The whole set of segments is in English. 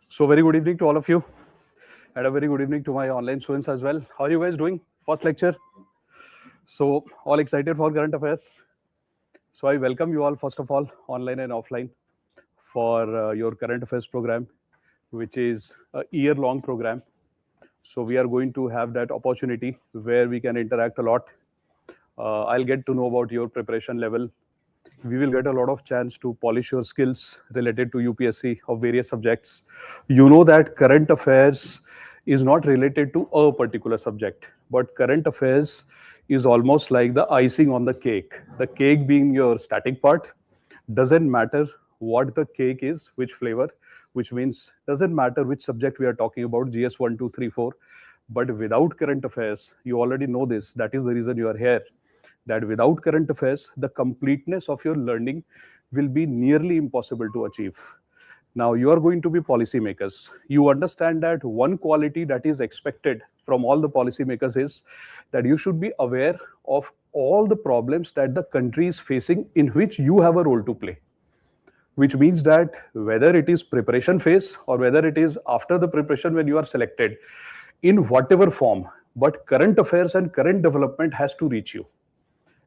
So very good evening to all of you, and a very good evening to my online students as well. How are you guys doing? First lecture. So all excited for current affairs. So I welcome you all, first of all, online and offline, for your current affairs program, which is a year-long program. So we are going to have that opportunity where we can interact a lot. I'll get to know about your preparation level. We will get a lot of chance to polish your skills related to UPSC of various subjects. You know that current affairs is not related to a particular subject, but current affairs is almost like the icing on the cake. The cake being your static part, doesn't matter what the cake is, which flavor, which means doesn't matter which subject we are talking about, GS 1, 2, 3, 4. But without current affairs, you already know this. That is the reason you are here, that without current affairs, the completeness of your learning will be nearly impossible to achieve. Now, you are going to be policymakers. You understand that one quality that is expected from all the policymakers is that you should be aware of all the problems that the country is facing in which you have a role to play. Which means that whether it is preparation phase or whether it is after the preparation when you are selected, in whatever form, but current affairs and current development has to reach you.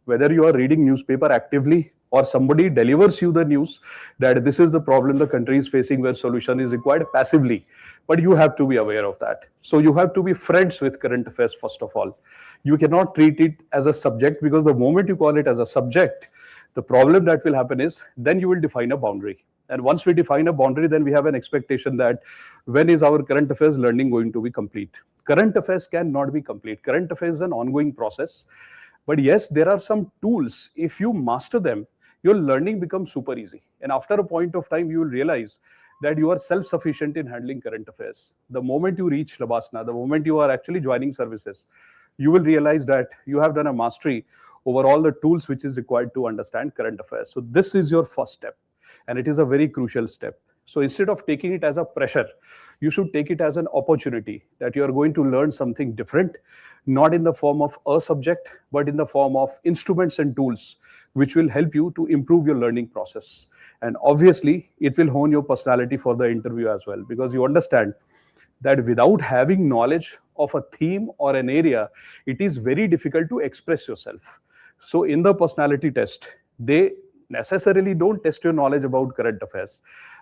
Whether you are reading newspaper actively or somebody delivers you the news that this is the problem the country is facing where solution is required passively, but you have to be aware of that. So you have to be friends with current affairs first of all. You cannot treat it as a subject, because the moment you call it as a subject, the problem that will happen is then you will define a boundary. And once we define a boundary, then we have an expectation that when is our current affairs learning going to be complete? Current affairs cannot be complete. Current affairs is an ongoing process. But yes, there are some tools. If you master them, your learning becomes super easy. And after a point of time, you will realize that you are self-sufficient in handling current affairs. The moment you reach Labasna, the moment you are actually joining services, you will realize that you have done a mastery over all the tools which is required to understand current affairs. So this is your first step, and it is a very crucial step. So instead of taking it as a pressure, you should take it as an opportunity that you are going to learn something different, not in the form of a subject, but in the form of instruments and tools which will help you to improve your learning process. And obviously, it will hone your personality for the interview as well, because you understand that without having knowledge of a theme or an area, it is very difficult to express yourself. So in the personality test, they necessarily don't test your knowledge about current affairs.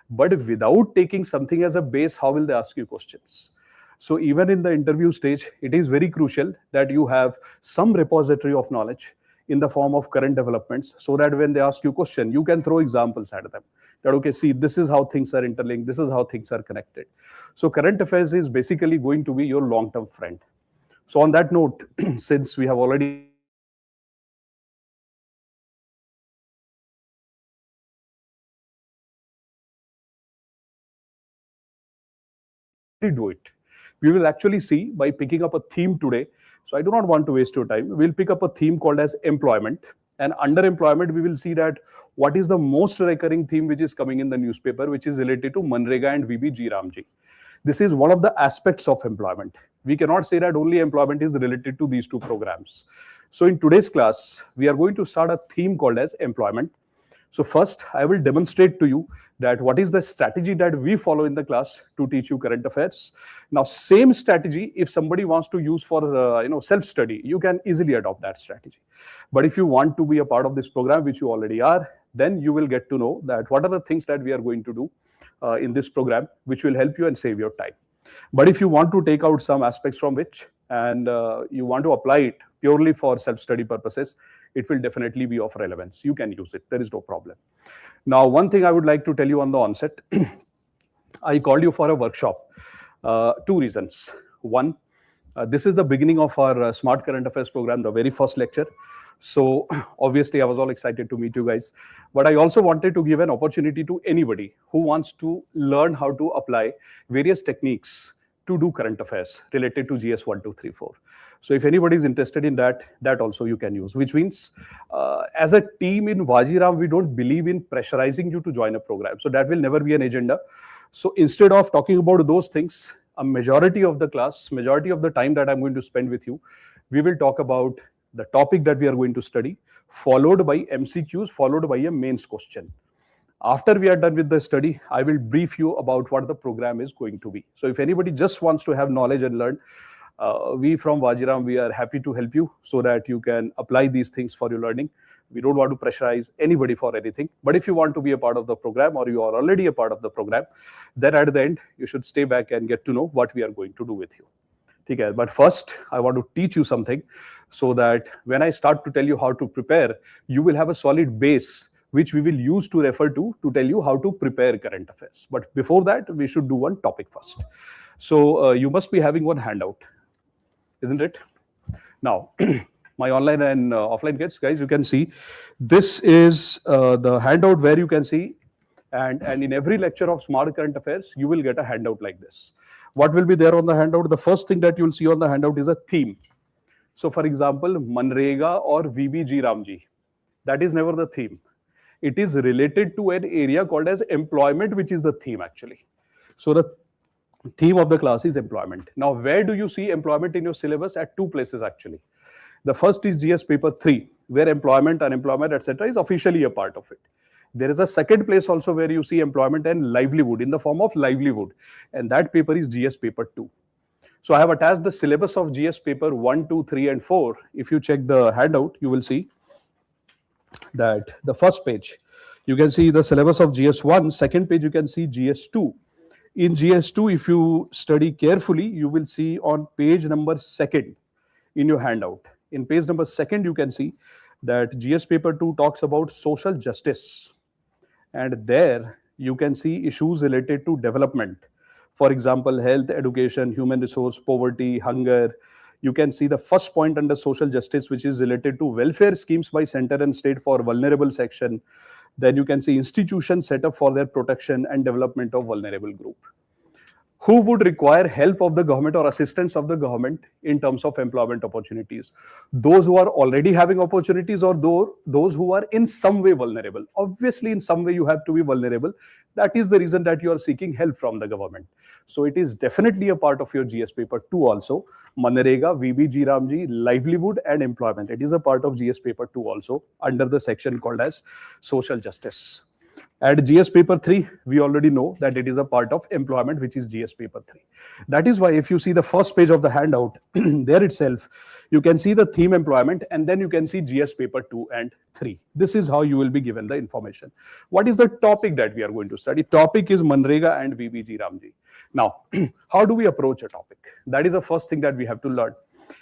But without taking something as a base, how will they ask you questions? So even in the interview stage, it is very crucial that you have some repository of knowledge in the form of current developments, so that when they ask you question, you can throw examples at them. That, okay, see, this is how things are interlinked, this is how things are connected. So current affairs is basically going to be your long-term friend. So on that note, since we have already do it. We will actually see by picking up a theme today. So I do not want to waste your time. We'll pick up a theme called as employment. And under employment, we will see that what is the most recurring theme which is coming in the newspaper, which is related to MGNREGA and VB Ramji. This is one of the aspects of employment. We cannot say that only employment is related to these two programs. So in today's class, we are going to start a theme called as employment. So first, I will demonstrate to you that what is the strategy that we follow in the class to teach you current affairs. Now, same strategy, if somebody wants to use for self-study, you can easily adopt that strategy. But if you want to be a part of this program, which you already are, then you will get to know that what are the things that we are going to do in this program, which will help you and save your time. But if you want to take out some aspects from which and you want to apply it purely for self-study purposes, it will definitely be of relevance. You can use it. There is no problem. Now, one thing I would like to tell you on the onset, I called you for a workshop. Two reasons. One, this is the beginning of our Smart Current Affairs program, the very first lecture. So obviously, I was all excited to meet you guys. But I also wanted to give an opportunity to anybody who wants to learn how to apply various techniques to do current affairs related to GS 1, 2, 3, 4. So if anybody is interested in that, that also you can use, which means as a team in Vajiram, we don't believe in pressurizing you to join a program. So that will never be an agenda. So instead of talking about those things, a majority of the class, majority of the time that I'm going to spend with you, we will talk about the topic that we are going to study, followed by MCQs, followed by a mains question. After we are done with the study, I will brief you about what the program is going to be. So if anybody just wants to have knowledge and learn, we from Vajiram, we are happy to help you so that you can apply these things for your learning. We don't want to pressurize anybody for anything. But if you want to be a part of the program or you are already a part of the program, then at the end, you should stay back and get to know what we are going to do with you. Okay, but first, I want to teach you something so that when I start to tell you how to prepare, you will have a solid base which we will use to refer to tell you how to prepare current affairs. But before that, we should do one topic first. So you must be having one handout, isn't it? Now, my online and offline kids, guys, you can see this is the handout where you can see, and in every lecture of Smart Current Affairs, you will get a handout like this. What will be there on the handout? The first thing that you'll see on the handout is a theme. So for example, MGNREGA or Vajiram, that is never the theme. It is related to an area called as employment, which is the theme actually. So the theme of the class is employment. Now, where do you see employment in your syllabus? At two places actually. The first is GS paper 3, where employment, unemployment, etc. is officially a part of it. There is a second place also where you see employment and livelihood in the form of livelihood, and that paper is GS paper 2. So I have attached the syllabus of GS paper 1, 2, 3, and 4. If you check the handout, you will see that the first page, you can see the syllabus of GS1, second page you can see GS2. In GS2, if you study carefully, you will see on page number 2 in your handout. In page number 2, you can see that GS paper 2 talks about social justice. And there you can see issues related to development. For example, health, education, human resource, poverty, hunger. You can see the first point under social justice, which is related to welfare schemes by center and state for vulnerable section. Then you can see institutions set up for their protection and development of vulnerable group. Who would require help of the government or assistance of the government in terms of employment opportunities? Those who are already having opportunities or those who are in some way vulnerable. Obviously, in some way you have to be vulnerable. That is the reason that you are seeking help from the government. So it is definitely a part of your GS paper 2 also. MGNREGA, Vajiram, livelihood and employment. It is a part of GS paper 2 also under the section called as social justice. At GS paper 3, we already know that it is a part of employment, which is GS paper 3. That is why if you see the first page of the handout, there itself, you can see the theme employment, and then you can see GS paper 2 and 3. This is how you will be given the information. What is the topic that we are going to study? Topic is MGNREGA and Vajiram. Now, how do we approach a topic? That is the first thing that we have to learn.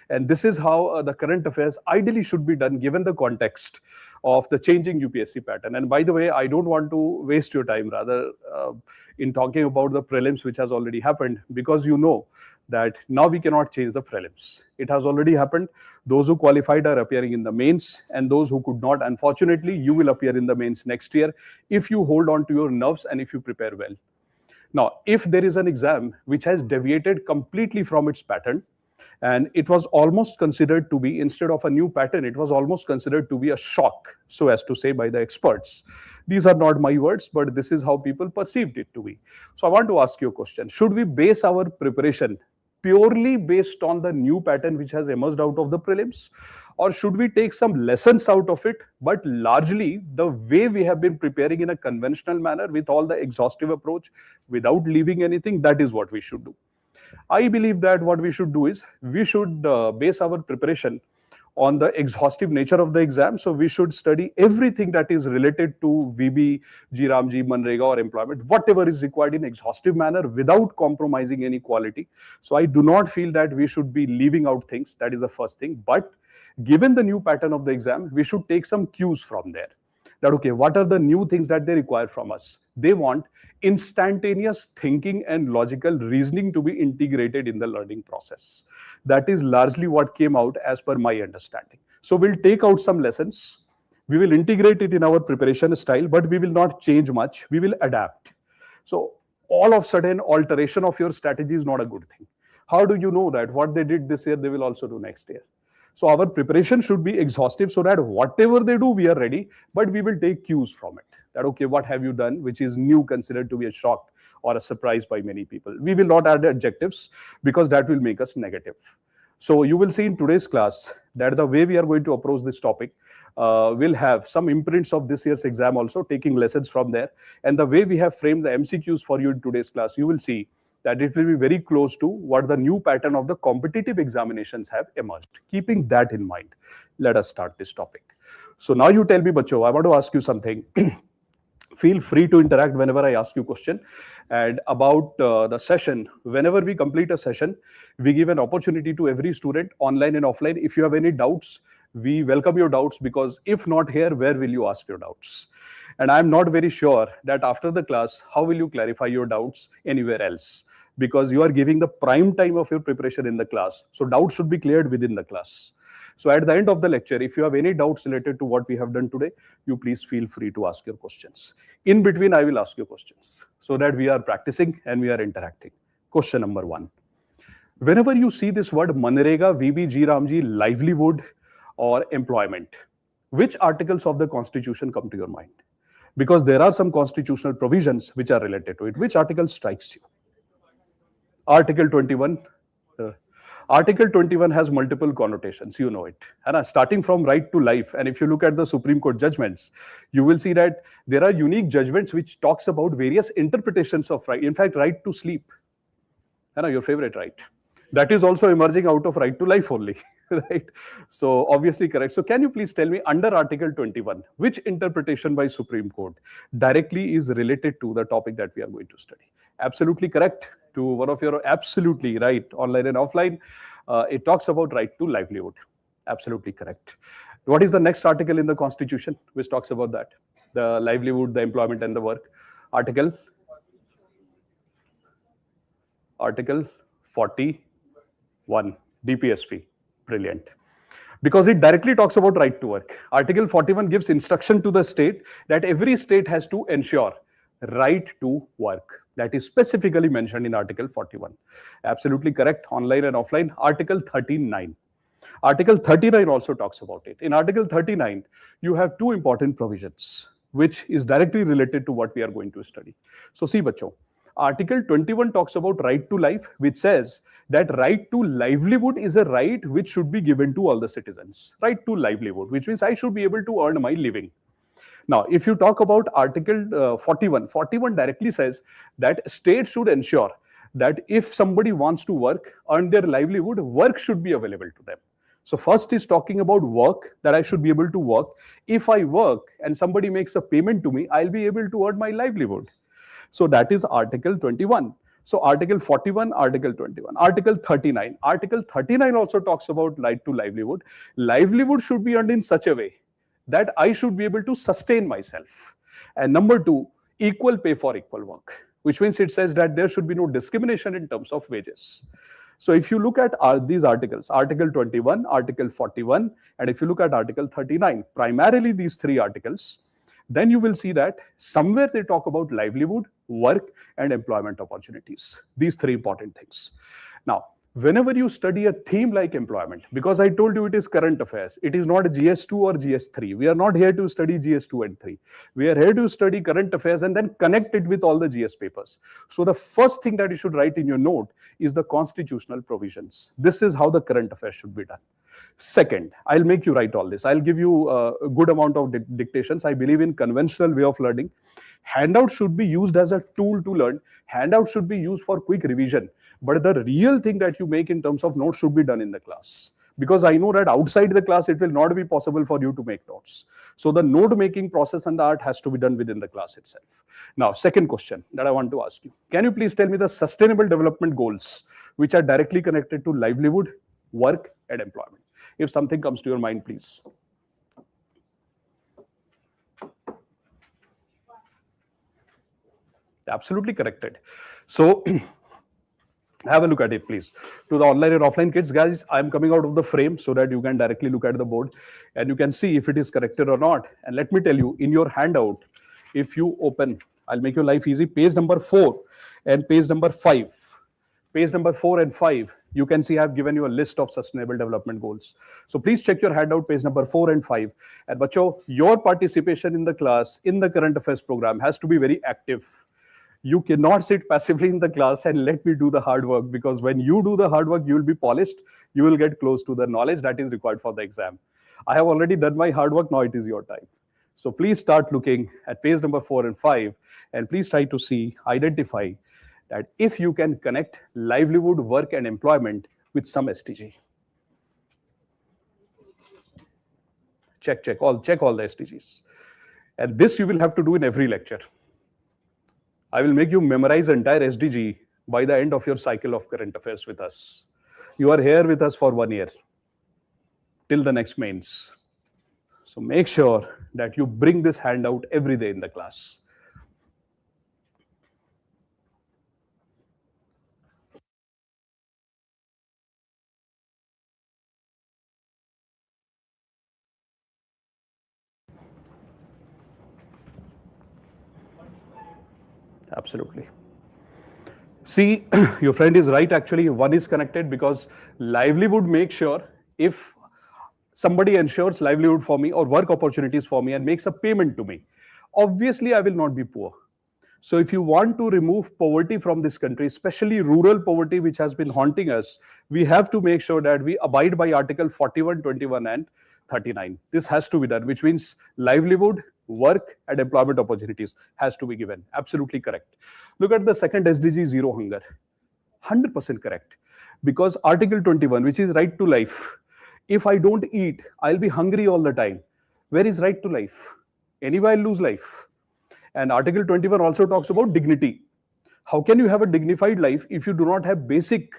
And this is how the current affairs ideally should be done given the context of the changing UPSC pattern. And by the way, I don't want to waste your time rather in talking about the prelims which has already happened, because you know that now we cannot change the prelims. It has already happened. Those who qualified are appearing in the mains, and those who could not, unfortunately, you will appear in the mains next year if you hold on to your nerves and if you prepare well. Now, if there is an exam which has deviated completely from its pattern, and it was almost considered to be, instead of a new pattern, it was almost considered to be a shock, so as to say, by the experts. These are not my words, but this is how people perceived it to be. So I want to ask you a question. Should we base our preparation purely based on the new pattern which has emerged out of the prelims? Or should we take some lessons out of it, but largely the way we have been preparing in a conventional manner with all the exhaustive approach without leaving anything? That is what we should do. I believe that what we should do is we should base our preparation on the exhaustive nature of the exam. So we should study everything that is related to VB, GRAMG, MGNREGA or employment, whatever is required in exhaustive manner without compromising any quality. So I do not feel that we should be leaving out things. That is the first thing. But given the new pattern of the exam, we should take some cues from there. That, okay, what are the new things that they require from us? They want instantaneous thinking and logical reasoning to be integrated in the learning process. That is largely what came out as per my understanding. So we'll take out some lessons. We will integrate it in our preparation style, but we will not change much. We will adapt. So all of a sudden, alteration of your strategy is not a good thing. How do you know that what they did this year, they will also do next year? So our preparation should be exhaustive so that whatever they do, we are ready, but we will take cues from it. That, okay, what have you done, which is new, considered to be a shock or a surprise by many people. We will not add adjectives because that will make us negative. So you will see in today's class that the way we are going to approach this topic, will have some imprints of this year's exam also, taking lessons from there. And the way we have framed the MCQs for you in today's class, you will see that it will be very close to what the new pattern of the competitive examinations have emerged. Keeping that in mind, let us start this topic. So now you tell me, Bacho, I want to ask you something. Feel free to interact whenever I ask you a question. And about the session, whenever we complete a session, we give an opportunity to every student, online and offline. If you have any doubts, we welcome your doubts, because if not here, where will you ask your doubts? And I'm not very sure that after the class, how will you clarify your doubts anywhere else? Because you are giving the prime time of your preparation in the class. So doubts should be cleared within the class. So at the end of the lecture, if you have any doubts related to what we have done today, you please feel free to ask your questions. In between, I will ask you questions so that we are practicing and we are interacting. Question number 1. Whenever you see this word MGNREGA, VB, Ramji, livelihood or employment, which articles of the Constitution come to your mind? Because there are some constitutional provisions which are related to it. Which article strikes you? Article 21. Article 21 has multiple connotations, you know it. And starting from right to life, and if you look at the Supreme Court judgments, you will see that there are unique judgments which talks about various interpretations of right. In fact, right to sleep, your favorite right. That is also emerging out of right to life only, right? So obviously correct. So can you please tell me, under Article 21, which interpretation by Supreme Court directly is related to the topic that we are going to study? Absolutely correct. To one of your, absolutely right, online and offline, it talks about right to livelihood. Absolutely correct. What is the next article in the Constitution which talks about that? The livelihood, the employment and the work. Article 41, DPSP. Brilliant. Because it directly talks about right to work. Article 41 gives instruction to the state that every state has to ensure right to work. That is specifically mentioned in Article 41. Absolutely correct, online and offline. Article 39. Article 39 also talks about it. In Article 39, you have two important provisions, which is directly related to what we are going to study. So see, bacho, Article 21 talks about right to life, which says that right to livelihood is a right which should be given to all the citizens. Right to livelihood, which means I should be able to earn my living. Now, if you talk about Article 41 directly says that states should ensure that if somebody wants to work, earn their livelihood, work should be available to them. So first is talking about work, that I should be able to work. If I work and somebody makes a payment to me, I'll be able to earn my livelihood. So that is Article 21. So Article 41, Article 21, Article 39. Article 39 also talks about right to livelihood. Livelihood should be earned in such a way that I should be able to sustain myself. And number 2, equal pay for equal work, which means it says that there should be no discrimination in terms of wages. So if you look at these articles, Article 21, Article 41, and if you look at Article 39, primarily these 3 articles, then you will see that somewhere they talk about livelihood, work, and employment opportunities. These 3 important things. Now, whenever you study a theme like employment, because I told you it is current affairs, it is not GS2 or GS3. We are not here to study GS2 and 3. We are here to study current affairs and then connect it with all the GS papers. So the first thing that you should write in your note is the constitutional provisions. This is how the current affairs should be done. Second, I'll make you write all this. I'll give you a good amount of dictations. I believe in conventional way of learning. Handout should be used as a tool to learn. Handout should be used for quick revision. But the real thing that you make in terms of notes should be done in the class. Because I know that outside the class, it will not be possible for you to make notes. So the note making process and the art has to be done within the class itself. Now, second question that I want to ask you. Can you please tell me the sustainable development goals, which are directly connected to livelihood, work, and employment? If something comes to your mind, please. Absolutely corrected. So have a look at it, please. To the online and offline kids, guys, I'm coming out of the frame so that you can directly look at the board and you can see if it is corrected or not. And let me tell you, in your handout, if you open, I'll make your life easy, page number 4 and page number 5. Page number 4 and 5, you can see I've given you a list of sustainable development goals. So please check your handout, page number 4 and 5. And bacho, your participation in the class, in the current affairs program has to be very active. You cannot sit passively in the class and let me do the hard work, because when you do the hard work, you will be polished. You will get close to the knowledge that is required for the exam. I have already done my hard work. Now it is your time. So please start looking at page number 4 and 5, and please try to see, identify that if you can connect livelihood, work, and employment with some SDG. Check all the SDGs. And this you will have to do in every lecture. I will make you memorize entire SDG by the end of your cycle of current affairs with us. You are here with us for 1 year till the next mains. So make sure that you bring this handout every day in the class. Absolutely. See, your friend is right. Actually, one is connected because livelihood makes sure if somebody ensures livelihood for me or work opportunities for me and makes a payment to me, obviously I will not be poor. So if you want to remove poverty from this country, especially rural poverty, which has been haunting us, we have to make sure that we abide by Article 41, 21, and 39. This has to be done, which means livelihood, work, and employment opportunities has to be given. Absolutely correct. Look at the second SDG, zero hunger. 100% correct. Because Article 21, which is right to life, if I don't eat, I'll be hungry all the time. Where is right to life? Anyway, I'll lose life. And Article 21 also talks about dignity. How can you have a dignified life if you do not have basic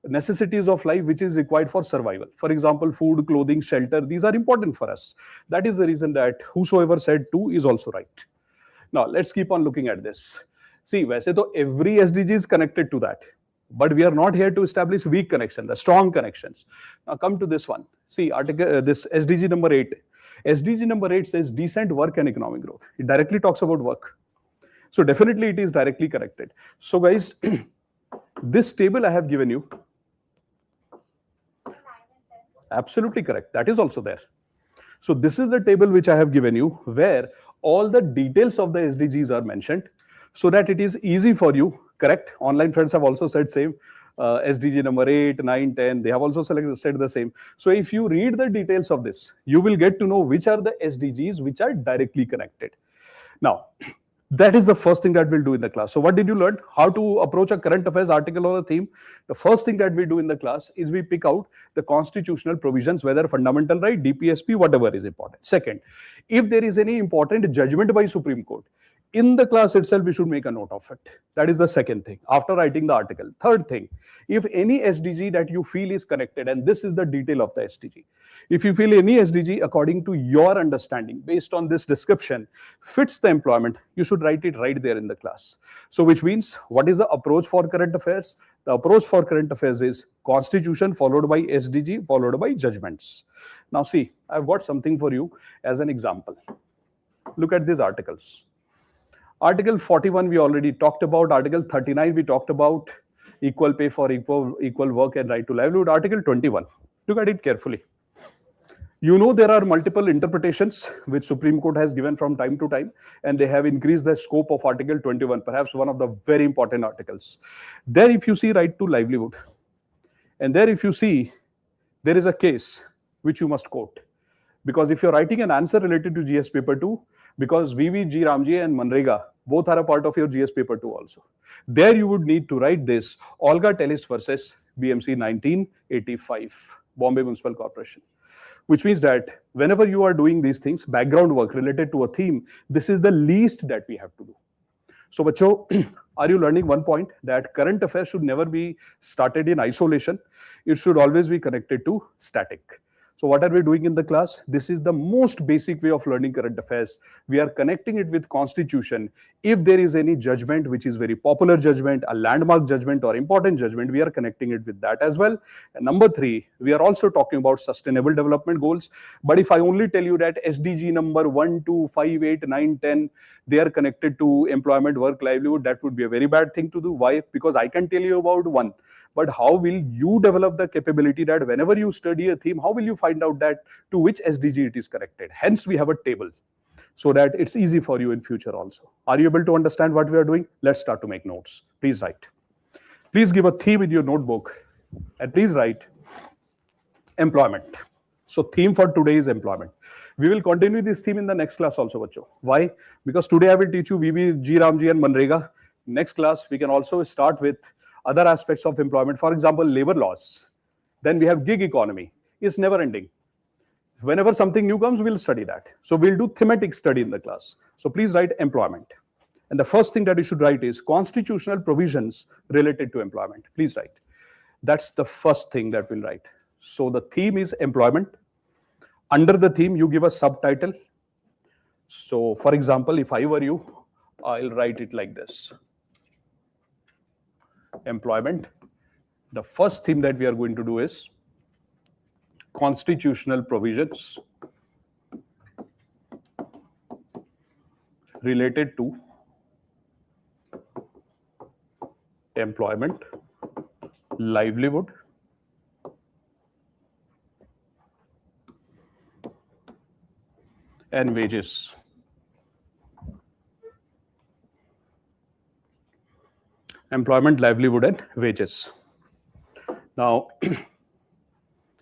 necessities of life which is required for survival? For example, food, clothing, shelter, these are important for us. That is the reason that whosoever said 2 is also right. Now, let's keep on looking at this. See, वैसे तो every SDG is connected to that. But we are not here to establish weak connections, the strong connections. Now come to this one. See, this SDG number 8. SDG number 8 says decent work and economic growth. It directly talks about work. So definitely it is directly connected. So guys, this table I have given you. Absolutely correct. That is also there. So this is the table which I have given you where all the details of the SDGs are mentioned so that it is easy for you. Correct. Online friends have also said same. SDG number 8, 9, 10, they have also said the same. So if you read the details of this, you will get to know which are the SDGs which are directly connected. Now, that is the first thing that we'll do in the class. So what did you learn? How to approach a current affairs article or a theme. The first thing that we do in the class is we pick out the constitutional provisions, whether fundamental right, DPSP, whatever is important. Second, if there is any important judgment by Supreme Court, in the class itself, we should make a note of it. That is the second thing, after writing the article. Third thing, if any SDG that you feel is connected, and this is the detail of the SDG. If you feel any SDG, according to your understanding, based on this description, fits the employment, you should write it right there in the class. So which means, what is the approach for current affairs? The approach for current affairs is constitution followed by SDG followed by judgments. Now see, I've got something for you as an example. Look at these articles. Article 41 we already talked about. Article 39 we talked about equal pay for equal work and right to livelihood. Article 21, look at it carefully. You know there are multiple interpretations which Supreme Court has given from time to time, and they have increased the scope of Article 21, perhaps one of the very important articles. There if you see right to livelihood, and there if you see there is a case which you must quote. Because if you're writing an answer related to GS paper 2, because VV, G Ramji and MGNREGA both are a part of your GS paper 2 also. There you would need to write this, Olga Tellis versus BMC 1985, Bombay Municipal Corporation. Which means that whenever you are doing these things, background work related to a theme, this is the least that we have to do. So, bacho, are you learning one point? That current affairs should never be started in isolation. It should always be connected to static. So what are we doing in the class? This is the most basic way of learning current affairs. We are connecting it with constitution. If there is any judgment, which is very popular judgment, a landmark judgment or important judgment, we are connecting it with that as well. And number 3, we are also talking about sustainable development goals. But if I only tell you that SDG number 1, 2, 5, 8, 9, 10, they are connected to employment, work, livelihood, that would be a very bad thing to do. Why? Because I can tell you about one. But how will you develop the capability that whenever you study a theme, how will you find out that to which SDG it is connected? Hence, we have a table so that it's easy for you in future also. Are you able to understand what we are doing? Let's start to make notes. Please write. Please give a theme in your notebook and please write employment. So theme for today is employment. We will continue this theme in the next class also, bacho. Why? Because today I will teach you VB, Ramji and MGNREGA. Next class, we can also start with other aspects of employment. For example, labor laws. Then we have gig economy. It's never ending. Whenever something new comes, we'll study that. So we'll do thematic study in the class. So please write employment. And the first thing that you should write is constitutional provisions related to employment. Please write. That's the first thing that we'll write. So the theme is employment. Under the theme, you give a subtitle. So for example, if I were you, I'll write it like this. Employment. The first theme that we are going to do is constitutional provisions related to employment, livelihood, and wages. Employment, livelihood, and wages. Now,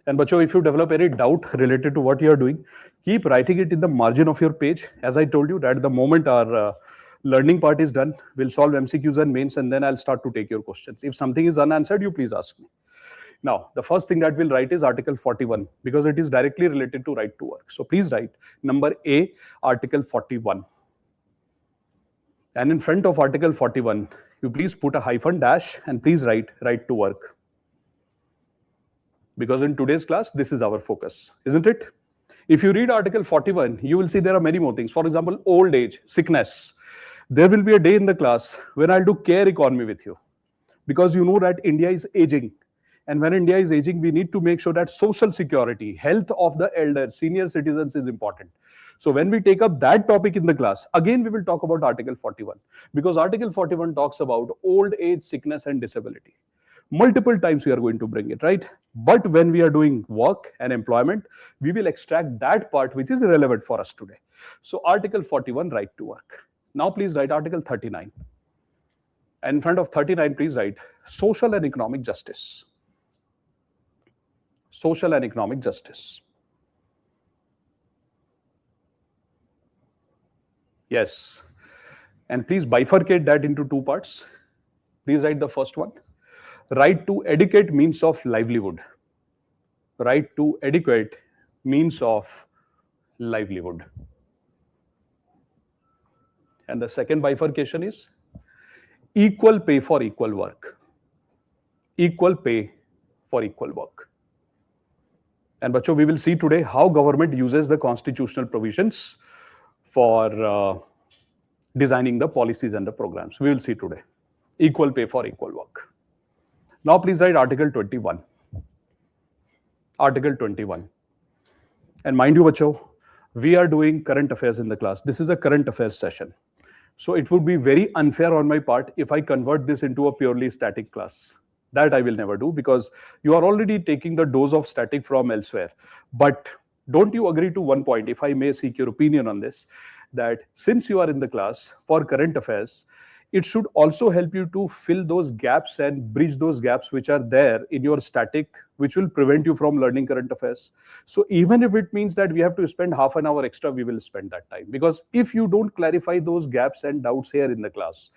and bacho, if you develop any doubt related to what you are doing, keep writing it in the margin of your page. As I told you, that the moment our learning part is done, we'll solve MCQs and mains, and then I'll start to take your questions. If something is unanswered, you please ask me. Now, the first thing that we'll write is Article 41, because it is directly related to right to work. So please write number A, Article 41. And in front of Article 41, you please put a hyphen dash and please write right to work. Because in today's class, this is our focus, isn't it? If you read Article 41, you will see there are many more things. For example, old age, sickness. There will be a day in the class when I'll do care economy with you. Because you know that India is aging. And when India is aging, we need to make sure that social security, health of the elders, senior citizens is important. So when we take up that topic in the class, again, we will talk about Article 41. Because Article 41 talks about old age, sickness, and disability. Multiple times we are going to bring it, right? But when we are doing work and employment, we will extract that part which is relevant for us today. So Article 41, right to work. Now please write Article 39. And in front of 39, please write social and economic justice. Social and economic justice. Yes. And please bifurcate that into two parts. Please write the first one. Right to adequate means of livelihood. Right to adequate means of livelihood. And the second bifurcation is equal pay for equal work. Equal pay for equal work. And bacho, we will see today how government uses the constitutional provisions for designing the policies and the programs. We will see today. Equal pay for equal work. Now please write Article 21. Article 21. And mind you, bacho, we are doing current affairs in the class. This is a current affairs session. So it would be very unfair on my part if I convert this into a purely static class. That I will never do, because you are already taking the dose of static from elsewhere. But don't you agree to one point, if I may seek your opinion on this, that since you are in the class for current affairs, it should also help you to fill those gaps and bridge those gaps which are there in your static, which will prevent you from learning current affairs. So even if it means that we have to spend half an hour extra, we will spend that time. Because if you don't clarify those gaps and doubts here in the class,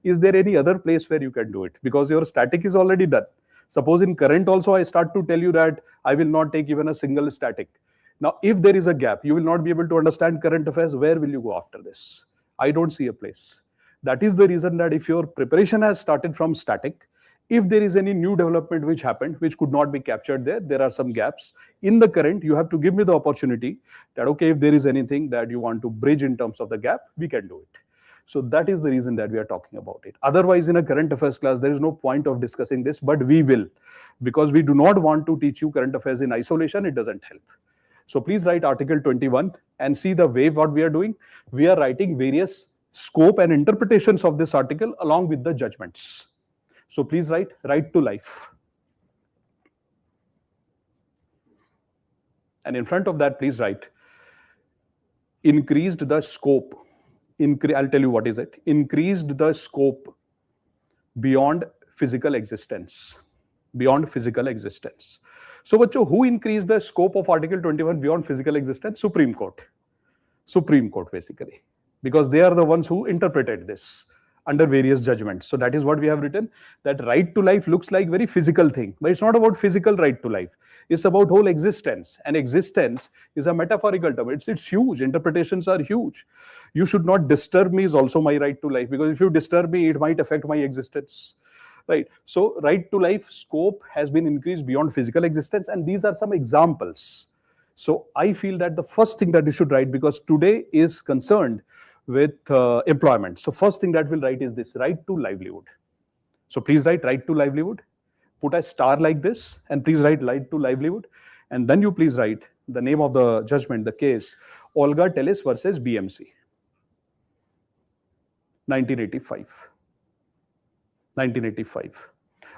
is there any other place where you can do it? Because your static is already done. Suppose in current also I start to tell you that I will not take even a single static. Now, if there is a gap, you will not be able to understand current affairs. Where will you go after this? I don't see a place. That is the reason that if your preparation has started from static, if there is any new development which happened, which could not be captured there are some gaps in the current, you have to give me the opportunity that, okay, if there is anything that you want to bridge in terms of the gap, we can do it. So that is the reason that we are talking about it. Otherwise, in a current affairs class, there is no point of discussing this, but we will, because we do not want to teach you current affairs in isolation. It doesn't help. So please write Article 21 and see the way what we are doing. We are writing various scope and interpretations of this article along with the judgments. So please write right to life. And in front of that, please write increased the scope. I'll tell you what is it. Increased the scope beyond physical existence. Beyond physical existence. So बच्चों, who increased the scope of Article 21 beyond physical existence? Supreme Court. Supreme Court, basically, because they are the ones who interpreted this under various judgments. So that is what we have written, that right to life looks like very physical thing, but it's not about physical right to life. It's about whole existence, and existence is a metaphorical term. It's huge. Interpretations are huge. You should not disturb me is also my right to life, because if you disturb me, it might affect my existence. Right. So right to life scope has been increased beyond physical existence, and these are some examples. So I feel that the first thing that you should write, because today is concerned with employment. So first thing that we'll write is this: right to livelihood. So please write right to livelihood. Put a star like this, and please write right to livelihood. And then you please write the name of the judgment, the case, Olga Tellis versus BMC, 1985. 1985.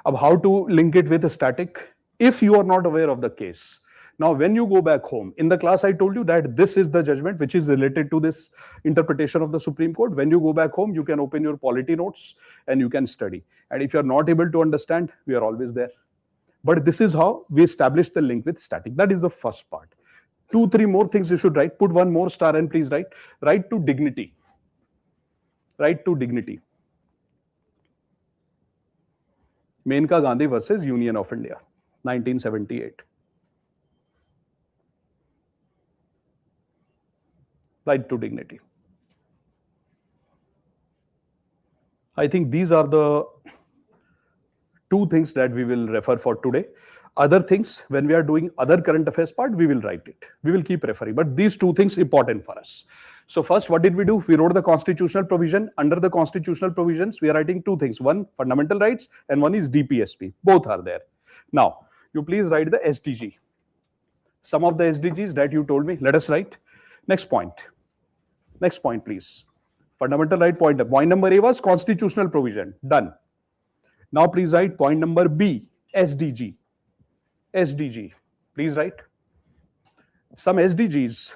Now, how to link it with a static? If you are not aware of the case, now when you go back home, in the class I told you that this is the judgment which is related to this interpretation of the Supreme Court. When you go back home, you can open your polity notes and you can study. And if you are not able to understand, we are always there. But this is how we establish the link with static. That is the first part. 2-3 more things you should write. Put one more star and please write right to dignity. Right to dignity. Menka Gandhi versus Union of India, 1978. Right to dignity. I think these are the 2 things that we will refer for today. Other things, when we are doing other current affairs part, we will write it. We will keep referring. But these 2 things important for us. So first, what did we do? We wrote the constitutional provision. Under the constitutional provisions, we are writing 2 things. One, fundamental rights, and one is DPSP. Both are there. Now, you please write the SDG. Some of the SDGs that you told me, let us write. Next point. Next point, please. Fundamental right point. Point number A was constitutional provision. Done. Now, please write point number B, SDG. SDG. Please write. Some SDGs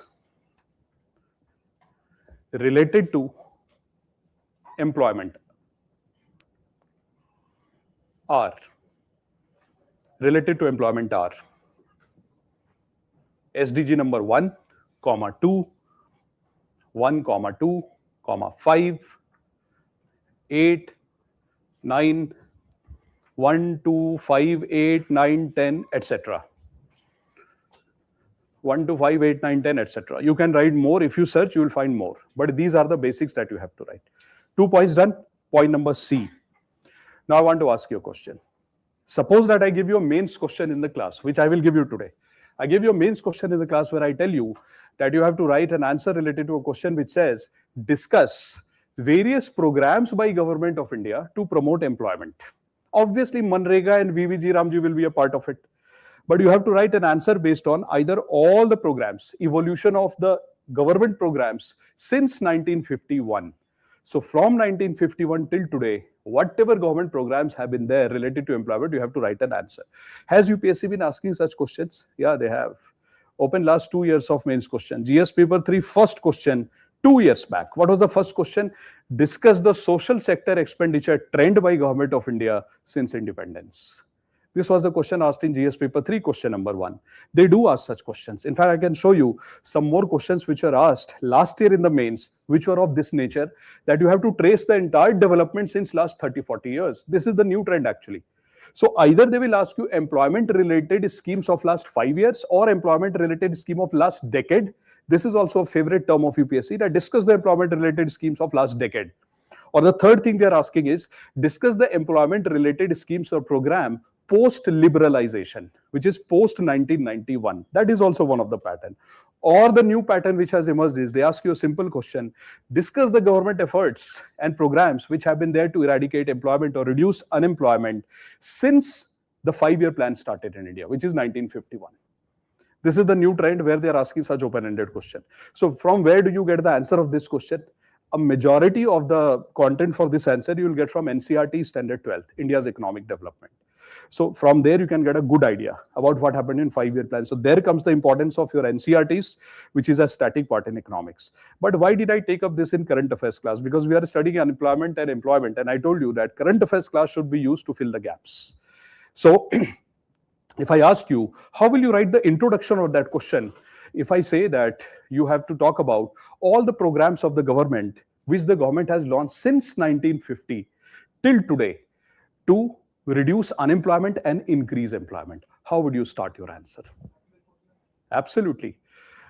related to employment are related to employment are SDG number 1, 2, 1, 2, 5, 8, 9, 1, 2, 5, 8, 9, 10, etc. 1 to 5, 8, 9, 10, etc. You can write more. If you search, you will find more. But these are the basics that you have to write. 2 points done. Point number C. Now I want to ask you a question. Suppose that I give you a mains question in the class, which I will give you today. I give you a mains question in the class where I tell you that you have to write an answer related to a question which says, discuss various programs by Government of India to promote employment. Obviously, MGNREGA and Vajiram will be a part of it. But you have to write an answer based on either all the programs, evolution of the government programs since 1951. So from 1951 till today, whatever government programs have been there related to employment, you have to write an answer. Has UPSC been asking such questions? Yeah, they have. Open last 2 years of mains question. GS paper 3 first question 2 years back. What was the first question? Discuss the social sector expenditure trend by Government of India since independence. This was the question asked in GS paper 3 question number 1. They do ask such questions. In fact, I can show you some more questions which were asked last year in the mains, which were of this nature, that you have to trace the entire development since last 30-40 years. This is the new trend actually. So either they will ask you employment related schemes of last 5 years or employment related scheme of last decade. This is also a favorite term of UPSC, that discuss the employment related schemes of last decade. Or the third thing they are asking is discuss the employment related schemes or program post-liberalization, which is post-1991. That is also one of the pattern. Or the new pattern which has emerged is they ask you a simple question, discuss the government efforts and programs which have been there to eradicate employment or reduce unemployment since the 5-year plan started in India, which is 1951. This is the new trend where they are asking such open-ended question. So from where do you get the answer of this question? A majority of the content for this answer you will get from NCERT Standard 12, India's Economic Development. So from there you can get a good idea about what happened in 5-year plan. So there comes the importance of your NCERTs, which is a static part in economics. But why did I take up this in current affairs class? Because we are studying unemployment and employment, and I told you that current affairs class should be used to fill the gaps. So If I ask you, how will you write the introduction of that question? If I say that you have to talk about all the programs of the government which the government has launched since 1950 till today to reduce unemployment and increase employment, how would you start your answer? Absolutely.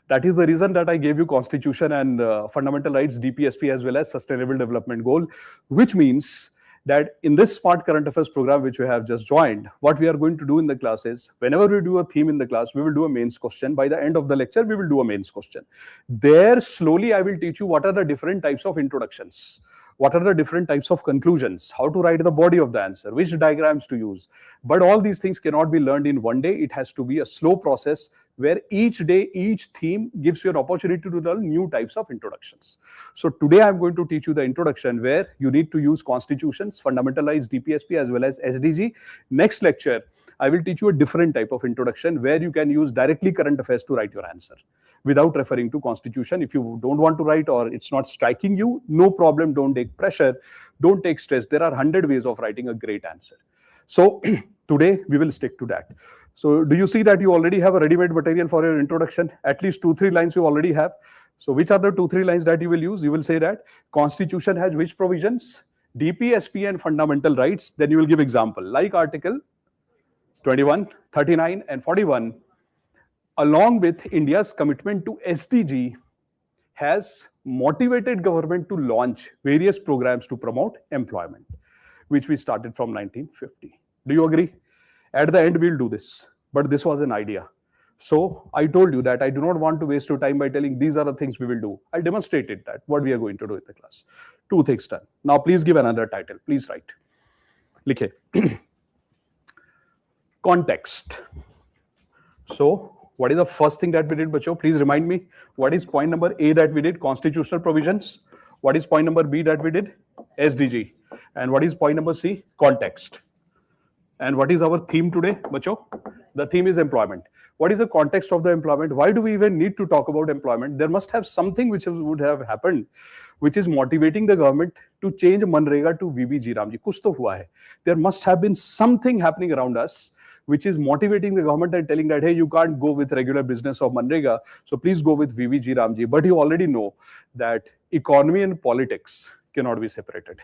That is the reason that I gave you Constitution and Fundamental Rights, DPSP, as well as Sustainable Development Goal, which means that in this Smart Current Affairs program, which we have just joined, what we are going to do in the class is, whenever we do a theme in the class, we will do a mains question. By the end of the lecture, we will do a mains question. There, slowly, I will teach you what are the different types of introductions, what are the different types of conclusions, how to write the body of the answer, which diagrams to use. But all these things cannot be learned in one day. It has to be a slow process where each day, each theme gives you an opportunity to learn new types of introductions. So today I'm going to teach you the introduction where you need to use constitutions, fundamentalized DPSP as well as SDG. Next lecture, I will teach you a different type of introduction where you can use directly current affairs to write your answer without referring to constitution. If you don't want to write or it's not striking you, no problem, don't take pressure, don't take stress. There are 100 ways of writing a great answer. So today we will stick to that. So do you see that you already have a ready-made material for your introduction? At least 2-3 lines you already have. So which are the 2-3 lines that you will use? You will say that Constitution has which provisions? DPSP and fundamental rights. Then you will give example like Article 21, 39 and 41 along with India's commitment to SDG has motivated government to launch various programs to promote employment, which we started from 1950. Do you agree? At the end, we'll do this, but this was an idea. So I told you that I do not want to waste your time by telling these are the things we will do. I'll demonstrate it that what we are going to do in the class. 2 things done. Now please give another title. Please write. Likhe. Context. So what is the first thing that we did, bacho? Please remind me. What is point number A that we did? Constitutional provisions. What is point number B that we did? SDG. And what is point number C? Context. And what is our theme today, bacho? The theme is employment. What is the context of the employment? Why do we even need to talk about employment? There must have something which would have happened, which is motivating the government to change MGNREGA to VBG Ramji. Kuch to hua hai. There must have been something happening around us which is motivating the government and telling that, hey, you can't go with regular business of MGNREGA, so please go with VBG Ramji. But you already know that economy and politics cannot be separated,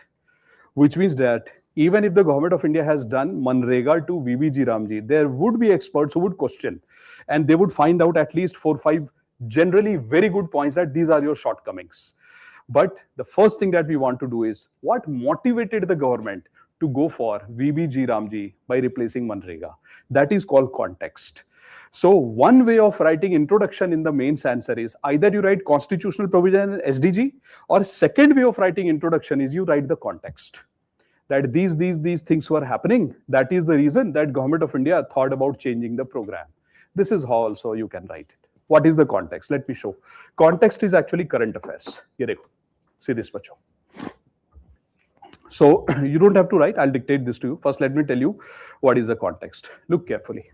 which means that even if the government of India has done MGNREGA to VBG Ramji, there would be experts who would question and they would find out at least 4-5 generally very good points that these are your shortcomings. But the first thing that we want to do is what motivated the government to go for VBG Ramji by replacing MGNREGA. That is called context. So one way of writing introduction in the mains answer is either you write constitutional provision and SDG, or second way of writing introduction is you write the context. That these things were happening. That is the reason that government of India thought about changing the program. This is how also you can write it. What is the context? Let me show. Context is actually current affairs. Ye dekho. See this, bacho. So you don't have to write. I'll dictate this to you. First, let me tell you what is the context. Look carefully.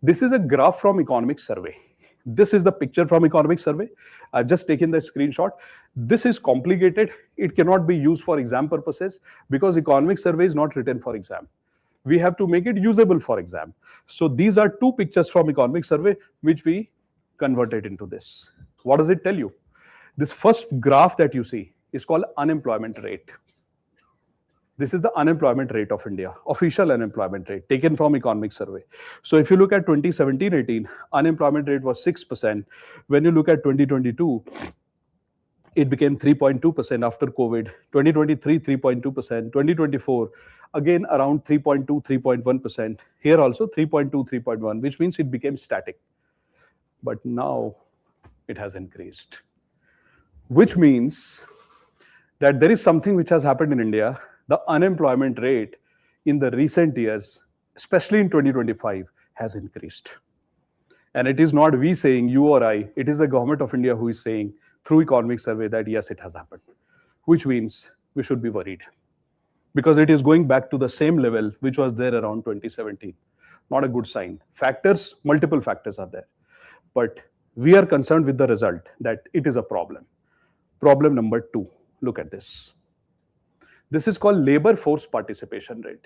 This is a graph from Economic Survey. This is the picture from Economic Survey. I've just taken the screenshot. This is complicated. It cannot be used for exam purposes because Economic Survey is not written for exam. We have to make it usable for exam. So these are 2 pictures from Economic Survey which we converted into this. What does it tell you? This first graph that you see is called unemployment rate. This is the unemployment rate of India, official unemployment rate taken from Economic Survey. So if you look at 2017-18, unemployment rate was 6%. When you look at 2022, it became 3.2% after COVID. 2023, 3.2%. 2024, again around 3.2, 3.1%. Here also 3.2, 3.1, which means it became static. But now it has increased, which means that there is something which has happened in India. The unemployment rate in the recent years, especially in 2025, has increased. And it is not we saying, you or I, it is the government of India who is saying through Economic Survey that yes, it has happened, which means we should be worried because it is going back to the same level which was there around 2017. Not a good sign. Factors, multiple factors are there. But we are concerned with the result that it is a problem. Problem number 2, look at this. This is called labor force participation rate.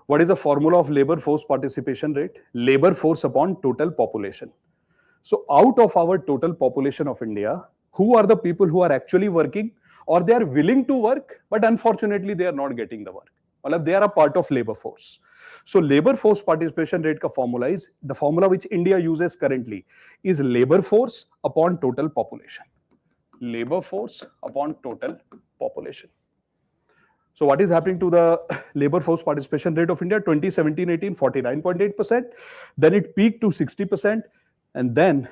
What is the formula of labor force participation rate? Labor force upon total population. So out of our total population of India, who are the people who are actually working, or they are willing to work, but unfortunately they are not getting the work? Well, they are a part of labor force. So labor force participation rate ka formula is, the formula which India uses currently is labor force upon total population. Labor force upon total population. So what is happening to the labor force participation rate of India? 2017-18, 49.8%. Then it peaked to 60%, and then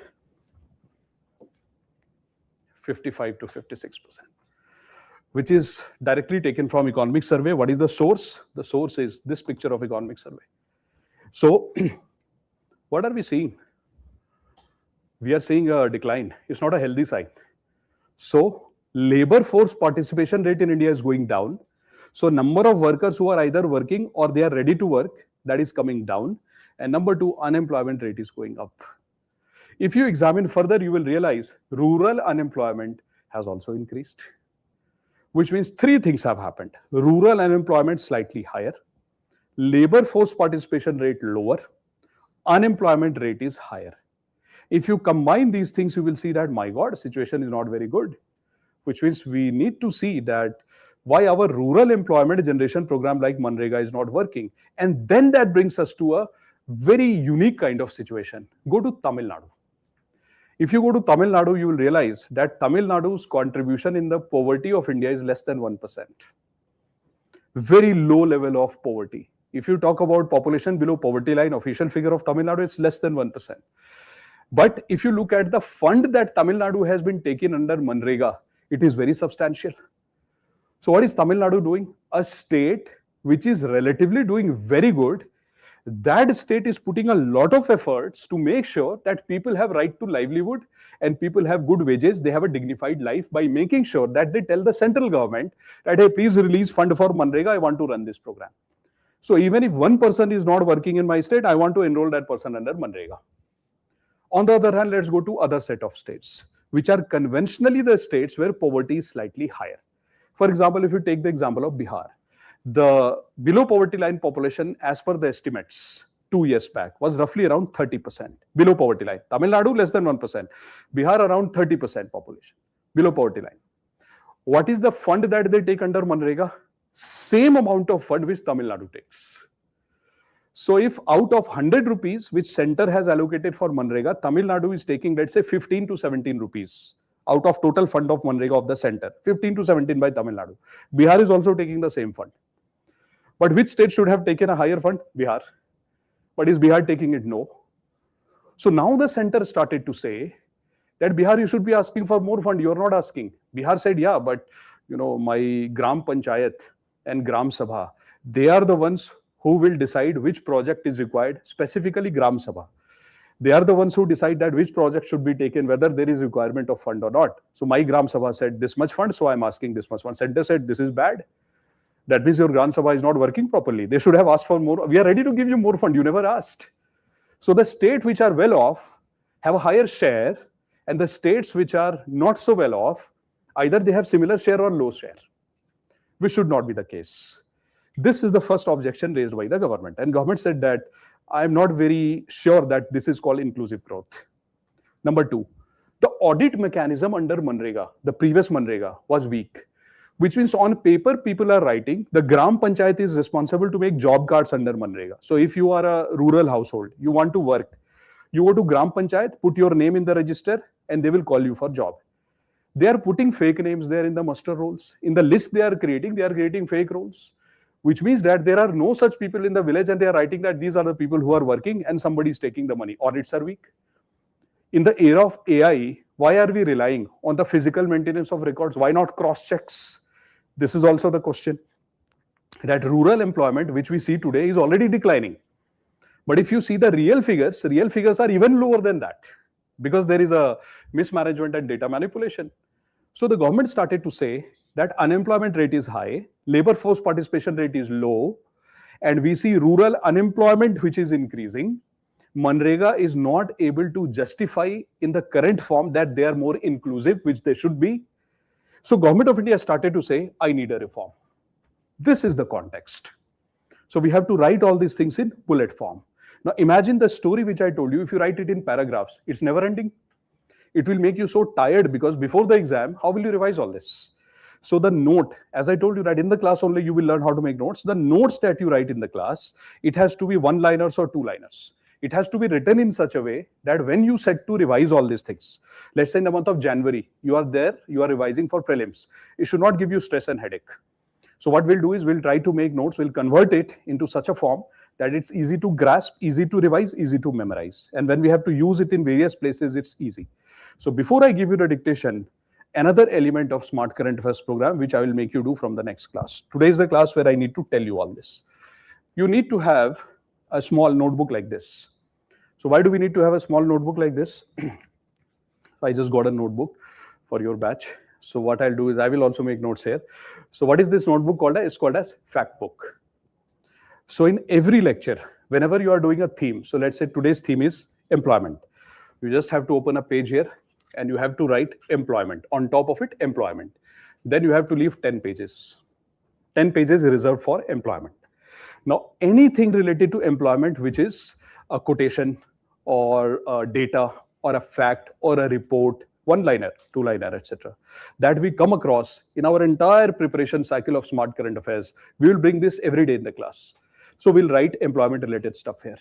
55 to 56%, which is directly taken from economic survey. What is the source? The source is this picture of economic survey. So what are we seeing? We are seeing a decline. It's not a healthy sign. So labor force participation rate in India is going down. So number of workers who are either working or they are ready to work, that is coming down. And number two, unemployment rate is going up. If you examine further, you will realize rural unemployment has also increased, which means three things have happened. Rural unemployment slightly higher, labor force participation rate lower, unemployment rate is higher. If you combine these things, you will see that, my God, situation is not very good, which means we need to see that why our rural employment generation program like MGNREGA is not working. And then that brings us to a very unique kind of situation. Go to Tamil Nadu. If you go to Tamil Nadu, you will realize that Tamil Nadu's contribution in the poverty of India is less than 1%. Very low level of poverty. If you talk about population below poverty line, official figure of Tamil Nadu, it's less than 1%. But if you look at the fund that Tamil Nadu has been taken under MGNREGA, it is very substantial. So what is Tamil Nadu doing? A state which is relatively doing very good. That state is putting a lot of efforts to make sure that people have right to livelihood and people have good wages, they have a dignified life, by making sure that they tell the central government that, hey, please release fund for MGNREGA, I want to run this program. So even if one person is not working in my state, I want to enroll that person under MGNREGA. On the other hand, let's go to other set of states, which are conventionally the states where poverty is slightly higher. For example, if you take the example of Bihar, the below poverty line population, as per the estimates 2 years back, was roughly around 30% below poverty line. Tamil Nadu less than 1%. Bihar around 30% population below poverty line. What is the fund that they take under MGNREGA? Same amount of fund which Tamil Nadu takes. So if out of 100 rupees which center has allocated for MGNREGA, Tamil Nadu is taking, let's say, 15 to 17 rupees out of total fund of MGNREGA of the center, 15 to 17 by Tamil Nadu. Bihar is also taking the same fund. But which state should have taken a higher fund? Bihar. But is Bihar taking it? No. So now the center started to say that, Bihar, you should be asking for more fund. You are not asking. Bihar said, yeah, but my Gram Panchayat and Gram Sabha, they are the ones who will decide which project is required, specifically Gram Sabha. They are the ones who decide that which project should be taken, whether there is requirement of fund or not. So my Gram Sabha said this much fund, so I'm asking this much fund. Center said this is bad. That means your Gram Sabha is not working properly. They should have asked for more. We are ready to give you more fund. You never asked. So the states which are well off have a higher share, and the states which are not so well off, either they have similar share or low share, which should not be the case. This is the first objection raised by the government. And government said that, I am not very sure that this is called inclusive growth. Number two, the audit mechanism under MGNREGA, the previous MGNREGA, was weak, which means on paper people are writing, the Gram Panchayat is responsible to make job cards under MGNREGA. So if you are a rural household, you want to work, you go to Gram Panchayat, put your name in the register, and they will call you for job. They are putting fake names there in the muster rolls. In the list they are creating fake rolls, which means that there are no such people in the village, and they are writing that these are the people who are working and somebody is taking the money. Audits are weak. In the era of AI, why are we relying on the physical maintenance of records? Why not cross checks? This is also the question. That rural employment, which we see today, is already declining. But if you see the real figures are even lower than that, because there is a mismanagement and data manipulation. So the government started to say that unemployment rate is high, labor force participation rate is low, and we see rural unemployment which is increasing. MGNREGA is not able to justify in the current form that they are more inclusive, which they should be. So Government of India started to say, I need a reform. This is the context. So we have to write all these things in bullet form. Now imagine the story which I told you. If you write it in paragraphs, it's never ending. It will make you so tired, because before the exam, how will you revise all this? So the note, as I told you that in the class only you will learn how to make notes. The notes that you write in the class, it has to be one-liners or two-liners. It has to be written in such a way that when you set to revise all these things, let's say in the month of January, you are there, you are revising for prelims. It should not give you stress and headache. So what we'll do is we'll try to make notes, we'll convert it into such a form that it's easy to grasp, easy to revise, easy to memorize. And when we have to use it in various places, it's easy. So before I give you the dictation, another element of Smart Current Affairs program, which I will make you do from the next class. Today is the class where I need to tell you all this. You need to have a small notebook like this. So why do we need to have a small notebook like this? I just got a notebook for your batch. So what I'll do is I will also make notes here. So what is this notebook called? It's called as fact book. So in every lecture, whenever you are doing a theme, so let's say today's theme is employment. You just have to open a page here and you have to write employment. On top of it, employment. Then you have to leave 10 pages. 10 pages reserved for employment. Now, anything related to employment, which is a quotation or a data or a fact or a report, one-liner, two-liner, etc., that we come across in our entire preparation cycle of Smart Current Affairs, we will bring this every day in the class. So we'll write employment-related stuff here.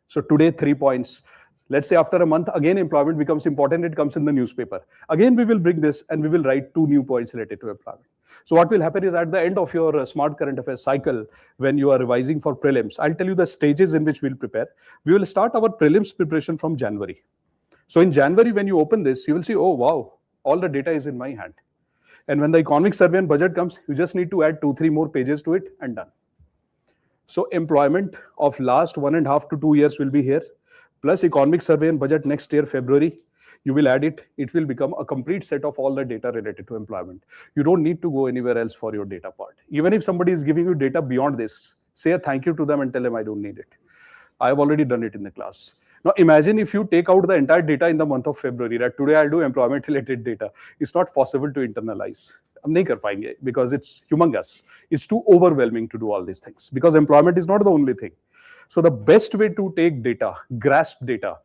So today, 3 points. Let's say after a month, again, employment becomes important. It comes in the newspaper. Again, we will bring this and we will write 2 new points related to employment. So what will happen is at the end of your Smart Current Affairs cycle, when you are revising for prelims, I'll tell you the stages in which we'll prepare. We will start our prelims preparation from January. So in January, when you open this, you will see, oh, wow, all the data is in my hand. And when the economic survey and budget comes, you just need to add 2-3 more pages to it and done. So employment of last 1.5 to 2 years will be here, plus economic survey and budget next year, February. You will add it. It will become a complete set of all the data related to employment. You don't need to go anywhere else for your data part. Even if somebody is giving you data beyond this, say a thank you to them and tell them I don't need it. I have already done it in the class. Now imagine if you take out the entire data in the month of February, that today I'll do employment related data. It's not possible to internalize. हम नहीं कर पाएंगे because it's humongous. It's too overwhelming to do all these things because employment is not the only thing. So the best way to take data, grasp data,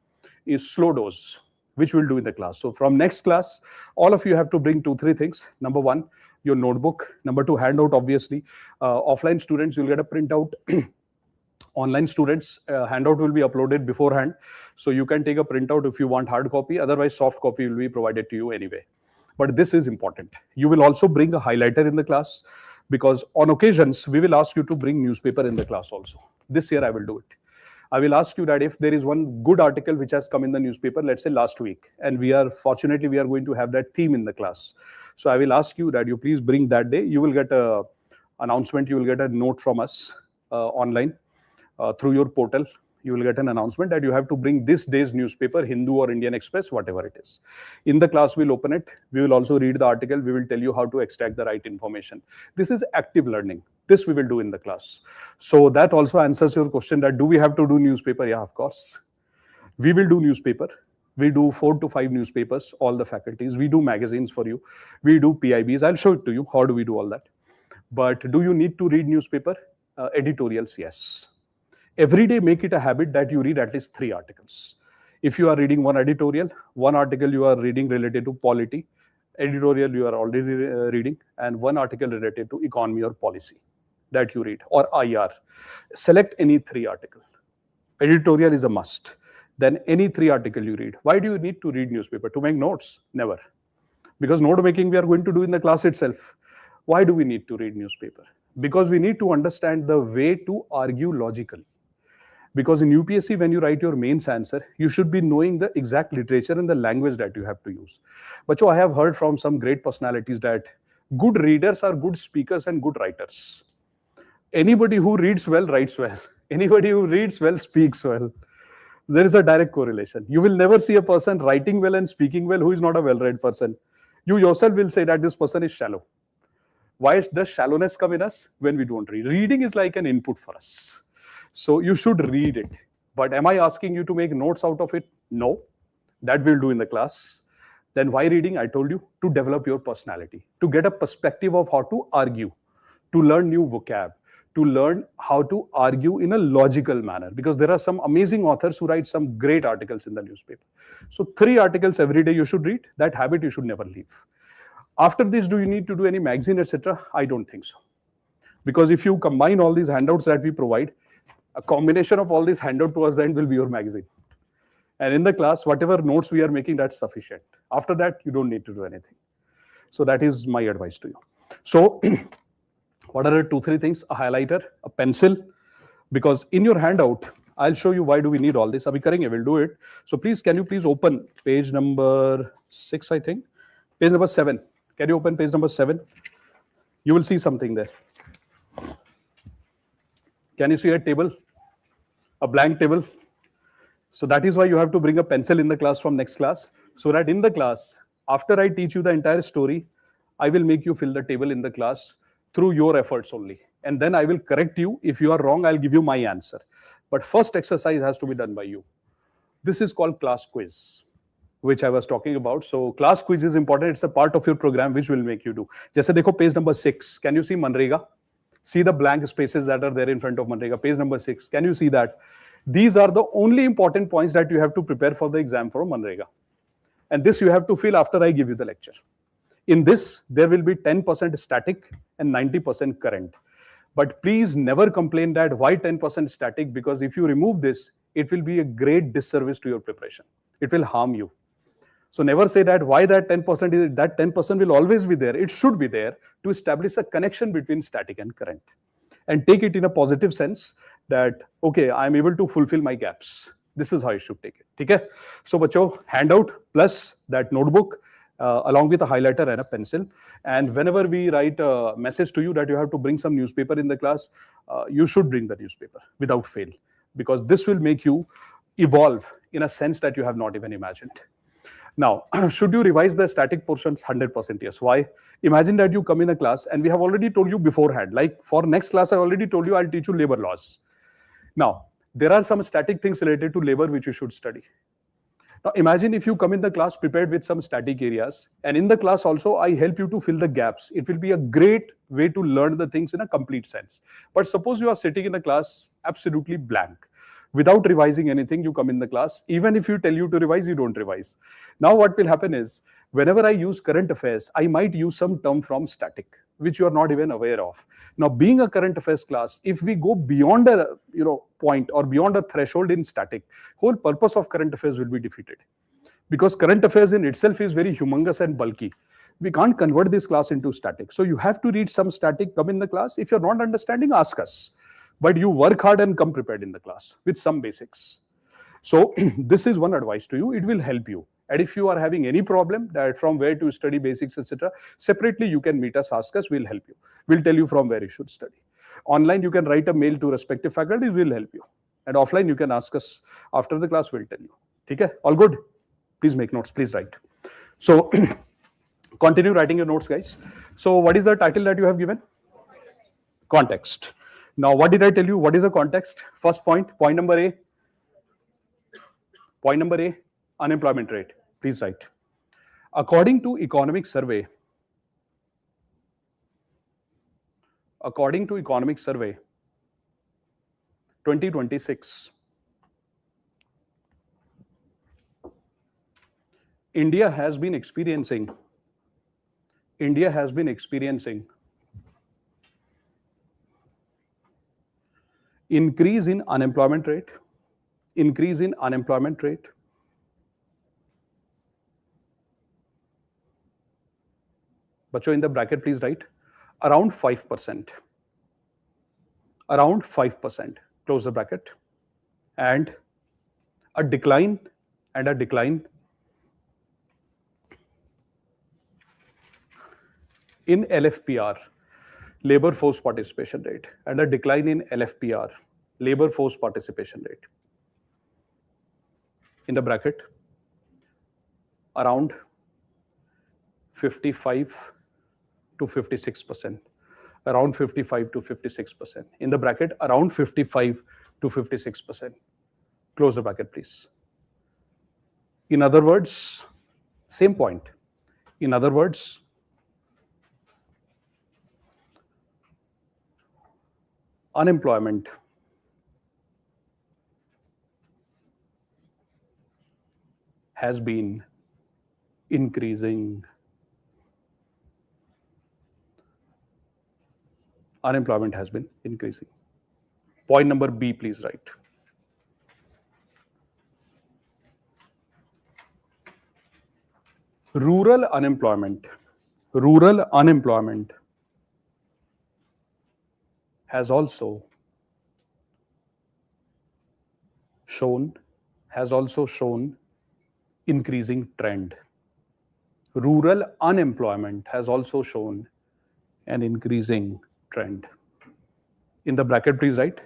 is slow dose, which we'll do in the class. So from next class, all of you have to bring 2-3 things. Number 1, your notebook. Number 2, handout, obviously. Offline students, you'll get a printout. Online students, handout will be uploaded beforehand. So you can take a printout if you want hard copy. Otherwise, soft copy will be provided to you anyway. But this is important. You will also bring a highlighter in the class because on occasions, we will ask you to bring newspaper in the class also. This year, I will do it. I will ask you that if there is one good article which has come in the newspaper, let's say last week, and fortunately, we are going to have that theme in the class. So I will ask you that you please bring that day. You will get an announcement. You will get a note from us online through your portal. You will get an announcement that you have to bring this day's newspaper, Hindu or Indian Express, whatever it is. In the class, we'll open it. We will also read the article. We will tell you how to extract the right information. This is active learning. This we will do in the class. So that also answers your question that do we have to do newspaper? Yeah, of course. We will do newspaper. We do 4 to 5 newspapers, all the faculties. We do magazines for you. We do PIBs. I'll show it to you. How do we do all that? But do you need to read newspaper? Editorials, yes. Every day, make it a habit that you read at least 3 articles. If you are reading one editorial, one article you are reading related to polity, editorial you are already reading, and one article related to economy or policy that you read, or IR. Select any 3 articles. Editorial is a must. Then any 3 articles you read. Why do you need to read newspaper? To make notes? Never. Because note making we are going to do in the class itself. Why do we need to read newspaper? Because we need to understand the way to argue logically. Because in UPSC, when you write your mains answer, you should be knowing the exact literature and the language that you have to use. But I have heard from some great personalities that good readers are good speakers and good writers. Anybody who reads well, writes well. Anybody who reads well, speaks well. There is a direct correlation. You will never see a person writing well and speaking well who is not a well-read person. You yourself will say that this person is shallow. Why does shallowness come in us? When we don't read. Reading is like an input for us. So you should read it. But am I asking you to make notes out of it? No. That we'll do in the class. Then why reading? I told you, to develop your personality, to get a perspective of how to argue, to learn new vocab, to learn how to argue in a logical manner, because there are some amazing authors who write some great articles in the newspaper. So 3 articles every day you should read. That habit you should never leave. After this, do you need to do any magazine, etc.? I don't think so. Because if you combine all these handouts that we provide, a combination of all these handouts towards the end will be your magazine. And in the class, whatever notes we are making, that's sufficient. After that, you don't need to do anything. So that is my advice to you. So what are the 2-3 things? A highlighter, a pencil, because in your handout, I'll show you why do we need all this. Abhi karenge, we'll do it. So please, can you please open page number 6, I think. Page number 7. Can you open page number 7? You will see something there. Can you see a table? A blank table? So that is why you have to bring a pencil in the class from next class, so that in the class, after I teach you the entire story, I will make you fill the table in the class through your efforts only. And then I will correct you. If you are wrong, I'll give you my answer. But first exercise has to be done by you. This is called class quiz, which I was talking about. So class quiz is important. It's a part of your program which will make you do. Jaise dekho page number 6. Can you see MGNREGA? See the blank spaces that are there in front of MGNREGA. Page number 6. Can you see that? These are the only important points that you have to prepare for the exam for MGNREGA. And this you have to fill after I give you the lecture. In this, there will be 10% static and 90% current. But please never complain that why 10% static, because if you remove this, it will be a great disservice to your preparation. It will harm you. So never say that why that 10% is, that 10% will always be there. It should be there to establish a connection between static and current. And take it in a positive sense that, okay, I'm able to fulfill my gaps. This is how you should take it. Okay? So, bacho, handout plus that notebook along with a highlighter and a pencil. And whenever we write a message to you that you have to bring some newspaper in the class, you should bring the newspaper without fail, because this will make you evolve in a sense that you have not even imagined. Now, should you revise the static portions? 100% yes. Why? Imagine that you come in a class and we have already told you beforehand, like for next class, I already told you I'll teach you labor laws. Now, there are some static things related to labor which you should study. Now, imagine if you come in the class prepared with some static areas, and in the class also, I help you to fill the gaps. It will be a great way to learn the things in a complete sense. But suppose you are sitting in the class absolutely blank. Without revising anything, you come in the class. Even if you tell you to revise, you don't revise. Now what will happen is, whenever I use current affairs, I might use some term from static, which you are not even aware of. Now, being a current affairs class, if we go beyond a point or beyond a threshold in static, whole purpose of current affairs will be defeated. Because current affairs in itself is very humongous and bulky. We can't convert this class into static. So you have to read some static, come in the class. If you're not understanding, ask us. But you work hard and come prepared in the class with some basics. So this is one advice to you. It will help you. And if you are having any problem that from where to study basics, etc., separately you can meet us, ask us, we'll help you. We'll tell you from where you should study. Online, you can write a mail to respective faculties, we'll help you. And offline, you can ask us after the class, we'll tell you. Okay? All good? Please make notes, please write. So continue writing your notes, guys. So what is the title that you have given? Context. Now, what did I tell you? What is the context? First point, point number A. Point number A, unemployment rate. Please write. According to economic survey, 2026, India has been experiencing increase in unemployment rate, Bacho, in the bracket, please write around 5%. Around 5%. Close the bracket. And a decline in LFPR, labor force participation rate, and a decline in LFPR, labor force participation rate. In the bracket, around 55 to 56%. Around 55 to 56%. In the bracket, around 55 to 56%. Close the bracket, please. In other words, same point. In other words, unemployment has been increasing. Unemployment has been increasing. Point number B, please write. Rural unemployment has also shown increasing trend. Rural unemployment has also shown an increasing trend. In the bracket, please write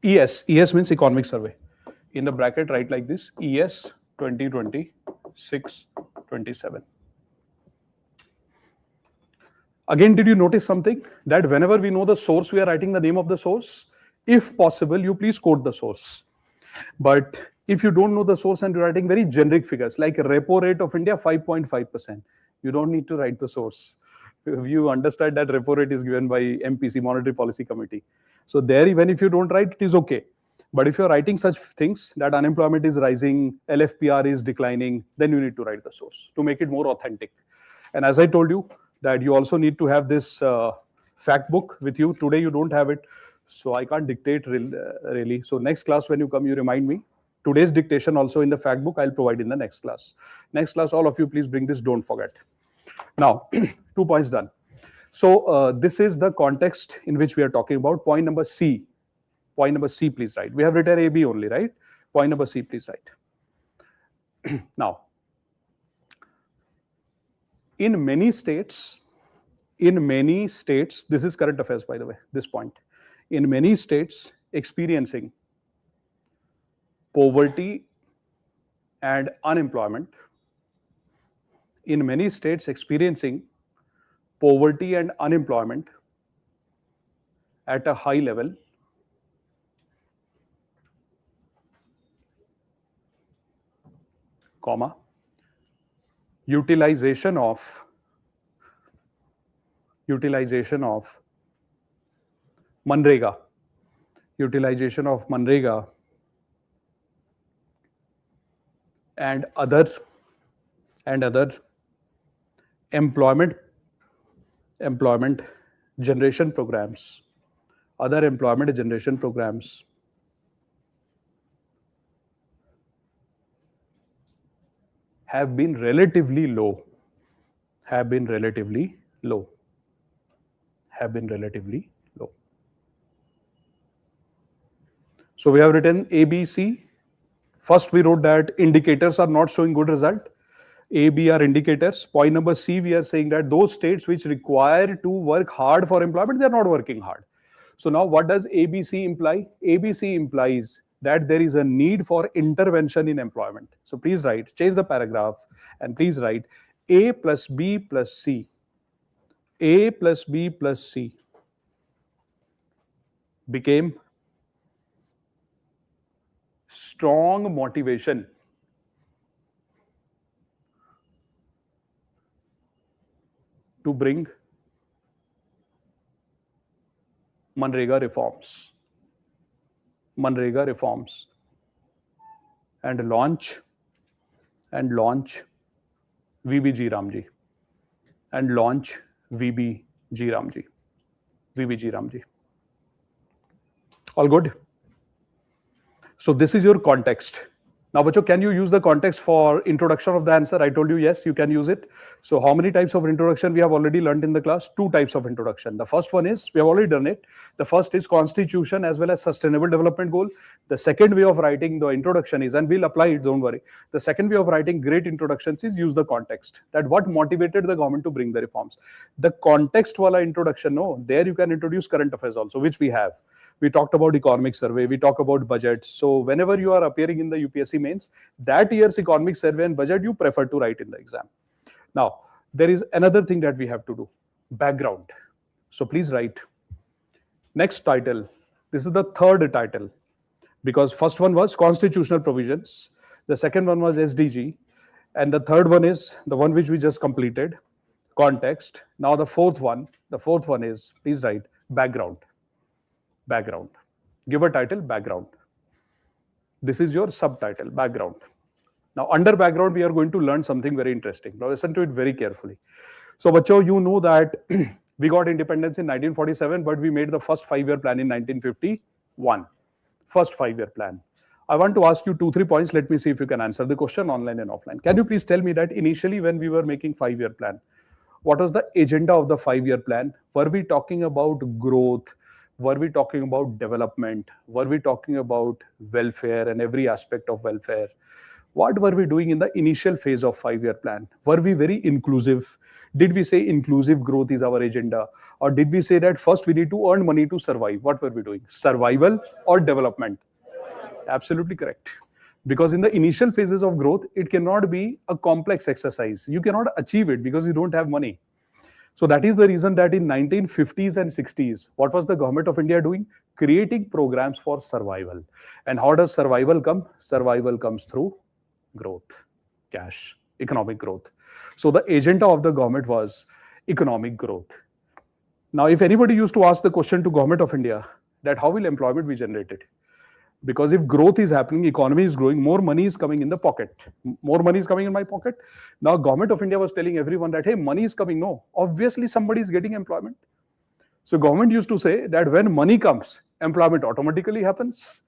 ES. ES means economic survey. In the bracket, write like this: ES 2026-27. Again, did you notice something? That whenever we know the source, we are writing the name of the source. If possible, you please quote the source. But if you don't know the source and you're writing very generic figures like repo rate of India 5.5%, you don't need to write the source. You understand that repo rate is given by MPC, Monetary Policy Committee. So there, even if you don't write, it is okay. But if you're writing such things that unemployment is rising, LFPR is declining, then you need to write the source to make it more authentic. And as I told you, that you also need to have this fact book with you. Today you don't have it, so I can't dictate really. So next class when you come, you remind me. Today's dictation also in the fact book I'll provide in the next class. Next class, all of you please bring this, don't forget. Now, 2 points done. So this is the context in which we are talking about. Point number C. Point number C, please write. We have written A, B only, right? Point number C, please write. Now, in many states, this is current affairs, by the way, this point. In many states experiencing poverty and unemployment, at a high level, comma, utilization of MGNREGA and other employment generation programs, have been relatively low. So we have written A, B, C. First we wrote that indicators are not showing good result. A, B are indicators. Point number C, we are saying that those states which require to work hard for employment, they are not working hard. So now what does ABC imply? ABC implies that there is a need for intervention in employment. So please write, change the paragraph and please write A plus B plus C. A plus B plus C became strong motivation to bring MGNREGA reforms and launch VBG Ramji All good? So this is your context. Now, Bacho, can you use the context for introduction of the answer? I told you, yes, you can use it. So how many types of introduction we have already learned in the class? 2 types of introduction. The first one is, we have already done it. The first is constitution as well as sustainable development goal. The second way of writing the introduction is, and we'll apply it, don't worry. The second way of writing great introductions is use the context. That what motivated the government to bring the reforms. The context wala introduction, no, there you can introduce current affairs also, which we have. We talked about economic survey, we talk about budget. So whenever you are appearing in the UPSC mains, that year's economic survey and budget you prefer to write in the exam. Now, there is another thing that we have to do, background. So please write. Next title, this is the third title, because first one was constitutional provisions, the second one was SDG, and the third one is the one which we just completed, context. Now the fourth one is, please write, background. background. Give a title, background. This is your subtitle, background. Now, under background, we are going to learn something very interesting. Now, listen to it very carefully. So, bacho, you know that we got independence in 1947, but we made the first 5-year plan in 1951. First 5-year plan. I want to ask you 2-3 points. Let me see if you can answer the question online and offline. Can you please tell me that initially when we were making 5-year plan, what was the agenda of the 5-year plan? Were we talking about growth? Were we talking about development? Were we talking about welfare and every aspect of welfare? What were we doing in the initial phase of 5-year plan? Were we very inclusive? Did we say inclusive growth is our agenda? Or did we say that first we need to earn money to survive? What were we doing? Survival or development? Absolutely correct. Because in the initial phases of growth, it cannot be a complex exercise. You cannot achieve it because you don't have money. So that is the reason that in 1950s and 60s, what was the government of India doing? Creating programs for survival. And how does survival come? Survival comes through growth, cash, economic growth. So the agenda of the government was economic growth. Now, if anybody used to ask the question to government of India that how will employment be generated? Because if growth is happening, economy is growing, more money is coming in the pocket. More money is coming in my pocket. Now, government of India was telling everyone that, hey, money is coming. No, obviously somebody is getting employment. So government used to say that when money comes, employment automatically happens.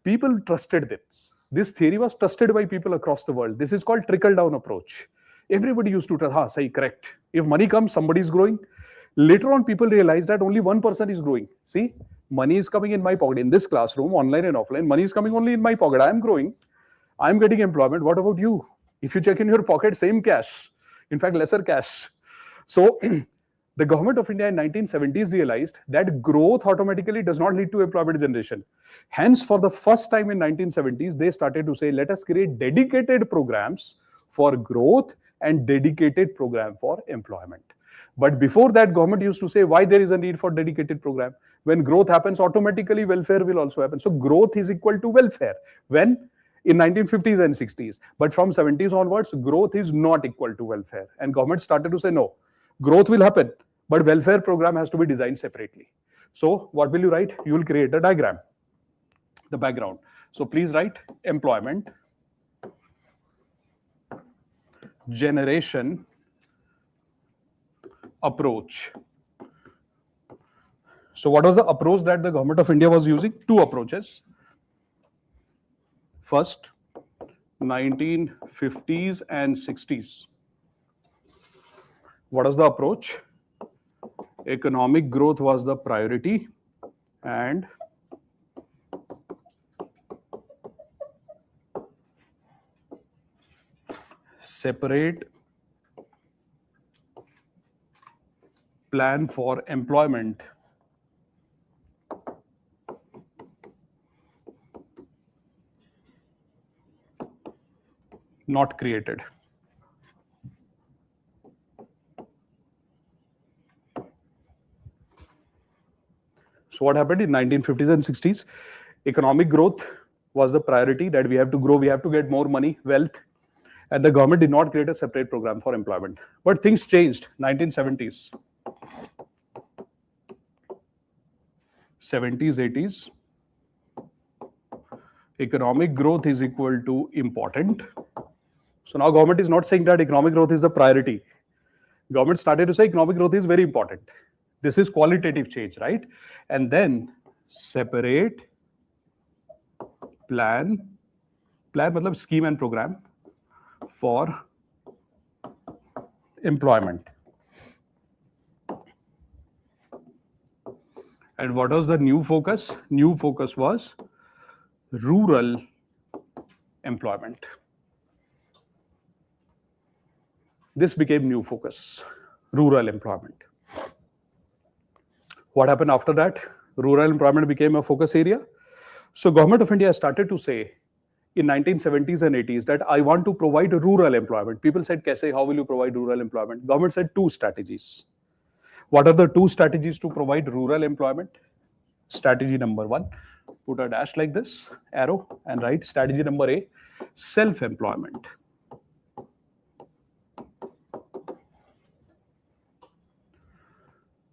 People trusted this. This theory was trusted by people across the world. This is called trickle-down approach. Everybody used to trust, say, correct. If money comes, somebody is growing. Later on, people realized that only one person is growing. See, money is coming in my pocket. In this classroom, online and offline, money is coming only in my pocket. I am growing. I am getting employment. What about you? If you check in your pocket, same cash. In fact, lesser cash. So the government of India in 1970s realized that growth automatically does not lead to employment generation. Hence, for the first time in 1970s, they started to say, let us create dedicated programs for growth and dedicated program for employment. But before that, government used to say why there is a need for dedicated program. When growth happens, automatically welfare will also happen. So growth is equal to welfare. When? In 1950s and 60s. But from 70s onwards, growth is not equal to welfare. And government started to say, no, growth will happen, but welfare program has to be designed separately. So what will you write? You will create a diagram, the background. So please write employment generation approach. So what was the approach that the government of India was using? Two approaches. First, 1950s and 60s. What was the approach? Economic growth was the priority and separate plan for employment not created. So what happened in 1950s and 60s? Economic growth was the priority, that we have to grow, we have to get more money, wealth, and the government did not create a separate program for employment. But things changed, 1970s. 70s, 80s. Economic growth is equal to important. So now government is not saying that economic growth is the priority. Government started to say economic growth is very important. This is qualitative change, right? And then separate plan matlab scheme and program for employment. And what was the new focus? New focus was rural employment. This became new focus, rural employment. What happened after that? Rural employment became a focus area. So government of India started to say in 1970s and 80s that I want to provide rural employment. People said, Kaise, how will you provide rural employment? Government said two strategies. What are the two strategies to provide rural employment? Strategy number one, put a dash like this, arrow, and write strategy number A, self-employment.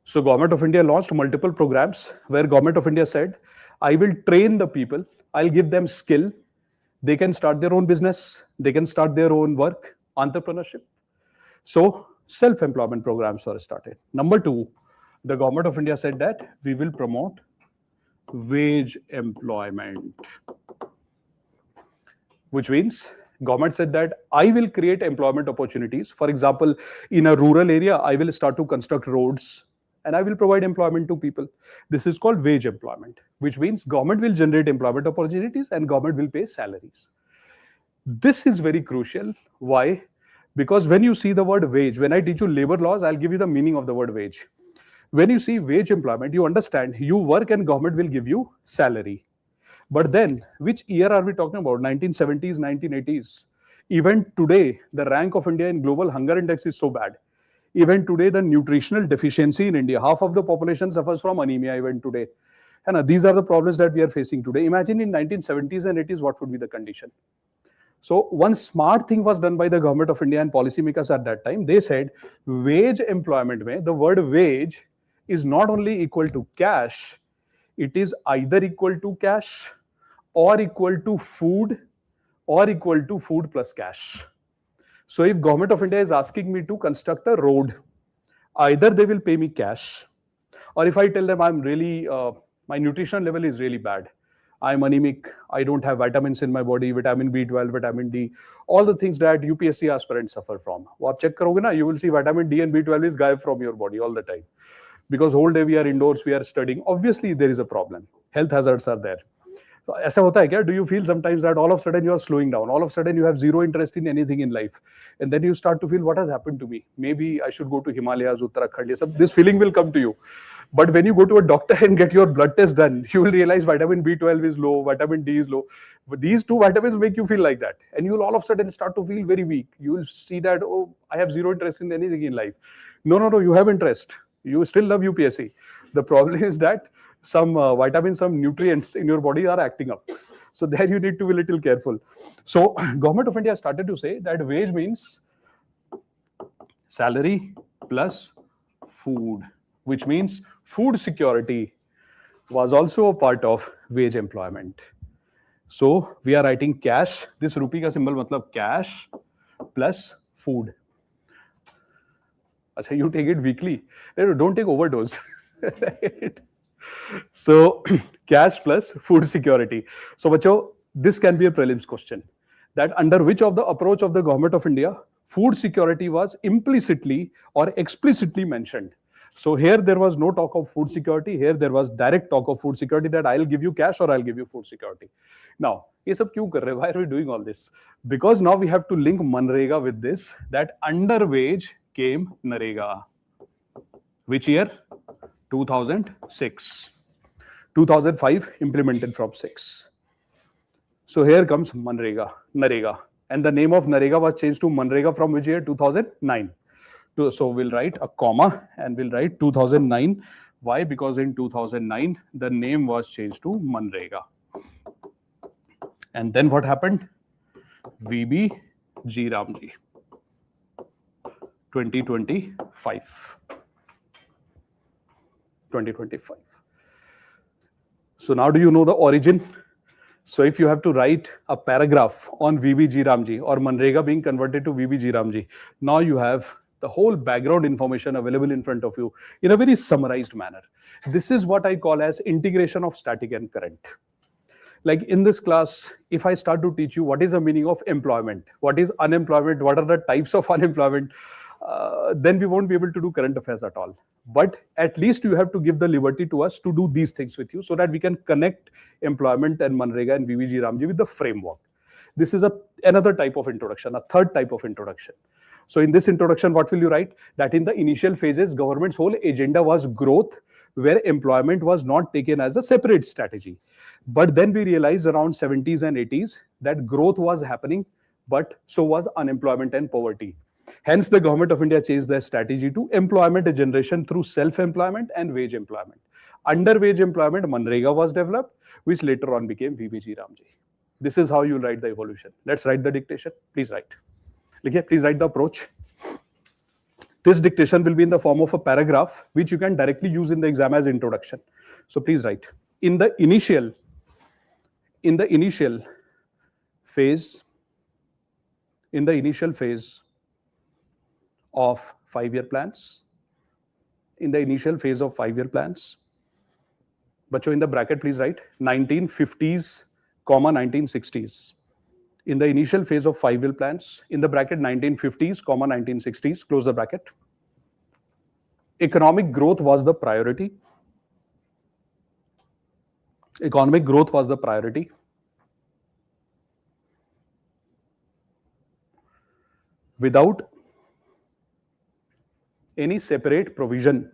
So Government of India launched multiple programs where Government of India said, I will train the people, I'll give them skill, they can start their own business, they can start their own work, entrepreneurship. So self-employment programs were started. Number two, the Government of India said that we will promote wage employment, which means government said that I will create employment opportunities. For example, in a rural area, I will start to construct roads and I will provide employment to people. This is called wage employment, which means government will generate employment opportunities and government will pay salaries. This is very crucial. Why? Because when you see the word wage, when I teach you labor laws, I'll give you the meaning of the word wage. When you see wage employment, you understand you work and government will give you salary. But then, which year are we talking about? 1970s, 1980s. Even today, the rank of India in global hunger index is so bad. Even today, the nutritional deficiency in India, half of the population suffers from anemia even today. And these are the problems that we are facing today. Imagine in 1970s and 80s, what would be the condition? So one smart thing was done by the Government of India and policymakers at that time. They said, wage employment, the word wage is not only equal to cash, it is either equal to cash or equal to food or equal to food plus cash. So if Government of India is asking me to construct a road, either they will pay me cash, or if I tell them I'm really, my nutrition level is really bad, I'm anemic, I don't have vitamins in my body, vitamin B12, vitamin D, all the things that UPSC aspirants suffer from. वो आप check करोगे ना, you will see vitamin D and B12 is गायब from your body all the time. Because whole day we are indoors, we are studying. Obviously, there is a problem. Health hazards are there. So, ऐसा होता है क्या? Do you feel sometimes that all of a sudden you are slowing down? All of a sudden you have zero interest in anything in life, and then you start to feel what has happened to me. Maybe I should go to Himalayas, Uttarakhand. This feeling will come to you. But when you go to a doctor and get your blood test done, you will realize vitamin B12 is low, vitamin D is low. But these two vitamins make you feel like that, and you will all of a sudden start to feel very weak. You will see that, oh, I have zero interest in anything in life. No, you have interest. You still love UPSC. The problem is that some vitamins, some nutrients in your body are acting up. So there you need to be a little careful. So Government of India started to say that wage means salary plus food, which means food security was also a part of wage employment. So we are writing cash. This rupee ka symbol matlab cash plus food. Achha, you take it weekly. Don't take overdose. Right? So cash plus food security. So bacho, this can be a prelims question. That under which of the approach of the Government of India, food security was implicitly or explicitly mentioned. So here there was no talk of food security. Here there was direct talk of food security, that I'll give you cash or I'll give you food security. Now, ये सब क्यों कर रहे हैं? Why are we doing all this? Because now we have to link MGNREGA with this, that under wage came NREGA. Which year? 2006. 2005 implemented from 6. So here comes NREGA. And the name of NREGA was changed to MGNREGA from which year? 2009. So we'll write a comma and we'll write 2009. Why? Because in 2009, the name was changed to MGNREGA. And then what happened? VB Jiramji. 2025. So now do you know the origin? So if you have to write a paragraph on VB Jiramji or MGNREGA being converted to VB Jiramji, now you have the whole background information available in front of you in a very summarized manner. This is what I call as integration of static and current. Like in this class, if I start to teach you what is the meaning of employment, what is unemployment, what are the types of unemployment, then we won't be able to do current affairs at all. But at least you have to give the liberty to us to do these things with you so that we can connect employment and MGNREGA and VB Jiramji with the framework. This is another type of introduction, a third type of introduction. So in this introduction, what will you write? That in the initial phases, government's whole agenda was growth, where employment was not taken as a separate strategy. But then we realized around 70s and 80s that growth was happening, but so was unemployment and poverty. Hence, the Government of India changed their strategy to employment generation through self-employment and wage employment. Under wage employment, MGNREGA was developed, which later on became VB Jiramji. This is how you write the evolution. Let's write the dictation. Please write. Please write the approach. This dictation will be in the form of a paragraph, which you can directly use in the exam as introduction. So please write. In the initial phase of 5-year plans, बच्चों in the bracket please write 1950s, 1960s. In the initial phase of 5-year plans, in the bracket 1950s, 1960s, close the bracket. Economic growth was the priority. Without any separate provision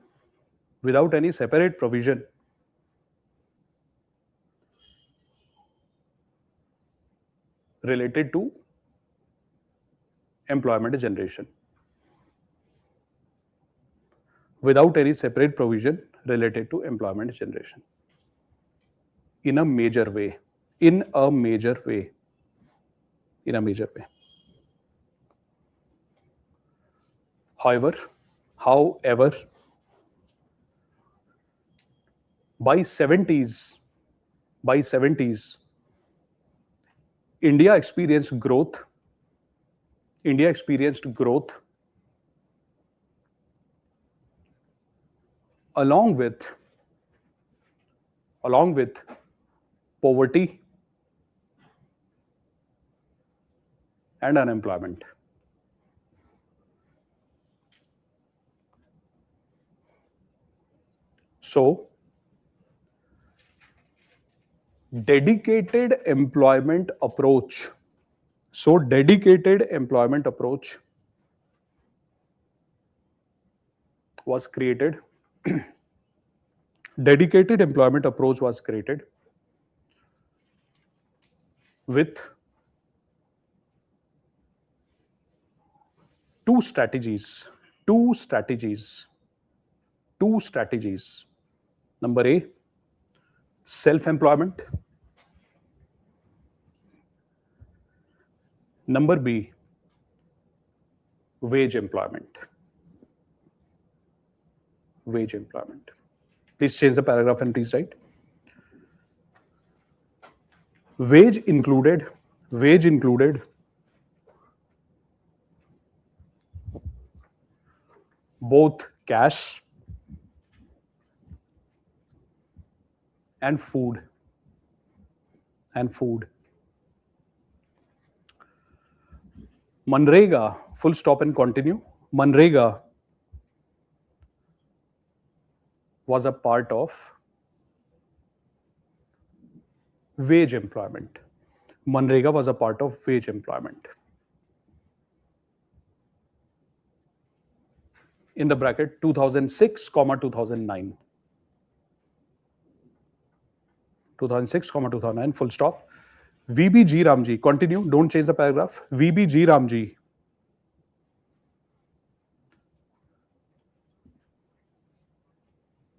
related to employment generation. In a major way. However, by 70s, India experienced growth along with poverty and unemployment. So, dedicated employment approach was created. Dedicated employment approach was created with two strategies. Number A, self-employment. Number B, wage employment. Please change the paragraph and please write. Wage included both cash and food. MGNREGA, full stop and continue. MGNREGA was a part of wage employment. In the bracket 2006, 2009. 2006, full stop. VBG Ramji, continue, don't change the paragraph. VBG Ramji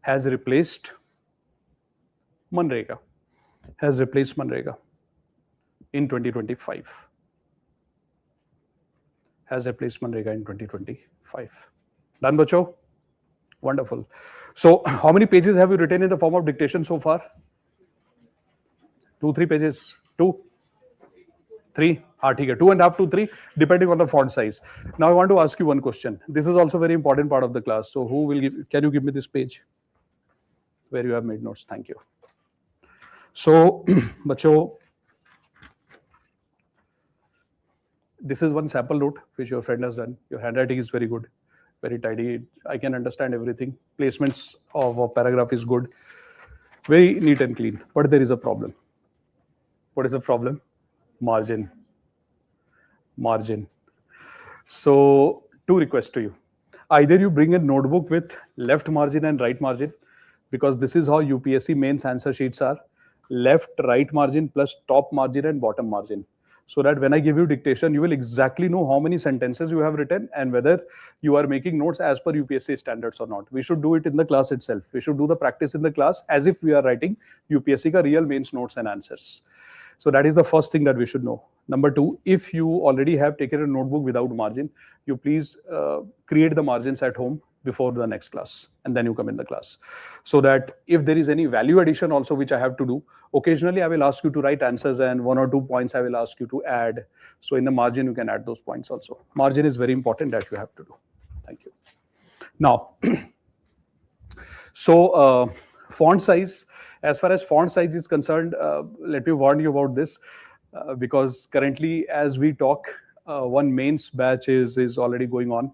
has replaced MGNREGA. In 2025. Done, bacho? Wonderful. So, how many pages have you written in the form of dictation so far? 2-3 pages. 2, 3. 2.5 to 3, depending on the font size. Now, I want to ask you one question. This is also a very important part of the class. So, can you give me this page where you have made notes? Thank you. So, bacho, this is one sample note which your friend has done. Your handwriting is very good, very tidy. I can understand everything. Placements of a paragraph is good, very neat and clean. But there is a problem. What is the problem? Margin. So, two requests to you. Either you bring a notebook with left margin and right margin, because this is how UPSC mains answer sheets are. Left, right margin plus top margin and bottom margin. So that when I give you dictation, you will exactly know how many sentences you have written and whether you are making notes as per UPSC standards or not. We should do it in the class itself. We should do the practice in the class as if we are writing UPSC ka real mains notes and answers. So that is the first thing that we should know. Number two, if you already have taken a notebook without margin, you please create the margins at home before the next class, and then you come in the class. So that if there is any value addition also which I have to do, occasionally I will ask you to write answers, and 1 or 2 points I will ask you to add. So in the margin, you can add those points also. Margin is very important that you have to do. Thank you. Now, so font size, as far as font size is concerned, let me warn you about this, because currently as we talk, one mains batch is already going on,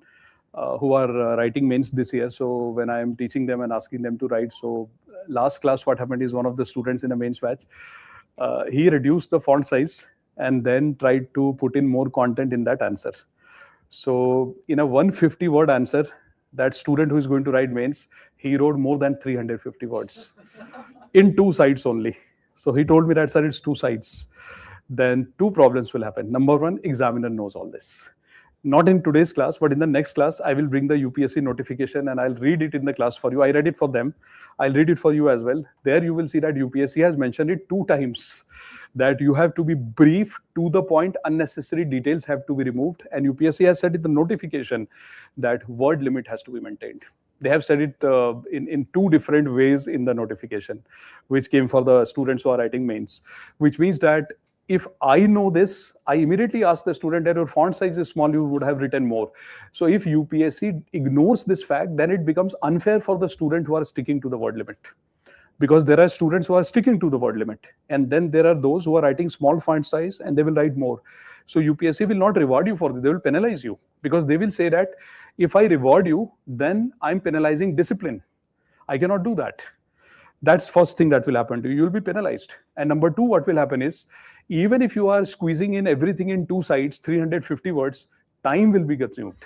who are writing mains this year. So when I am teaching them and asking them to write, so last class what happened is one of the students in the mains batch, he reduced the font size and then tried to put in more content in that answer. So in a 150 word answer, that student who is going to write mains, he wrote more than 350 words in 2 sides only. So he told me that, sir, it's 2 sides. Then 2 problems will happen. Number one, examiner knows all this. Not in today's class, but in the next class, I will bring the UPSC notification and I'll read it in the class for you. I read it for them. I'll read it for you as well. There you will see that UPSC has mentioned it 2 times, that you have to be brief, to the point, unnecessary details have to be removed. And UPSC has said in the notification that word limit has to be maintained. They have said it in 2 different ways in the notification, which came for the students who are writing mains, which means that if I know this, I immediately ask the student that your font size is small, you would have written more. So if UPSC ignores this fact, then it becomes unfair for the student who are sticking to the word limit. Because there are students who are sticking to the word limit. And then there are those who are writing small font size and they will write more. So UPSC will not reward you for this, they will penalize you. Because they will say that if I reward you, then I'm penalizing discipline. I cannot do that. That's first thing that will happen to you. You will be penalized. And number 2, what will happen is, even if you are squeezing in everything in 2 sides, 350 words, time will be consumed.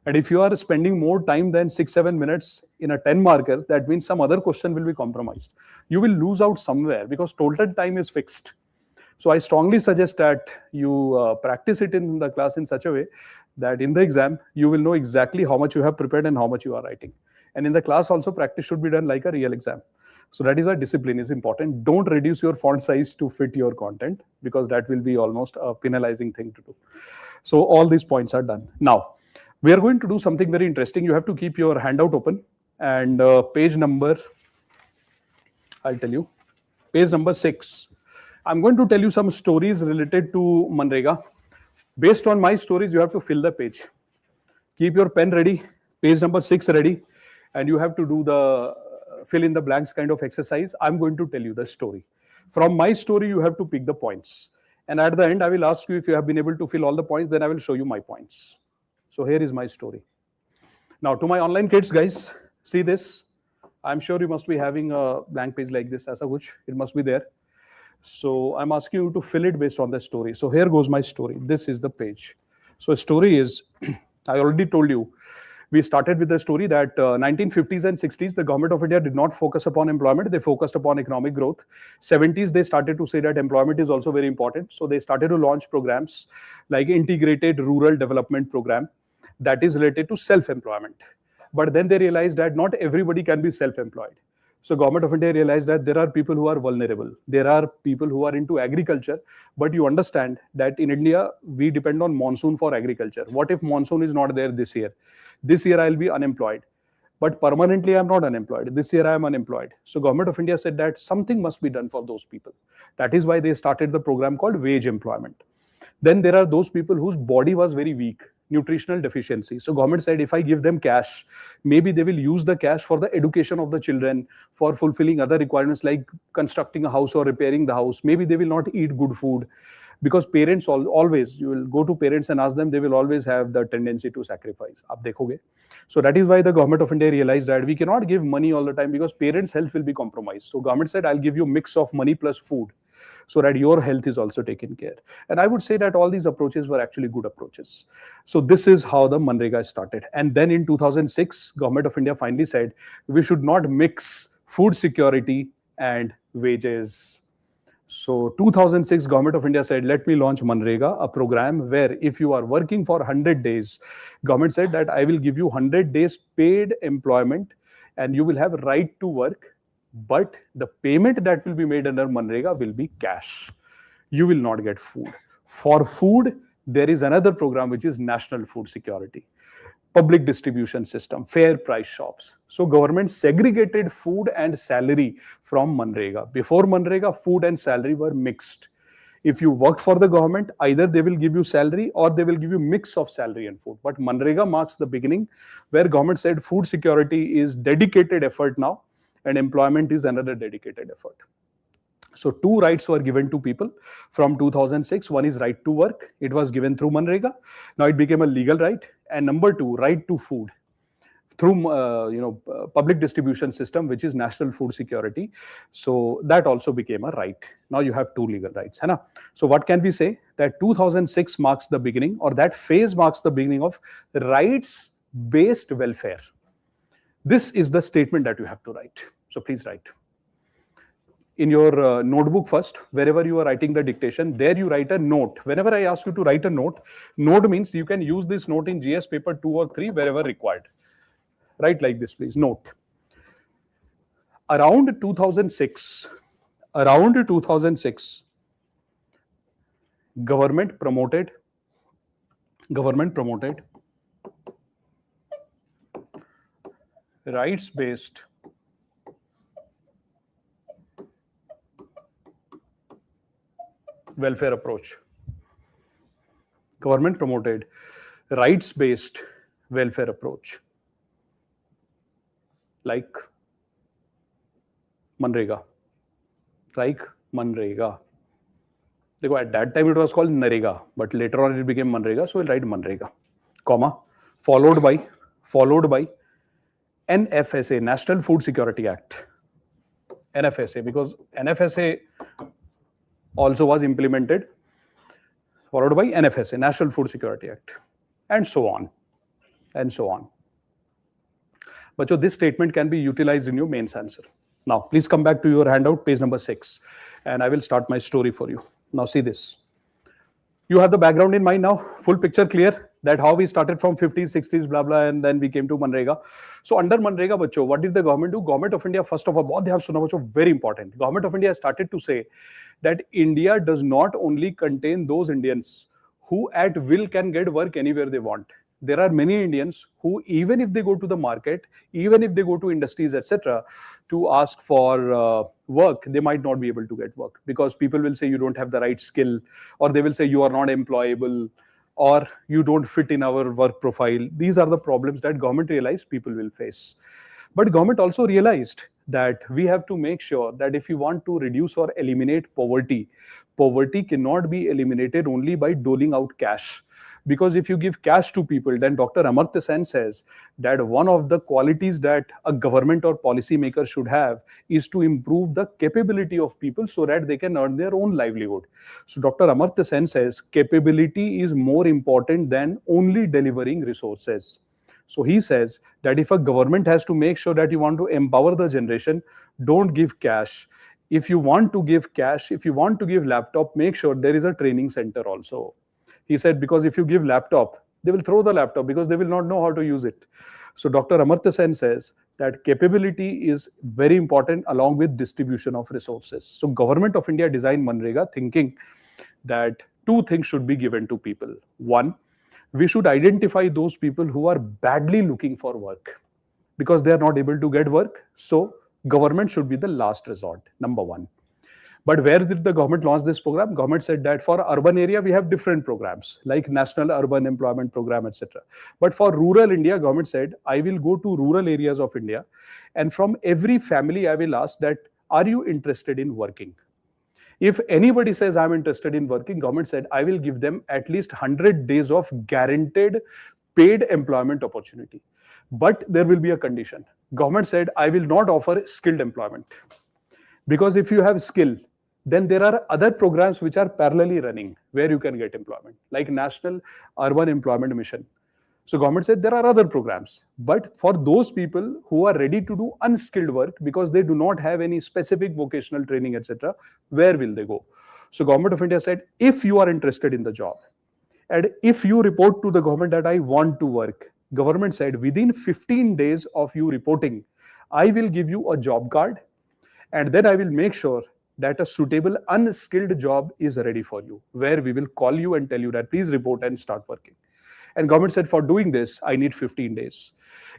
And if you are spending more time than 6-7 minutes in a 10 marker, that means some other question will be compromised. You will lose out somewhere because total time is fixed. So I strongly suggest that you practice it in the class in such a way that in the exam, you will know exactly how much you have prepared and how much you are writing. And in the class also, practice should be done like a real exam. So that is why discipline is important. Don't reduce your font size to fit your content, because that will be almost a penalizing thing to do. So all these points are done. Now, we are going to do something very interesting. You have to keep your handout open, and page number, I'll tell you, page number 6. I'm going to tell you some stories related to MGNREGA. Based on my stories, you have to fill the page. Keep your pen ready, page number 6 ready, and you have to do the fill in the blanks kind of exercise. I'm going to tell you the story. From my story, you have to pick the points. And at the end, I will ask you if you have been able to fill all the points, then I will show you my points. So here is my story. Now to my online kids, guys, see this. I'm sure you must be having a blank page like this, as a kuch. It must be there. So I'm asking you to fill it based on the story. So here goes my story. This is the page. So a story is, I already told you, we started with the story that 1950s and 60s, the government of India did not focus upon employment. They focused upon economic growth. 70s, they started to say that employment is also very important. So they started to launch programs like Integrated Rural Development Program that is related to self-employment. But then they realized that not everybody can be self-employed. So government of India realized that there are people who are vulnerable. There are people who are into agriculture, but you understand that in India, we depend on monsoon for agriculture. What if monsoon is not there this year? This year I'll be unemployed, but permanently I'm not unemployed. This year I'm unemployed. So government of India said that something must be done for those people. That is why they started the program called wage employment. Then there are those people whose body was very weak, nutritional deficiency. So government said, if I give them cash, maybe they will use the cash for the education of the children, for fulfilling other requirements like constructing a house or repairing the house. Maybe they will not eat good food. Because parents always, you will go to parents and ask them, they will always have the tendency to sacrifice. Aap dekhoge. So that is why the government of India realized that we cannot give money all the time because parents' health will be compromised. So government said, I'll give you a mix of money plus food so that your health is also taken care. And I would say that all these approaches were actually good approaches. So this is how the MGNREGA started. And then in 2006, government of India finally said, we should not mix food security and wages. So 2006, government of India said, let me launch MGNREGA, a program where if you are working for 100 days, government said that I will give you 100 days paid employment and you will have right to work, but the payment that will be made under MGNREGA will be cash. You will not get food. For food, there is another program which is National Food Security, public distribution system, fair price shops. So government segregated food and salary from MGNREGA. Before MGNREGA, food and salary were mixed. If you work for the government, either they will give you salary or they will give you mix of salary and food. But MGNREGA marks the beginning where government said food security is dedicated effort now and employment is another dedicated effort. So two rights were given to people from 2006. One is right to work. It was given through MGNREGA. Now it became a legal right. And number two, right to food through public distribution system, which is National Food Security. So that also became a right. Now you have two legal rights. Hai na? So what can we say? That 2006 marks the beginning, or that phase marks the beginning of rights-based welfare. This is the statement that you have to write. So please write. In your notebook first, wherever you are writing the dictation, there you write a note. Whenever I ask you to write a note, note means you can use this note in GS paper 2 or 3 wherever required. Write like this, please. Note. Around 2006, government promoted rights-based welfare approach. Government promoted rights-based welfare approach, like MGNREGA. At that time it was called NREGA, but later on it became MGNREGA, so we'll write MGNREGA, comma, followed by NFSA, National Food Security Act. NFSA, because NFSA also was implemented, followed by NFSA, National Food Security Act, and so on, and so on. But so this statement can be utilized in your mains answer. Now, please come back to your handout, page number 6, and I will start my story for you. Now, see this. You have the background in mind now, full picture clear, that how we started from 50s, 60s, blah, blah, and then we came to MGNREGA. So under MGNREGA, bacho, what did the government do? Government of India, first of all, bahut dhyan suna bacho, very important. Government of India started to say that India does not only contain those Indians who at will can get work anywhere they want. There are many Indians who, even if they go to the market, even if they go to industries, etc., to ask for work, they might not be able to get work because people will say you don't have the right skill, or they will say you are not employable, or you don't fit in our work profile. These are the problems that government realized people will face. But government also realized that we have to make sure that if you want to reduce or eliminate poverty, poverty cannot be eliminated only by doling out cash. Because if you give cash to people, then Dr. Amartya Sen says that one of the qualities that a government or policy maker should have is to improve the capability of people so that they can earn their own livelihood. So Dr. Amartya Sen says capability is more important than only delivering resources. So he says that if a government has to make sure that you want to empower the generation, don't give cash. If you want to give cash, if you want to give laptop, make sure there is a training center also. He said, because if you give laptop, they will throw the laptop because they will not know how to use it. So Dr. Amartya Sen says that capability is very important along with distribution of resources. So Government of India designed MGNREGA thinking that two things should be given to people. One, we should identify those people who are badly looking for work because they are not able to get work. So government should be the last resort, number one. But where did the government launch this program? Government said that for urban area, we have different programs like National Urban Employment Program, etc. But for rural India, government said, I will go to rural areas of India. And from every family, I will ask that, are you interested in working? If anybody says I'm interested in working, government said, I will give them at least 100 days of guaranteed paid employment opportunity. But there will be a condition. Government said, I will not offer skilled employment. Because if you have skill, then there are other programs which are parallelly running where you can get employment, like National Urban Employment Mission. So government said there are other programs, but for those people who are ready to do unskilled work because they do not have any specific vocational training, etc., where will they go? So Government of India said, if you are interested in the job, and if you report to the government that I want to work, government said within 15 days of you reporting, I will give you a job card, and then I will make sure that a suitable unskilled job is ready for you, where we will call you and tell you that please report and start working. And government said, for doing this, I need 15 days.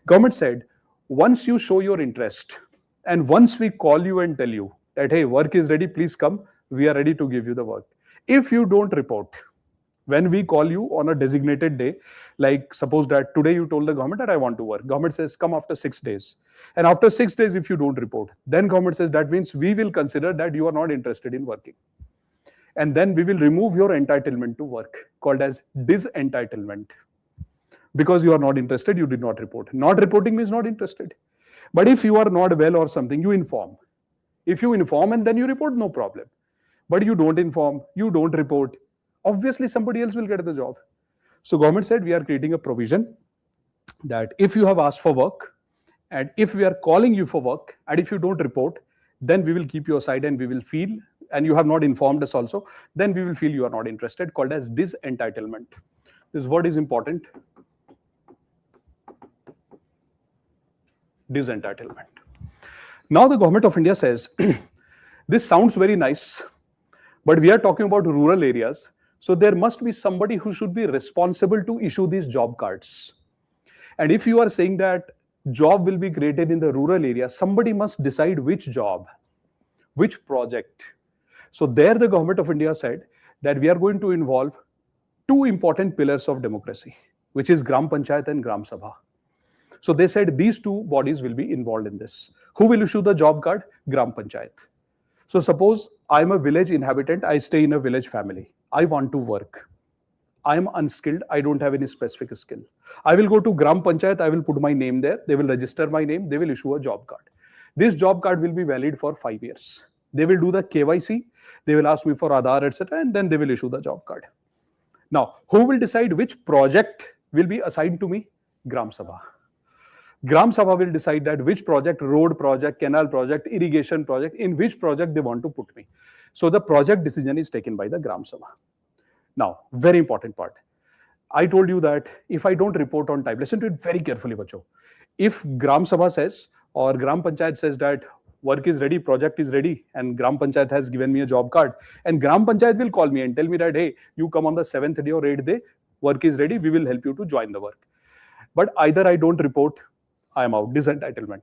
Government said, once you show your interest, and once we call you and tell you that, hey, work is ready, please come, we are ready to give you the work. If you don't report, when we call you on a designated day, like suppose that today you told the government that I want to work, government says come after 6 days. And after 6 days, if you don't report, then government says that means we will consider that you are not interested in working. And then we will remove your entitlement to work, called as disentitlement. Because you are not interested, you did not report. Not reporting means not interested. But if you are not well or something, you inform. If you inform and then you report, no problem. But you don't inform, you don't report, obviously somebody else will get the job. So government said we are creating a provision that if you have asked for work, and if we are calling you for work, and if you don't report, then we will keep you aside and we will feel, and you have not informed us also, then we will feel you are not interested, called as disentitlement. This word is important. Disentitlement. Now the government of India says, this sounds very nice, but we are talking about rural areas. So there must be somebody who should be responsible to issue these job cards. And if you are saying that job will be created in the rural area, somebody must decide which job, which project. So there the government of India said that we are going to involve two important pillars of democracy, which is Gram Panchayat and Gram Sabha. So they said these two bodies will be involved in this. Who will issue the job card? Gram Panchayat. So suppose I'm a village inhabitant, I stay in a village family. I want to work. I am unskilled, I don't have any specific skill. I will go to Gram Panchayat, I will put my name there, they will register my name, they will issue a job card. This job card will be valid for 5 years. They will do the KYC, they will ask me for Aadhaar, etc., and then they will issue the job card. Now, who will decide which project will be assigned to me? Gram Sabha. Gram Sabha will decide that which project, road project, canal project, irrigation project, in which project they want to put me. So the project decision is taken by the Gram Sabha. Now, very important part. I told you that if I don't report on time, listen to it very carefully, bacho. If Gram Sabha says or Gram Panchayat says that work is ready, project is ready, and Gram Panchayat has given me a job card, and Gram Panchayat will call me and tell me that, hey, you come on the 7th day or 8th day, work is ready, we will help you to join the work. But either I don't report, I am out, disentitlement.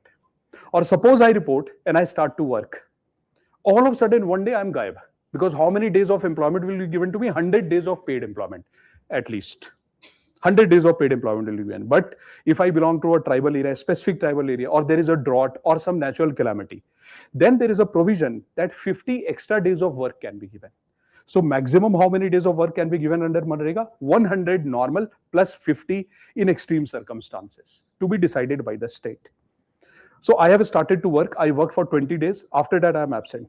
Or suppose I report and I start to work. All of a sudden, one day I'm gaib. Because how many days of employment will be given to me? 100 days of paid employment, at least. 100 days of paid employment will be given. But if I belong to a tribal area, a specific tribal area, or there is a drought or some natural calamity, then there is a provision that 50 extra days of work can be given. So maximum how many days of work can be given under MGNREGA? 100 normal plus 50 in extreme circumstances, to be decided by the state. So I have started to work. I worked for 20 days. After that, I am absent.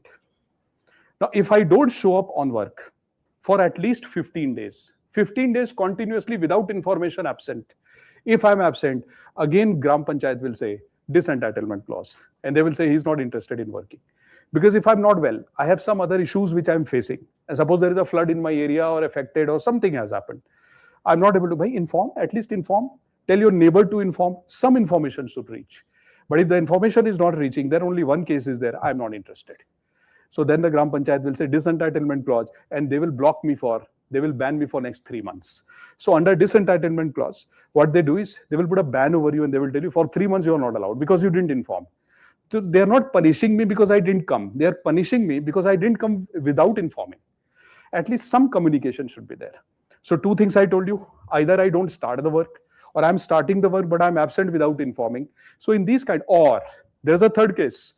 Now, if I don't show up on work for at least 15 days continuously without information absent, if I'm absent, again, Gram Panchayat will say disentitlement clause. And they will say he's not interested in working. Because if I'm not well, I have some other issues which I'm facing. And suppose there is a flood in my area or affected or something has happened. I'm not able to inform, at least inform. Tell your neighbor to inform. Some information should reach. But if the information is not reaching, then only one case is there. I'm not interested. So then the Gram Panchayat will say disentitlement clause and they will block me they will ban me for next 3 months. So under disentitlement clause, what they do is they will put a ban over you and they will tell you for 3 months you are not allowed because you didn't inform. So they are not punishing me because I didn't come. They are punishing me because I didn't come without informing. At least some communication should be there. So 2 things I told you, either I don't start the work or I'm starting the work but I'm absent without informing. So in these or there's a third case.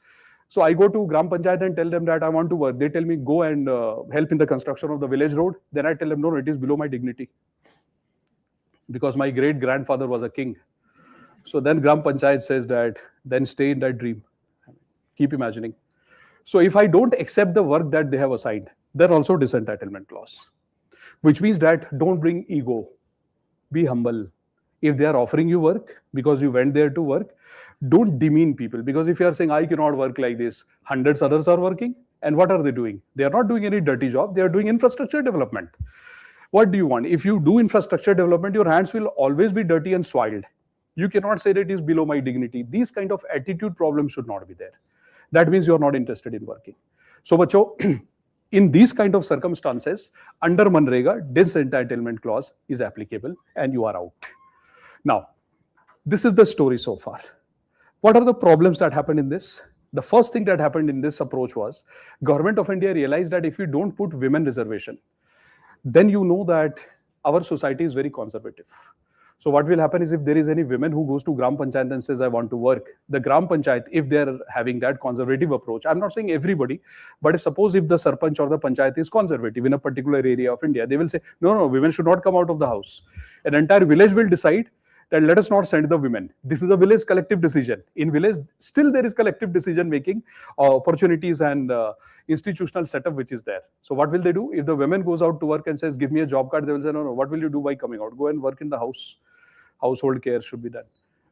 So I go to Gram Panchayat and tell them that I want to work. They tell me go and help in the construction of the village road. Then I tell them no, it is below my dignity. Because my great grandfather was a king. So then Gram Panchayat says that then stay in that dream. Keep imagining. So if I don't accept the work that they have assigned, then also disentitlement clause. Which means that don't bring ego. Be humble. If they are offering you work because you went there to work, don't demean people. Because if you are saying, I cannot work like this, hundreds others are working. And what are they doing? They are not doing any dirty job. They are doing infrastructure development. What do you want? If you do infrastructure development, your hands will always be dirty and soiled. You cannot say that it is below my dignity. These kind of attitude problems should not be there. that means you are not interested in working. So bachcho, in these kind of circumstances, under MGNREGA, disentitlement clause is applicable and you are out. Now, this is the story so far. What are the problems that happened in this? The first thing that happened in this approach was Government of India realized that if you don't put women reservation, then you know that our society is very conservative. So what will happen is if there is any women who goes to Gram Panchayat and says, I want to work, the Gram Panchayat, if they're having that conservative approach, I'm not saying everybody, but if the Sarpanch or the Panchayat is conservative in a particular area of India, they will say, no, women should not come out of the house. An entire village will decide that let us not send the women. This is a village collective decision. In village, still there is collective decision making, opportunities and institutional setup which is there. So what will they do? If the women goes out to work and says, give me a job card, they will say, no, what will you do by coming out? Go and work in the house. Household care should be done.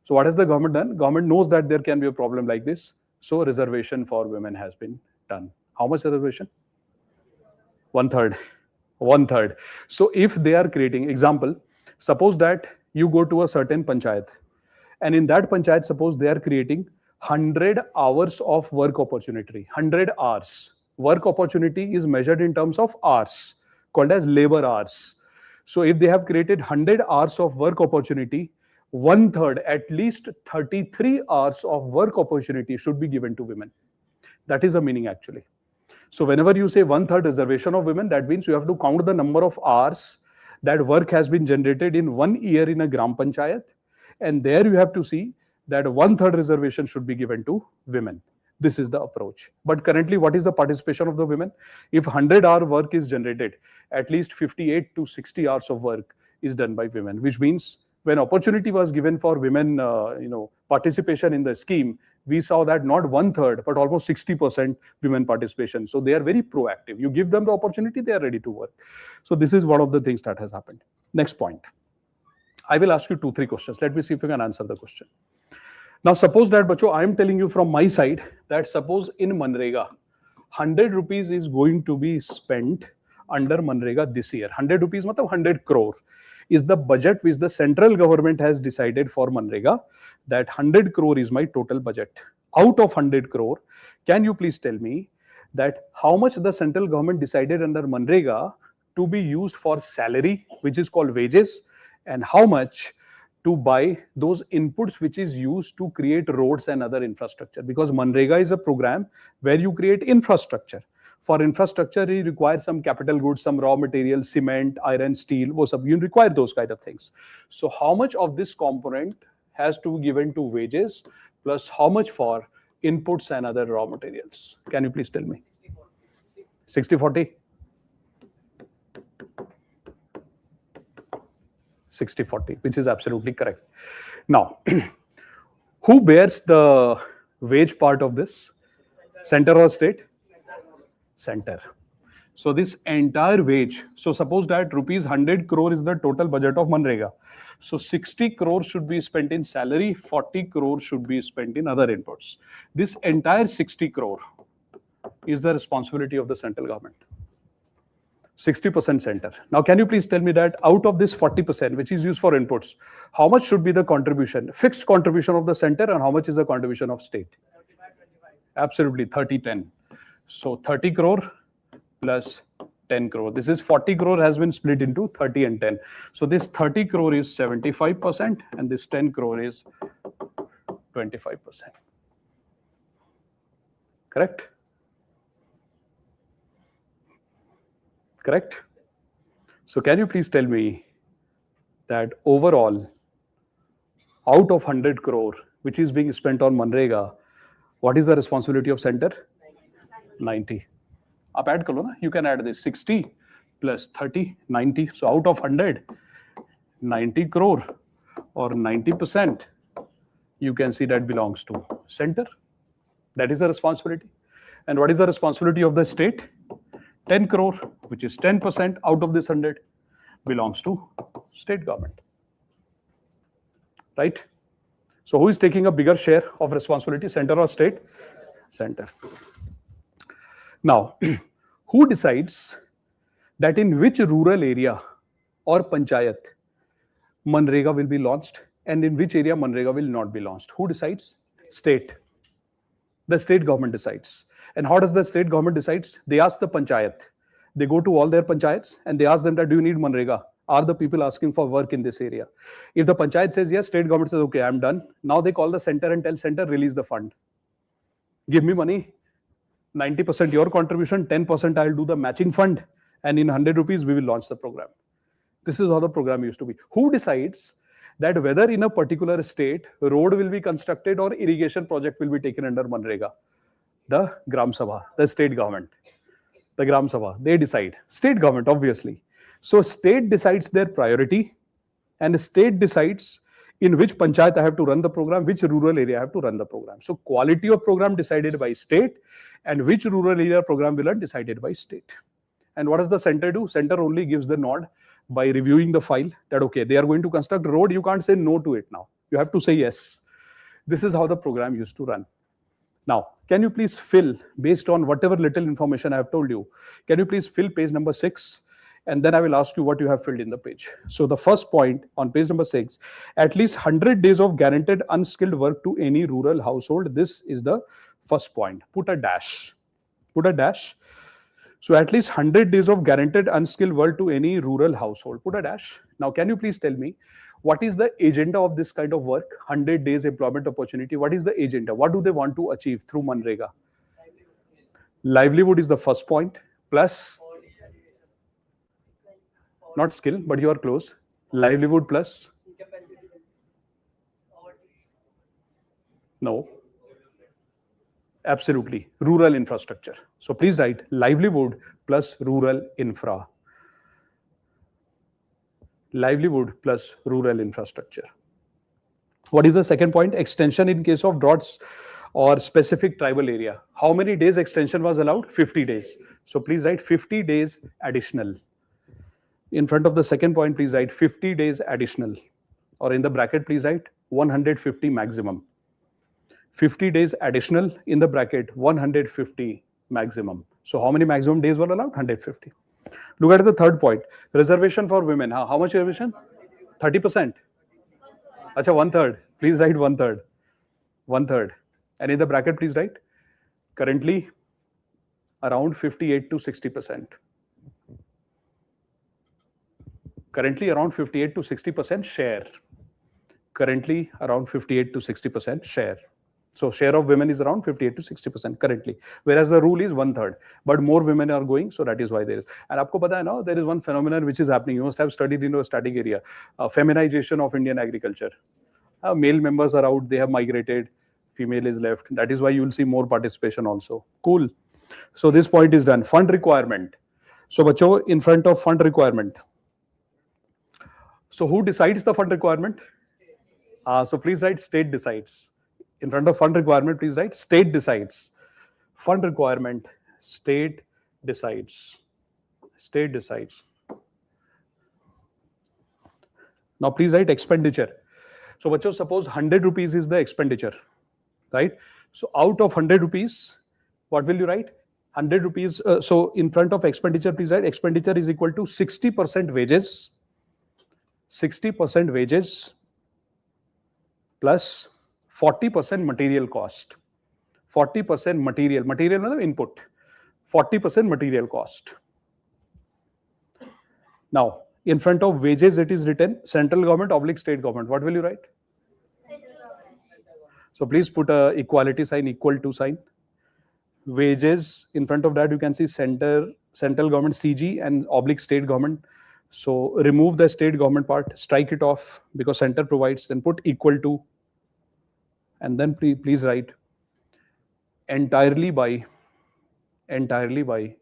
So what has the government done? Government knows that there can be a problem like this. So reservation for women has been done. How much reservation? 1/3. 1/3. So if they are creating, example, suppose that you go to a certain panchayat, and in that panchayat, suppose they are creating 100 hours of work opportunity. 100 hours. Work opportunity is measured in terms of hours, called as labor hours. So if they have created 100 hours of work opportunity, 1/3, at least 33 hours of work opportunity should be given to women. That is the meaning actually. So whenever you say 1/3 reservation of women, that means you have to count the number of hours that work has been generated in 1 year in a Gram Panchayat. And there you have to see that 1/3 reservation should be given to women. This is the approach. But currently, what is the participation of the women? If 100-hour work is generated, at least 58 to 60 hours of work is done by women, which means when opportunity was given for women, participation in the scheme, we saw that not 1/3, but almost 60% women participation. So they are very proactive. You give them the opportunity, they are ready to work. So this is one of the things that has happened. Next point. I will ask you 2-3 questions. Let me see if you can answer the question. Now, suppose that, bacho, I am telling you from my side that suppose in MGNREGA, 100 rupees is going to be spent under MGNREGA this year. 100 rupees, matlab 100 crore is the budget which the central government has decided for MGNREGA, that 100 crore is my total budget. Out of 100 crore, can you please tell me that how much the central government decided under MGNREGA to be used for salary, which is called wages, and how much to buy those inputs which is used to create roads and other infrastructure? Because MGNREGA is a program where you create infrastructure. For infrastructure, you require some capital goods, some raw materials, cement, iron, steel, you require those kind of things. So how much of this component has to be given to wages, plus how much for inputs and other raw materials? Can you please tell me? 60-40? 60-40, which is absolutely correct. Now, who bears the wage part of this? Center or state? Center. So this entire wage, so suppose that rupees 100 crore is the total budget of MGNREGA. So 60 crore should be spent in salary, 40 crore should be spent in other inputs. This entire 60 crore is the responsibility of the central government. 60% center. Now, can you please tell me that out of this 40%, which is used for inputs, how much should be the contribution, fixed contribution of the center, and how much is the contribution of state? 35. Absolutely, 30-10. So 30 crore plus 10 crore. This is 40 crore has been split into 30 and 10. So this 30 crore is 75% and this 10 crore is 25%. Correct? Correct? So can you please tell me that overall, out of 100 crore, which is being spent on MGNREGA, what is the responsibility of center? 90. Up add karo na, you can add this 60 plus 30, 90. So out of 100, 90 crore or 90%, you can see that belongs to center. That is the responsibility. And what is the responsibility of the state? 10 crore, which is 10% out of this 100, belongs to state government. Right? So who is taking a bigger share of responsibility, center or state? Center. Now, who decides that in which rural area or panchayat MGNREGA will be launched and in which area MGNREGA will not be launched? Who decides? State. The state government decides. And how does the state government decides? They ask the panchayat. They go to all their panchayats and they ask them that, do you need MGNREGA? Are the people asking for work in this area? If the panchayat says yes, state government says, okay, I'm done. Now they call the center and tell center, release the fund. Give me money, 90% your contribution, 10% I'll do the matching fund, and in 100 rupees, we will launch the program. This is how the program used to be. Who decides that whether in a particular state, road will be constructed or irrigation project will be taken under MGNREGA? The Gram Sabha, the state government. The Gram Sabha, they decide. State government, obviously. So state decides their priority, and state decides in which panchayat I have to run the program, which rural area I have to run the program. So quality of program decided by state, and which rural area program will run decided by state. And what does the center do? Center only gives the nod by reviewing the file that, okay, they are going to construct a road. You can't say no to it now. You have to say yes. This is how the program used to run. Now, can you please fill, based on whatever little information I have told you, can you please fill page number 6? And then I will ask you what you have filled in the page. So the first point on page number 6, at least 100 days of guaranteed unskilled work to any rural household. This is the first point. Put a dash. Put a dash. So at least 100 days of guaranteed unskilled work to any rural household. Put a dash. Now, can you please tell me what is the agenda of this kind of work? 100 days employment opportunity. What is the agenda? What do they want to achieve through MGNREGA? Livelihood is the first point. Plus, not skill, but you are close. Livelihood plus? No. Absolutely. Rural infrastructure. So please write livelihood plus rural infra. Livelihood plus rural infrastructure. What is the second point? Extension in case of droughts or specific tribal area. How many days extension was allowed? 50 days. So please write 50 days additional. In front of the second point, please write 50 days additional. Or in the bracket, please write 150 maximum. 50 days additional, in the bracket 150 maximum. So how many maximum days were allowed? 150. Look at the third point. Reservation for women. How much reservation? 30%. Acha, 1/3. Please write 1/3. 1/3. And in the bracket, please write currently around 58 to 60%. Currently around 58 to 60% share. Currently around 58 to 60% share. So share of women is around 58 to 60% currently, whereas the rule is 1/3. But more women are going, so that is why there is. And आपको पता है ना, there is one phenomenon which is happening. You must have studied in a static area, feminization of Indian agriculture. Male members are out; they have migrated. Female is left. That is why you will see more participation also. Cool. So this point is done. Fund requirement. So बच्चों, in front of fund requirement. So who decides the fund requirement? So please write state decides. In front of fund requirement, please write state decides. Fund requirement, state decides. State decides. Now please write expenditure. So bachcho, suppose 100 rupees is the expenditure, right? So out of 100 rupees, what will you write? 100 rupees. So in front of expenditure, please write expenditure is equal to 60% wages. 60% wages plus 40% material cost. 40% material. Material means input. 40% material cost. Now, in front of wages, it is written central government / state government. What will you write? So please put a equality sign, equal to sign. Wages, in front of that, you can see central government CG and / state government. So remove the state government part, strike it off because center provides, then put equal to, and then please write entirely by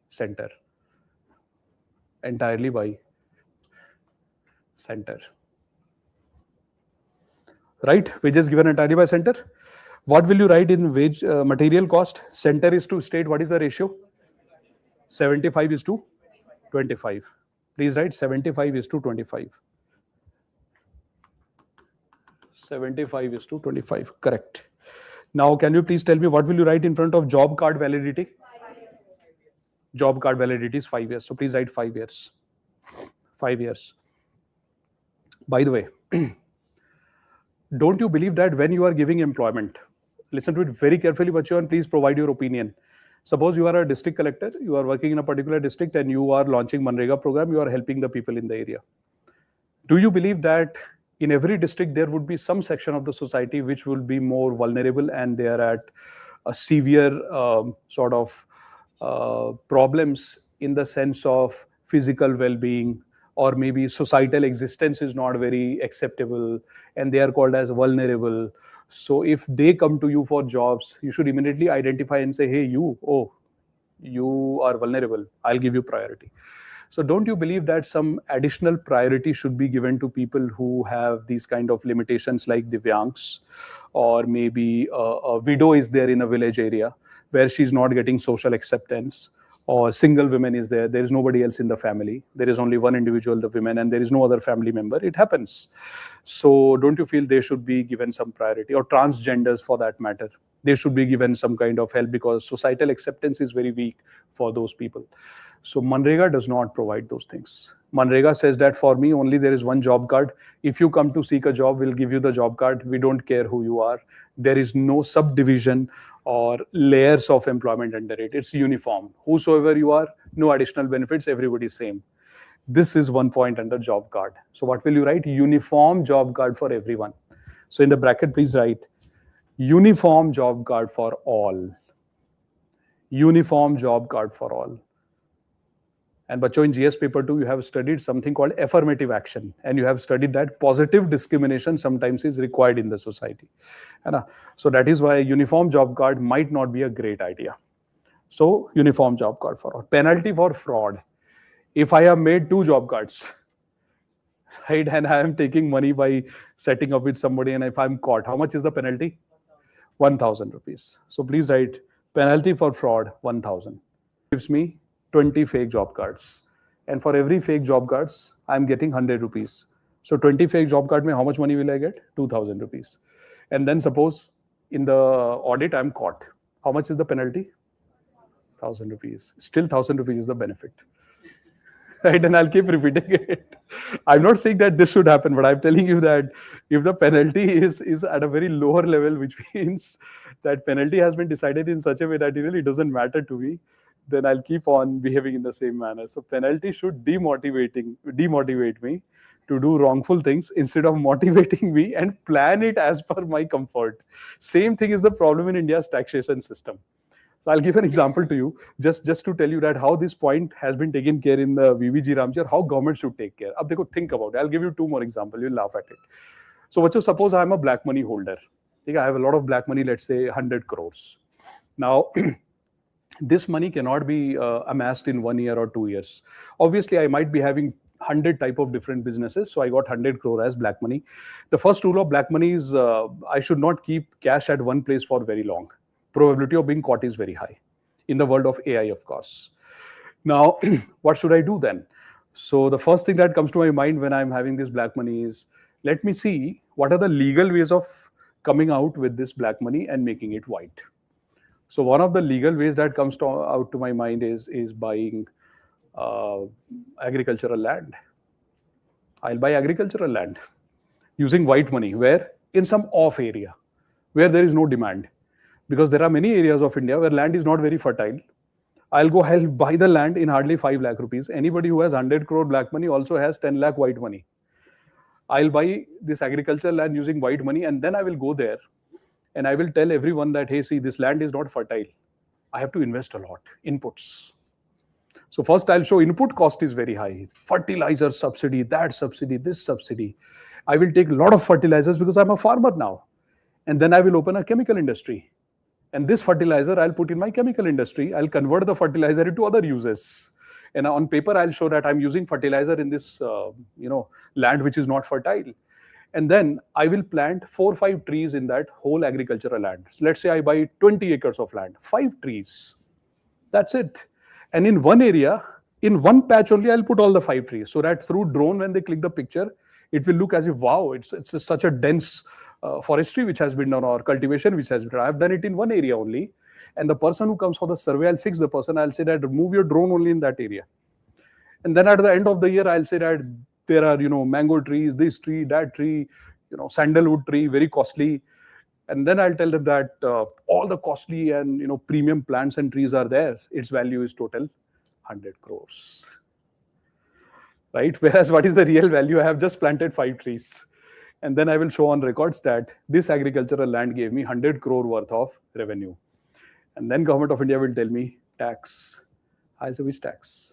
center. Entirely by center. Right? Wages given entirely by center. What will you write in wage material cost? Center is to state. What is the ratio? 75 is to 25. Please write 75 is to 25. 75 is to 25. Correct. Now, can you please tell me what will you write in front of job card validity? Job card validity is 5 years. So please write 5 years. 5 years. By the way, don't you believe that when you are giving employment, Listen to it very carefully, Bacho, and please provide your opinion. Suppose you are a district collector, you are working in a particular district and you are launching MGNREGA program, you are helping the people in the area. Do you believe that in every district there would be some section of the society which will be more vulnerable and they are at a severe problems in the sense of physical well-being, or maybe societal existence is not very acceptable and they are called as vulnerable? So if they come to you for jobs, you should immediately identify and say, hey, you are vulnerable, I'll give you priority. So don't you believe that some additional priority should be given to people who have these kind of limitations like Divyangs, or maybe a widow is there in a village area where she's not getting social acceptance, or single women is there is nobody else in the family, there is only one individual, the women, and there is no other family member. It happens. So don't you feel they should be given some priority, or transgenders for that matter, they should be given some kind of help, because societal acceptance is very weak for those people. So MGNREGA does not provide those things. MGNREGA says that for me only there is one job card. If you come to seek a job, we'll give you the job card. We don't care who you are. There is no subdivision or layers of employment under it. It's uniform. Whosoever you are, no additional benefits, everybody is same. This is one point under job card. So what will you write? Uniform job card for everyone. So in the bracket, please write uniform job card for all. Uniform job card for all. And Bacho, in GS paper 2, you have studied something called affirmative action. And you have studied that positive discrimination sometimes is required in the society. So that is why uniform job card might not be a great idea. So uniform job card for all. Penalty for fraud. If I have made 2 job cards, right, and I am taking money by setting up with somebody, and if I'm caught, how much is the penalty? 1,000 rupees. So please write penalty for fraud, 1,000. Gives me 20 fake job cards. And for every fake job cards, I'm getting 100 rupees. So 20 fake job card, how much money will I get? 2,000 rupees. And then suppose in the audit, I'm caught. How much is the penalty? 1,000 rupees. Still 1,000 rupees is the benefit. Right? And I'll keep repeating it. I'm not saying that this should happen, but I'm telling you that if the penalty is at a very lower level, which means that penalty has been decided in such a way that it really doesn't matter to me, then I'll keep on behaving in the same manner. So penalty should demotivate me to do wrongful things instead of motivating me and plan it as per my comfort. Same thing is the problem in India's taxation system. So I'll give an example to you, just to tell you that how this point has been taken care in the Vajiram chair, how government should take care. Ab dekho, think about it. I'll give you 2 more examples. You'll laugh at it. So suppose I'm a black money holder. I have a lot of black money, let's say 100 crores. Now, this money cannot be amassed in 1 year or 2 years. Obviously, I might be having 100 type of different businesses. So I got 100 crore as black money. The first rule of black money is I should not keep cash at one place for very long. Probability of being caught is very high in the world of AI, of course. Now, what should I do then? So the first thing that comes to my mind when I'm having this black money is, let me see what are the legal ways of coming out with this black money and making it white. So one of the legal ways that comes out to my mind is buying agricultural land. I'll buy agricultural land using white money, where in some off area where there is no demand, because there are many areas of India where land is not very fertile. I'll go help buy the land in hardly 5 lakh rupees. Anybody who has 100 crore black money also has 10 lakh white money. I'll buy this agricultural land using white money, and then I will go there and I will tell everyone that, hey, see, this land is not fertile. I have to invest a lot, inputs. So first I'll show input cost is very high. Fertilizer subsidy, that subsidy, this subsidy. I will take a lot of fertilizers because I'm a farmer now. And then I will open a chemical industry. And this fertilizer I'll put in my chemical industry. I'll convert the fertilizer into other uses. And on paper, I'll show that I'm using fertilizer in this land which is not fertile. And then I will plant 4 or 5 trees in that whole agricultural land. So let's say I buy 20 acres of land, 5 trees. That's it. And in one area, in one patch only, I'll put all the 5 trees, so that through drone, when they click the picture, it will look as if, wow, it's such a dense forestry which has been done, or cultivation which has been done. I've done it in one area only. And the person who comes for the survey, I'll fix the person. I'll say that remove your drone only in that area. And then at the end of the year, I'll say that there are, mango trees, this tree, that tree, sandalwood tree, very costly. And then I'll tell them that all the costly and premium plants and trees are there. Its value is total 100 crores. Right? Whereas what is the real value? I have just planted 5 trees. And then I will show on records that this agricultural land gave me 100 crore worth of revenue. And then Government of India will tell me tax. I say, which tax?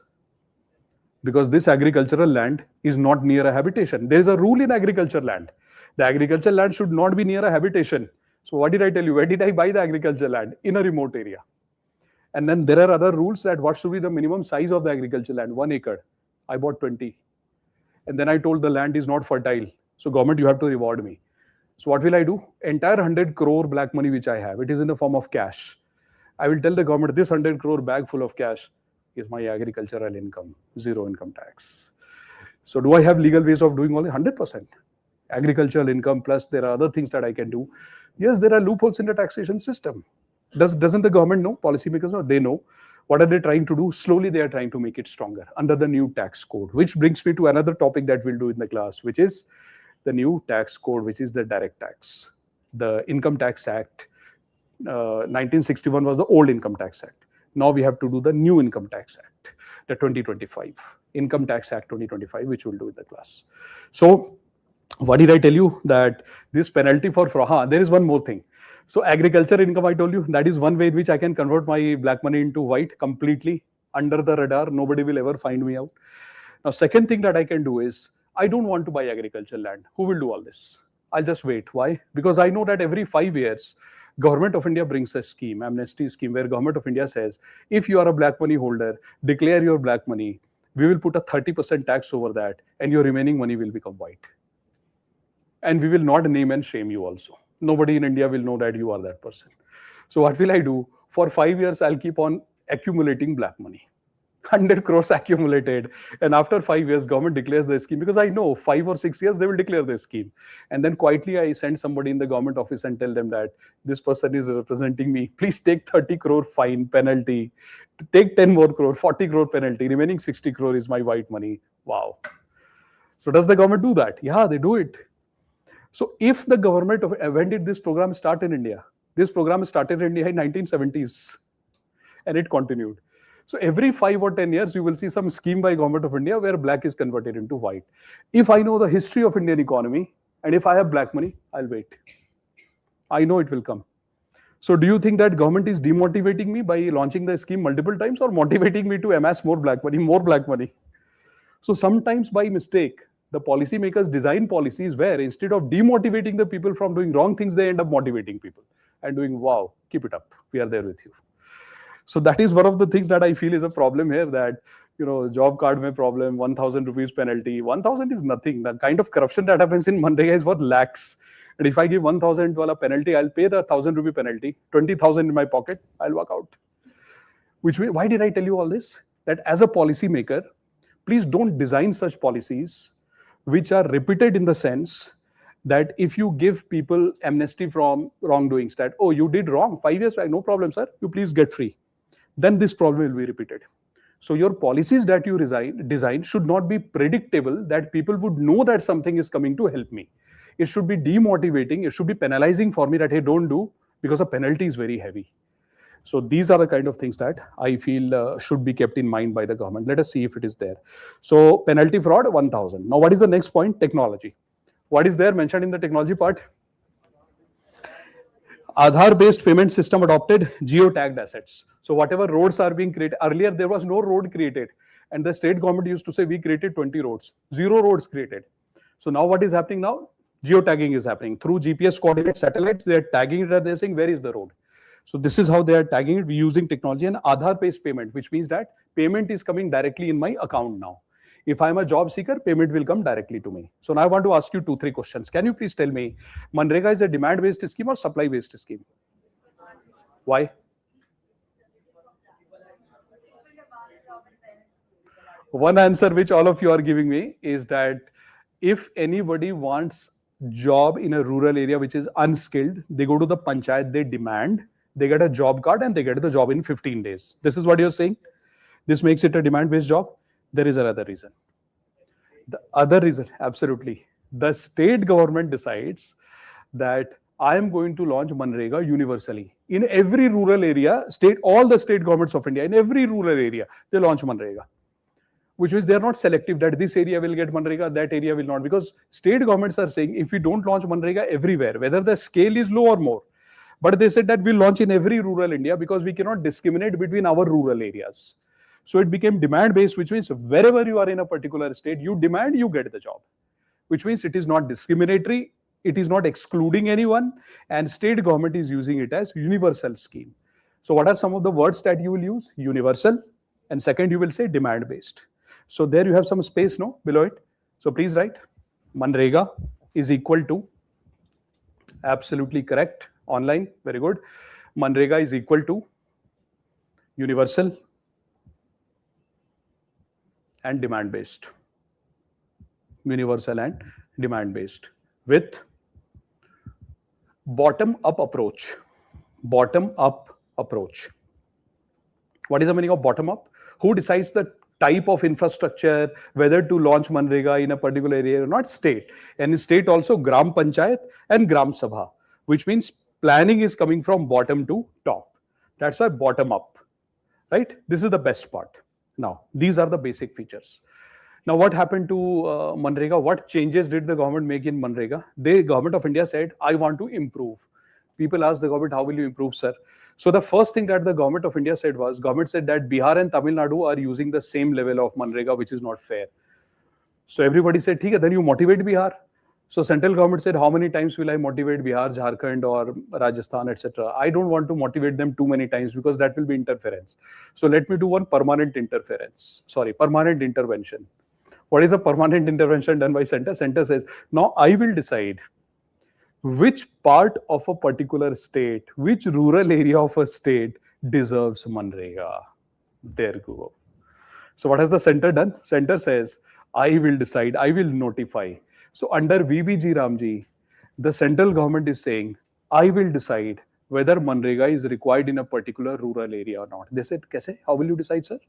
Because this agricultural land is not near a habitation. There is a rule in agriculture land. The agricultural land should not be near a habitation. So what did I tell you? Where did I buy the agricultural land? In a remote area. And then there are other rules that what should be the minimum size of the agricultural land? 1 acre. I bought 20. And then I told the land is not fertile. So government, you have to reward me. So what will I do? Entire 100 crore black money which I have, it is in the form of cash. I will tell the government this 100 crore bag full of cash is my agricultural income, zero income tax. So do I have legal ways of doing all 100%? Agricultural income plus there are other things that I can do. Yes, there are loopholes in the taxation system. Doesn't the government know? Policymakers know? They know. What are they trying to do? Slowly they are trying to make it stronger under the new tax code, which brings me to another topic that we'll do in the class, which is the new tax code, which is the direct tax. The Income Tax Act, 1961 was the old Income Tax Act. Now we have to do the new Income Tax Act, the 2025, Income Tax Act 2025, which we'll do in the class. So what did I tell you? That this penalty for fraud, there is one more thing. So agriculture income, I told you, that is one way in which I can convert my black money into white completely under the radar. Nobody will ever find me out. Now, second thing that I can do is, I don't want to buy agricultural land. Who will do all this? I'll just wait. Why? Because I know that every 5 years, Government of India brings a scheme, amnesty scheme, where Government of India says, if you are a black money holder, declare your black money. We will put a 30% tax over that, and your remaining money will become white. And we will not name and shame you also. Nobody in India will know that you are that person. So what will I do? For 5 years, I'll keep on accumulating black money. 100 crores accumulated. And after 5 years, government declares the scheme, because I know 5 or 6 years, they will declare the scheme. And then quietly, I send somebody in the government office and tell them that this person is representing me. Please take 30 crore fine penalty. Take 10 more crore, 40 crore penalty. Remaining 60 crore is my white money. Wow. So does the government do that? Yeah, they do it. So if the government of, when did this program start in India? This program started in India in 1970s and it continued. So every 5 or 10 years, you will see some scheme by Government of India where black is converted into white. If I know the history of Indian economy and if I have black money, I'll wait. I know it will come. So do you think that government is demotivating me by launching the scheme multiple times or motivating me to amass more black money, more black money? So sometimes by mistake, the policymakers design policies where instead of demotivating the people from doing wrong things, they end up motivating people and doing, wow, keep it up. We are there with you. So that is one of the things that I feel is a problem here, that, job card mein problem, 1,000 rupees penalty. 1,000 is nothing. The kind of corruption that happens in MGNREGA is worth lakhs. And if I give 1,000 penalty, I'll pay the 1,000 rupee penalty, 20,000 in my pocket, I'll walk out. Which way, why did I tell you all this? That as a policymaker, please don't design such policies which are repeated in the sense that if you give people amnesty from wrongdoings, that, oh, you did wrong, 5 years back, no problem, sir, you please get free. Then this problem will be repeated. So your policies that you design should not be predictable, that people would know that something is coming to help me. It should be demotivating, it should be penalizing for me that, hey, don't do, because the penalty is very heavy. So these are the kind of things that I feel should be kept in mind by the government. Let us see if it is there. So penalty fraud, 1,000. Now what is the next point? Technology. What is there mentioned in the technology part? Aadhaar-based payment system adopted, geo-tagged assets. So whatever roads are being created, earlier there was no road created. And the state government used to say, we created 20 roads, 0 roads created. So now what is happening now? Geotagging is happening. Through GPS coordinate satellites, they are tagging it and they're saying, where is the road? So this is how they are tagging it using technology and Aadhaar-based payment, which means that payment is coming directly in my account now. If I'm a job seeker, payment will come directly to me. So now I want to ask you 2-3 questions. Can you please tell me, MGNREGA is a demand-based scheme or supply-based scheme? Why? One answer which all of you are giving me is that if anybody wants job in a rural area which is unskilled, they go to the panchayat, they demand, they get a job card and they get the job in 15 days. This is what you're saying? This makes it a demand-based job? There is another reason. The other reason, absolutely. The state government decides that I am going to launch MGNREGA universally. In every rural area, all the state governments of India, in every rural area, they launch MGNREGA. Which means they are not selective that this area will get MGNREGA, that area will not. Because state governments are saying if we don't launch MGNREGA everywhere, whether the scale is low or more, but they said that we'll launch in every rural India because we cannot discriminate between our rural areas. So it became demand-based, which means wherever you are in a particular state, you demand, you get the job. Which means it is not discriminatory, it is not excluding anyone, and state government is using it as universal scheme. So what are some of the words that you will use? Universal, and second you will say demand-based. So there you have some space, no, below it. So please write, MGNREGA is equal to, absolutely correct, online, very good. MGNREGA is equal to universal and demand-based. Universal and demand-based with bottom-up approach. Bottom-up approach. What is the meaning of bottom-up? Who decides the type of infrastructure, whether to launch MGNREGA in a particular area or not? State. And in state also Gram Panchayat and Gram Sabha, which means planning is coming from bottom to top. That's why bottom-up, right? This is the best part. Now, these are the basic features. Now, what happened to MGNREGA? What changes did the government make in MGNREGA? The government of India said, I want to improve. People asked the government, how will you improve, sir? So the first thing that the government of India said was, government said that Bihar and Tamil Nadu are using the same level of MGNREGA, which is not fair. So everybody said, okay, then you motivate Bihar. So central government said, how many times will I motivate Bihar, Jharkhand or Rajasthan, etc. I don't want to motivate them too many times because that will be interference. So let me do one permanent intervention. What is a permanent intervention done by center? Center says, now I will decide which part of a particular state, which rural area of a state deserves MGNREGA. There you go. So what has the center done? Center says, I will decide, I will notify. So under VBG Ramji, the central government is saying, I will decide whether MGNREGA is required in a particular rural area or not. They said, Kaise? How will you decide, sir?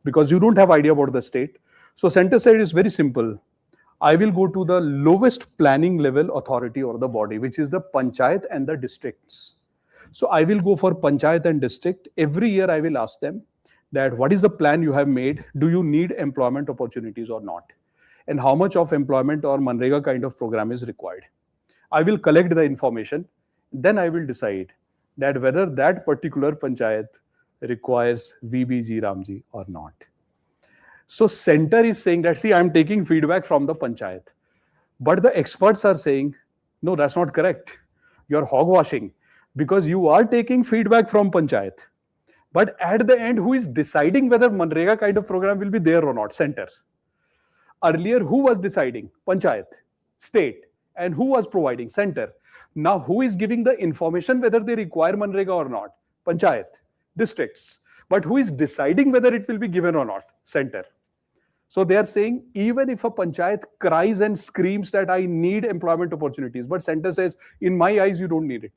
Because you don't have idea about the state. So center side is very simple. I will go to the lowest planning level authority or the body, which is the panchayat and the districts. So I will go for panchayat and district. Every year I will ask them that what is the plan you have made? Do you need employment opportunities or not? And how much of employment or MGNREGA kind of program is required? I will collect the information. Then I will decide that whether that particular panchayat requires VBG Ramji or not. So center is saying that, see, I'm taking feedback from the panchayat. But the experts are saying, no, that's not correct. You're hogwashing because you are taking feedback from panchayat. But at the end, who is deciding whether MGNREGA kind of program will be there or not? Center. Earlier, who was deciding? Panchayat, state. And who was providing? Center. Now, who is giving the information whether they require MGNREGA or not? Panchayat, districts. But who is deciding whether it will be given or not? Center. So they are saying, even if a panchayat cries and screams that I need employment opportunities, but center says, in my eyes, you don't need it.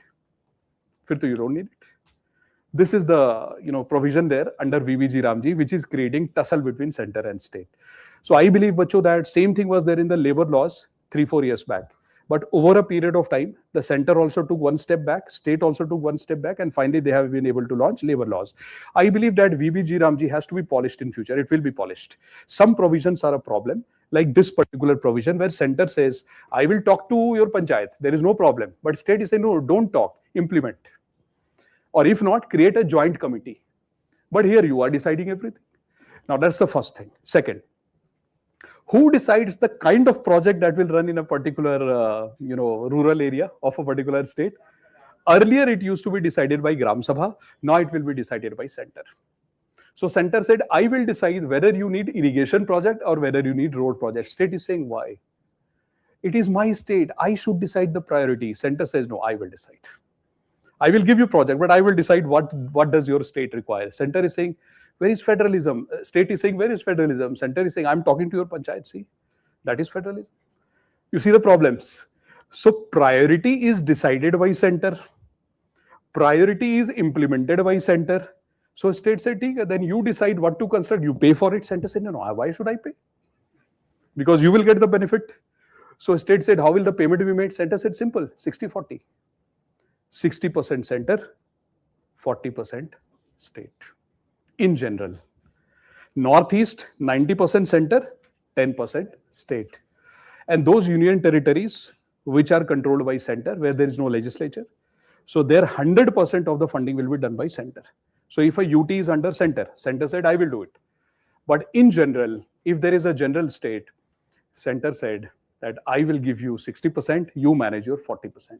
Fir to you don't need it. This is the provision there under VBG Ramji, which is creating tussle between center and state. So I believe, Bacho, that same thing was there in the labor laws 3-4 years back. But over a period of time, the center also took one step back, state also took one step back, and finally they have been able to launch labor laws. I believe that VBG Ramji has to be polished in future. It will be polished. Some provisions are a problem, like this particular provision where center says, I will talk to your panchayat. There is no problem. But state is saying, no, don't talk, implement. Or if not, create a joint committee. But here you are deciding everything. Now that's the first thing. Second, who decides the kind of project that will run in a particular rural area of a particular state? Earlier it used to be decided by Gram Sabha. Now it will be decided by center. So center said, I will decide whether you need irrigation project or whether you need road project. State is saying, why? It is my state. I should decide the priority. Center says, no, I will decide. I will give you project, but I will decide what does your state require. Center is saying, where is federalism? State is saying, where is federalism? Center is saying, I'm talking to your panchayat. See, that is federalism. You see the problems. So priority is decided by center. Priority is implemented by center. So state said, then you decide what to construct. You pay for it. Center said, no, why should I pay? Because you will get the benefit. So state said, how will the payment be made? Center said, simple, 60-40. 60% center, 40% state. In general, Northeast 90% center, 10% state. And those union territories which are controlled by center, where there is no legislature, so there 100% of the funding will be done by center. So if a UT is under center, center said I will do it. But in general, if there is a general state, center said that I will give you 60%, you manage your 40%.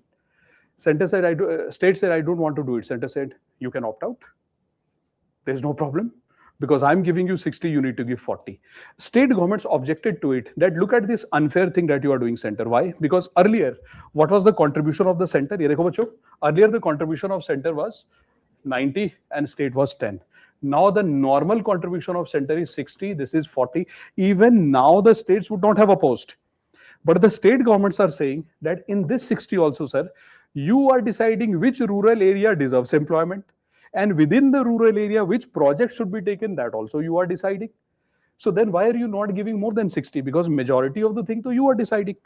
Center said, state said I don't want to do it. Center said you can opt out. There's no problem. Because I'm giving you 60, you need to give 40. State governments objected to it, that look at this unfair thing that you are doing, center. Why? Because earlier, what was the contribution of the center? Earlier, the contribution of center was 90 and state was 10. Now the normal contribution of center is 60, this is 40. Even now the states would not have opposed. But the state governments are saying that in this 60 also, sir, you are deciding which rural area deserves employment. And within the rural area, which projects should be taken, that also you are deciding. So then why are you not giving more than 60? Because majority of the thing to you are deciding.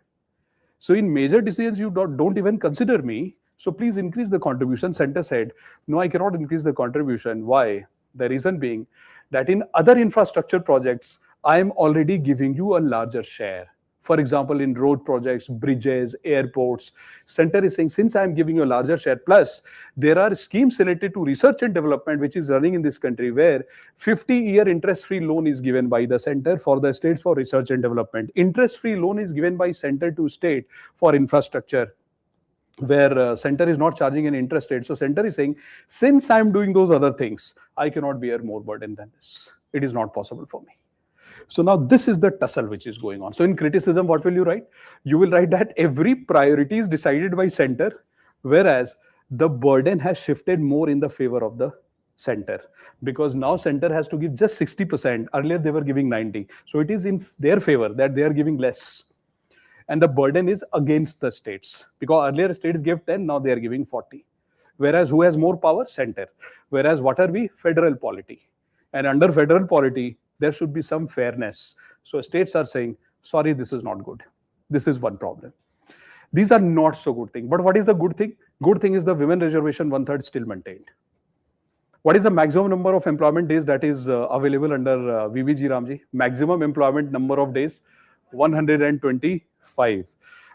So in major decisions, you don't even consider me. So please increase the contribution. Center said, no, I cannot increase the contribution. Why? The reason being that in other infrastructure projects, I am already giving you a larger share. For example, in road projects, bridges, airports, center is saying, since I am giving you a larger share, plus there are schemes related to research and development, which is running in this country, where 50-year interest-free loan is given by the center for the states for research and development. Interest-free loan is given by center to state for infrastructure, where center is not charging an interest rate. So center is saying, since I am doing those other things, I cannot bear more burden than this. It is not possible for me. So now this is the tussle which is going on. So in criticism, what will you write? You will write that every priority is decided by center, whereas the burden has shifted more in the favor of the center. Because now center has to give just 60%. Earlier they were giving 90. So it is in their favor that they are giving less. And the burden is against the states. Because earlier states gave 10, now they are giving 40. Whereas who has more power? Center. Whereas what are we? Federal polity. And under federal polity, there should be some fairness. So states are saying, sorry, this is not good. This is one problem. These are not so good thing. But what is the good thing? Good thing is the women reservation 1/3 still maintained. What is the maximum number of employment days that is available under VBG Ramji? Maximum employment number of days, 125.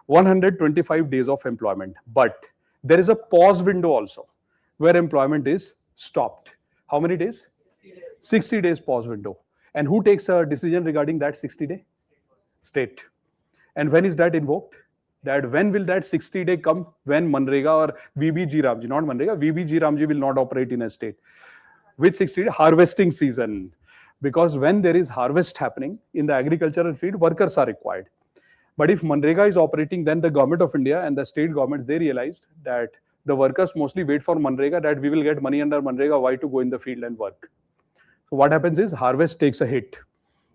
125 days of employment. But there is a pause window also, where employment is stopped. How many days? 60 days pause window. And who takes a decision regarding that 60-day? State. And when is that invoked? That when will that 60-day come? When MGNREGA or VBG Ramji, not MGNREGA, VBG Ramji will not operate in a state. Which 60-day? Harvesting season. Because when there is harvest happening in the agricultural field, workers are required. But if MGNREGA is operating, then the government of India and the state governments, they realized that the workers mostly wait for MGNREGA, that we will get money under MGNREGA, why to go in the field and work? So what happens is harvest takes a hit,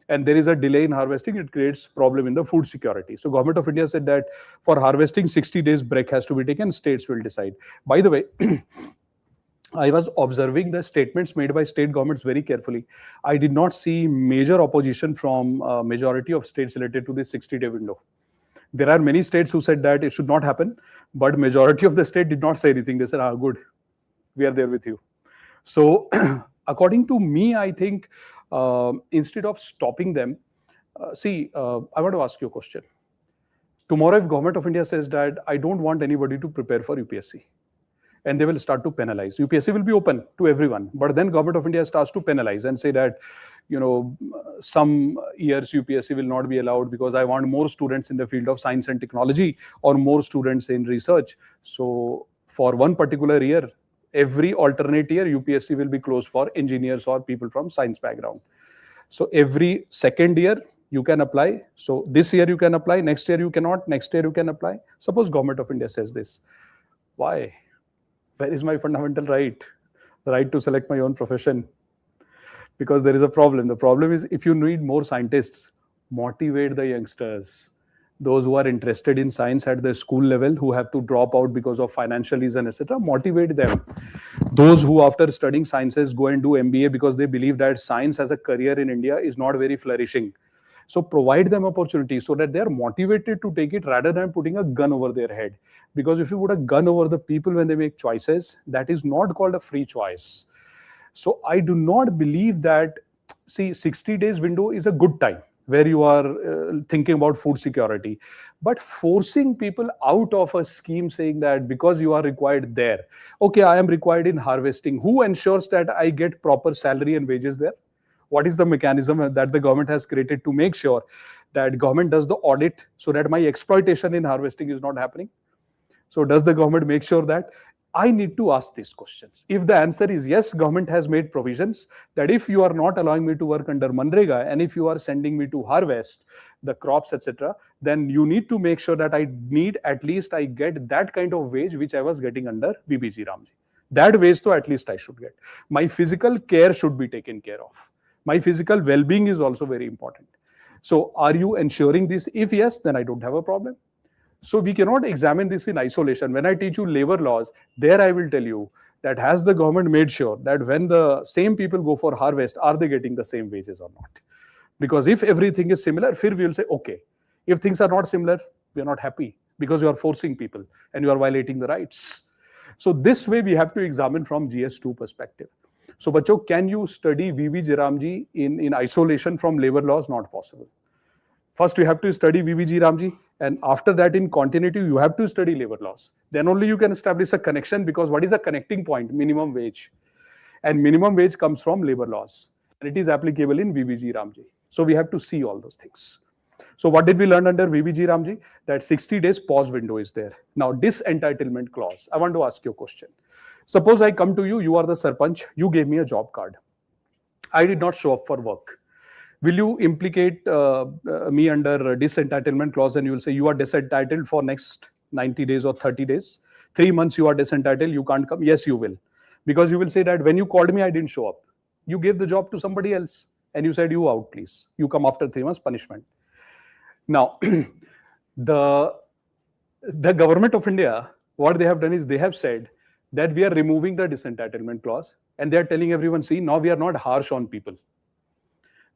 and there is a delay in harvesting. It creates problem in the food security. So government of India said that for harvesting, 60 days break has to be taken. States will decide. By the way, I was observing the statements made by state governments very carefully. I did not see major opposition from majority of states related to this 60-day window. There are many states who said that it should not happen, but majority of the state did not say anything. They said, good, we are there with you. So according to me, I think instead of stopping them, I want to ask you a question. Tomorrow, if government of India says that I don't want anybody to prepare for UPSC, and they will start to penalize. UPSC will be open to everyone, but then government of India starts to penalize and say that, some years UPSC will not be allowed because I want more students in the field of science and technology or more students in research. So for one particular year, every alternate year, UPSC will be closed for engineers or people from science background. So every second year, you can apply. So this year you can apply, next year you cannot, next year you can apply. Suppose government of India says this. Why? Where is my fundamental right? The right to select my own profession. Because there is a problem. The problem is if you need more scientists, motivate the youngsters. Those who are interested in science at the school level, who have to drop out because of financial reason, etc., motivate them. Those who after studying sciences go and do MBA because they believe that science as a career in India is not very flourishing. So provide them opportunity so that they are motivated to take it rather than putting a gun over their head. Because if you put a gun over the people when they make choices, that is not called a free choice. So I do not believe that, see, 60 days window is a good time where you are thinking about food security. But forcing people out of a scheme saying that because you are required there, okay, I am required in harvesting, who ensures that I get proper salary and wages there? What is the mechanism that the government has created to make sure that government does the audit so that my exploitation in harvesting is not happening? So does the government make sure that? I need to ask these questions. If the answer is yes, government has made provisions that if you are not allowing me to work under MGNREGA and if you are sending me to harvest the crops, etc., then you need to make sure that at least I get that kind of wage which I was getting under VBG Ramji. That wage to at least I should get. My physical care should be taken care of. My physical well-being is also very important. So are you ensuring this? If yes, then I don't have a problem. So we cannot examine this in isolation. When I teach you labor laws, there I will tell you that has the government made sure that when the same people go for harvest, are they getting the same wages or not? Because if everything is similar, we will say, okay. If things are not similar, we are not happy because you are forcing people and you are violating the rights. So this way we have to examine from GS2 perspective. So bacho, can you study VBG Ramji in isolation from labor laws? Not possible. First, you have to study VBG Ramji, and after that, in continuity, you have to study labor laws. Then only you can establish a connection, because what is a connecting point? Minimum wage. And minimum wage comes from labor laws, and it is applicable in VBG Ramji. So we have to see all those things. So what did we learn under VBG Ramji? That 60 days pause window is there. Now, disentitlement clause. I want to ask you a question. Suppose I come to you, you are the Sarpanch, you gave me a job card. I did not show up for work. Will you implicate me under disentitlement clause and you will say you are disentitled for next 90 days or 30 days? 3 months you are disentitled, you can't come? Yes, you will. Because you will say that when you called me, I didn't show up. You gave the job to somebody else and you said, you out, please. You come after 3 months, punishment. Now, the government of India, what they have done is they have said that we are removing the disentitlement clause and they are telling everyone, see, now we are not harsh on people.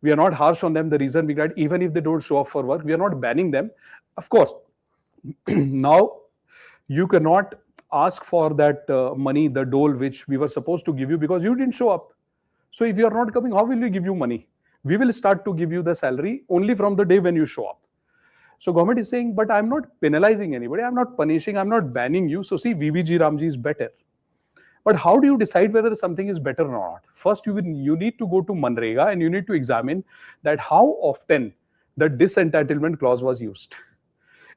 We are not harsh on them. The reason being that even if they don't show up for work, we are not banning them. Of course, now you cannot ask for that money, the dole which we were supposed to give you because you didn't show up. So if you are not coming, how will we give you money? We will start to give you the salary only from the day when you show up. So government is saying, but I'm not penalizing anybody. I'm not punishing. I'm not banning you. So see, VBG Ramji is better. But how do you decide whether something is better or not? First, you need to go to MGNREGA and you need to examine that how often the disentitlement clause was used.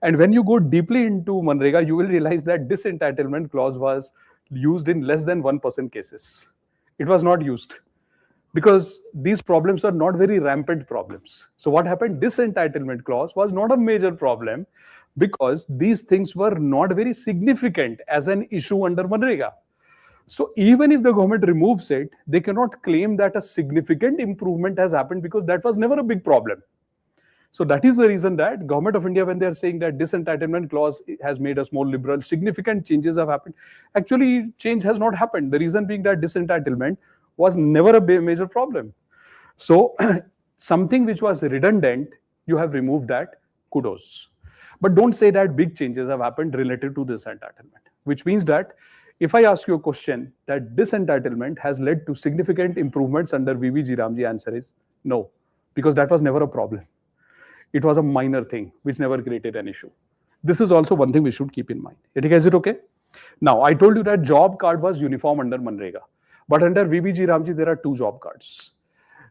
And when you go deeply into MGNREGA, you will realize that disentitlement clause was used in less than 1% cases. It was not used because these problems are not very rampant problems. So what happened? Disentitlement clause was not a major problem because these things were not very significant as an issue under MGNREGA. So even if the government removes it, they cannot claim that a significant improvement has happened because that was never a big problem. So that is the reason that Government of India, when they are saying that disentitlement clause has made us more liberal, significant changes have happened. Actually, change has not happened. The reason being that disentitlement was never a major problem. So something which was redundant, you have removed that, kudos. But don't say that big changes have happened related to disentitlement, which means that if I ask you a question that disentitlement has led to significant improvements under VBG Ramji, answer is no, because that was never a problem. It was a minor thing which never created an issue. This is also one thing we should keep in mind. Is it okay? Now, I told you that job card was uniform under MGNREGA, but under VBG Ramji, there are 2 job cards.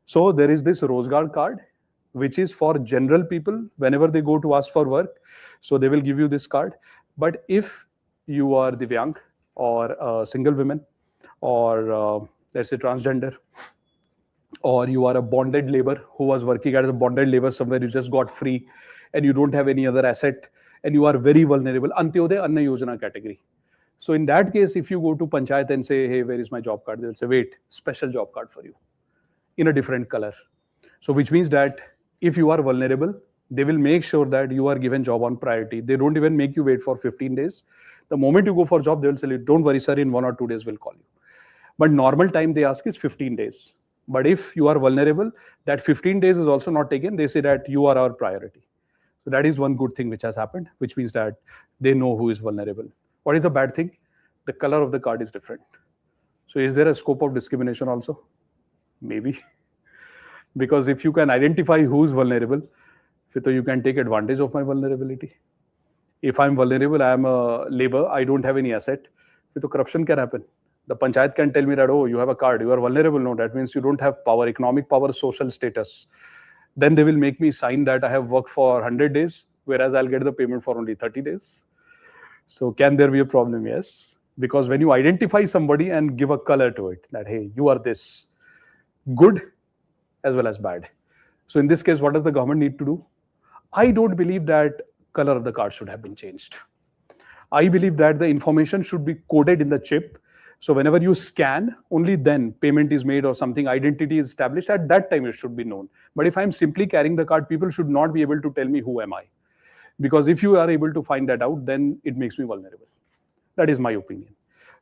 So there is this Rozgar card, which is for general people whenever they go to ask for work. So they will give you this card. But if you are Divyang, or a single woman, or let's say transgender, or you are a bonded labor who was working as a bonded labor somewhere, you just got free and you don't have any other asset and you are very vulnerable, Antyodaya Anna Yojana category. So in that case, if you go to Panchayat and say, hey, where is my job card? They will say, wait, special job card for you in a different color. So which means that if you are vulnerable, they will make sure that you are given job on priority. They don't even make you wait for 15 days. The moment you go for job, they will say, don't worry, sir, in 1 or 2 days we'll call you. But normal time they ask is 15 days. But if you are vulnerable, that 15 days is also not taken. They say that you are our priority. So that is one good thing which has happened, which means that they know who is vulnerable. What is a bad thing? The color of the card is different. So is there a scope of discrimination also? Maybe. Because if you can identify who is vulnerable, so you can take advantage of my vulnerability. If I'm vulnerable, I am a labor, I don't have any asset, so corruption can happen. The panchayat can tell me that, oh, you have a card, you are vulnerable. No, that means you don't have power, economic power, social status. Then they will make me sign that I have worked for 100 days, whereas I'll get the payment for only 30 days. So can there be a problem? Yes. Because when you identify somebody and give a color to it, that, hey, you are this, good as well as bad. So in this case, what does the government need to do? I don't believe that color of the card should have been changed. I believe that the information should be coded in the chip. So whenever you scan, only then payment is made or something, identity is established. At that time, it should be known. But if I'm simply carrying the card, people should not be able to tell me who am I. Because if you are able to find that out, then it makes me vulnerable. That is my opinion.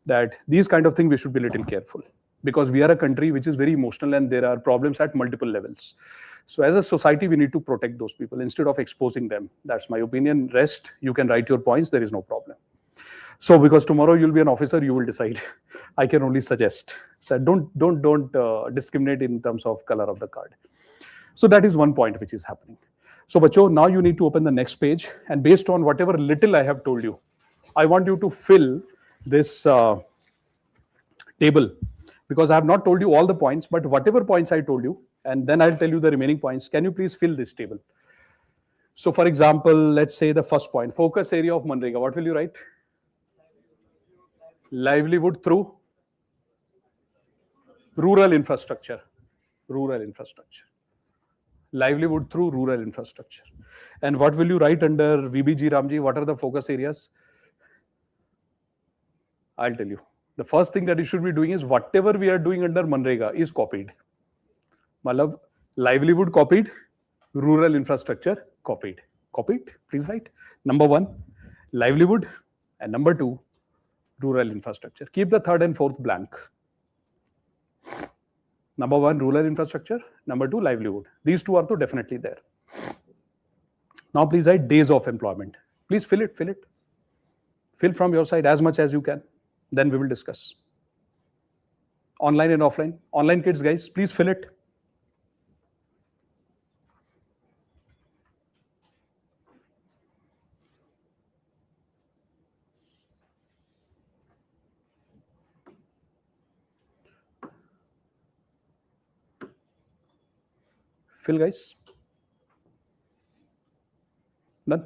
That these kind of things, we should be a little careful. Because we are a country which is very emotional and there are problems at multiple levels. So as a society, we need to protect those people instead of exposing them. That's my opinion. Rest, you can write your points. There is no problem. So because tomorrow you'll be an officer, you will decide. I can only suggest. So don't discriminate in terms of color of the card. So that is one point which is happening. So bacho, now you need to open the next page. And based on whatever little I have told you, I want you to fill this table. Because I have not told you all the points, but whatever points I told you, and then I'll tell you the remaining points. Can you please fill this table? So for example, let's say the first point, focus area of MGNREGA. What will you write? Livelihood through rural infrastructure. Rural infrastructure. Livelihood through rural infrastructure. And what will you write under VBG Ramji? What are the focus areas? I'll tell you. The first thing that you should be doing is whatever we are doing under MGNREGA is copied. Malab, livelihood copied, rural infrastructure copied. Copied, please write. Number 1, livelihood, and number 2, rural infrastructure. Keep the third and fourth blank. Number 1, rural infrastructure. Number 2, livelihood. These two are to definitely there. Now please write days of employment. Please fill it, fill it. Fill from your side as much as you can. Then we will discuss. Online and offline. Online kids, guys, please fill it. Fill, guys. Done?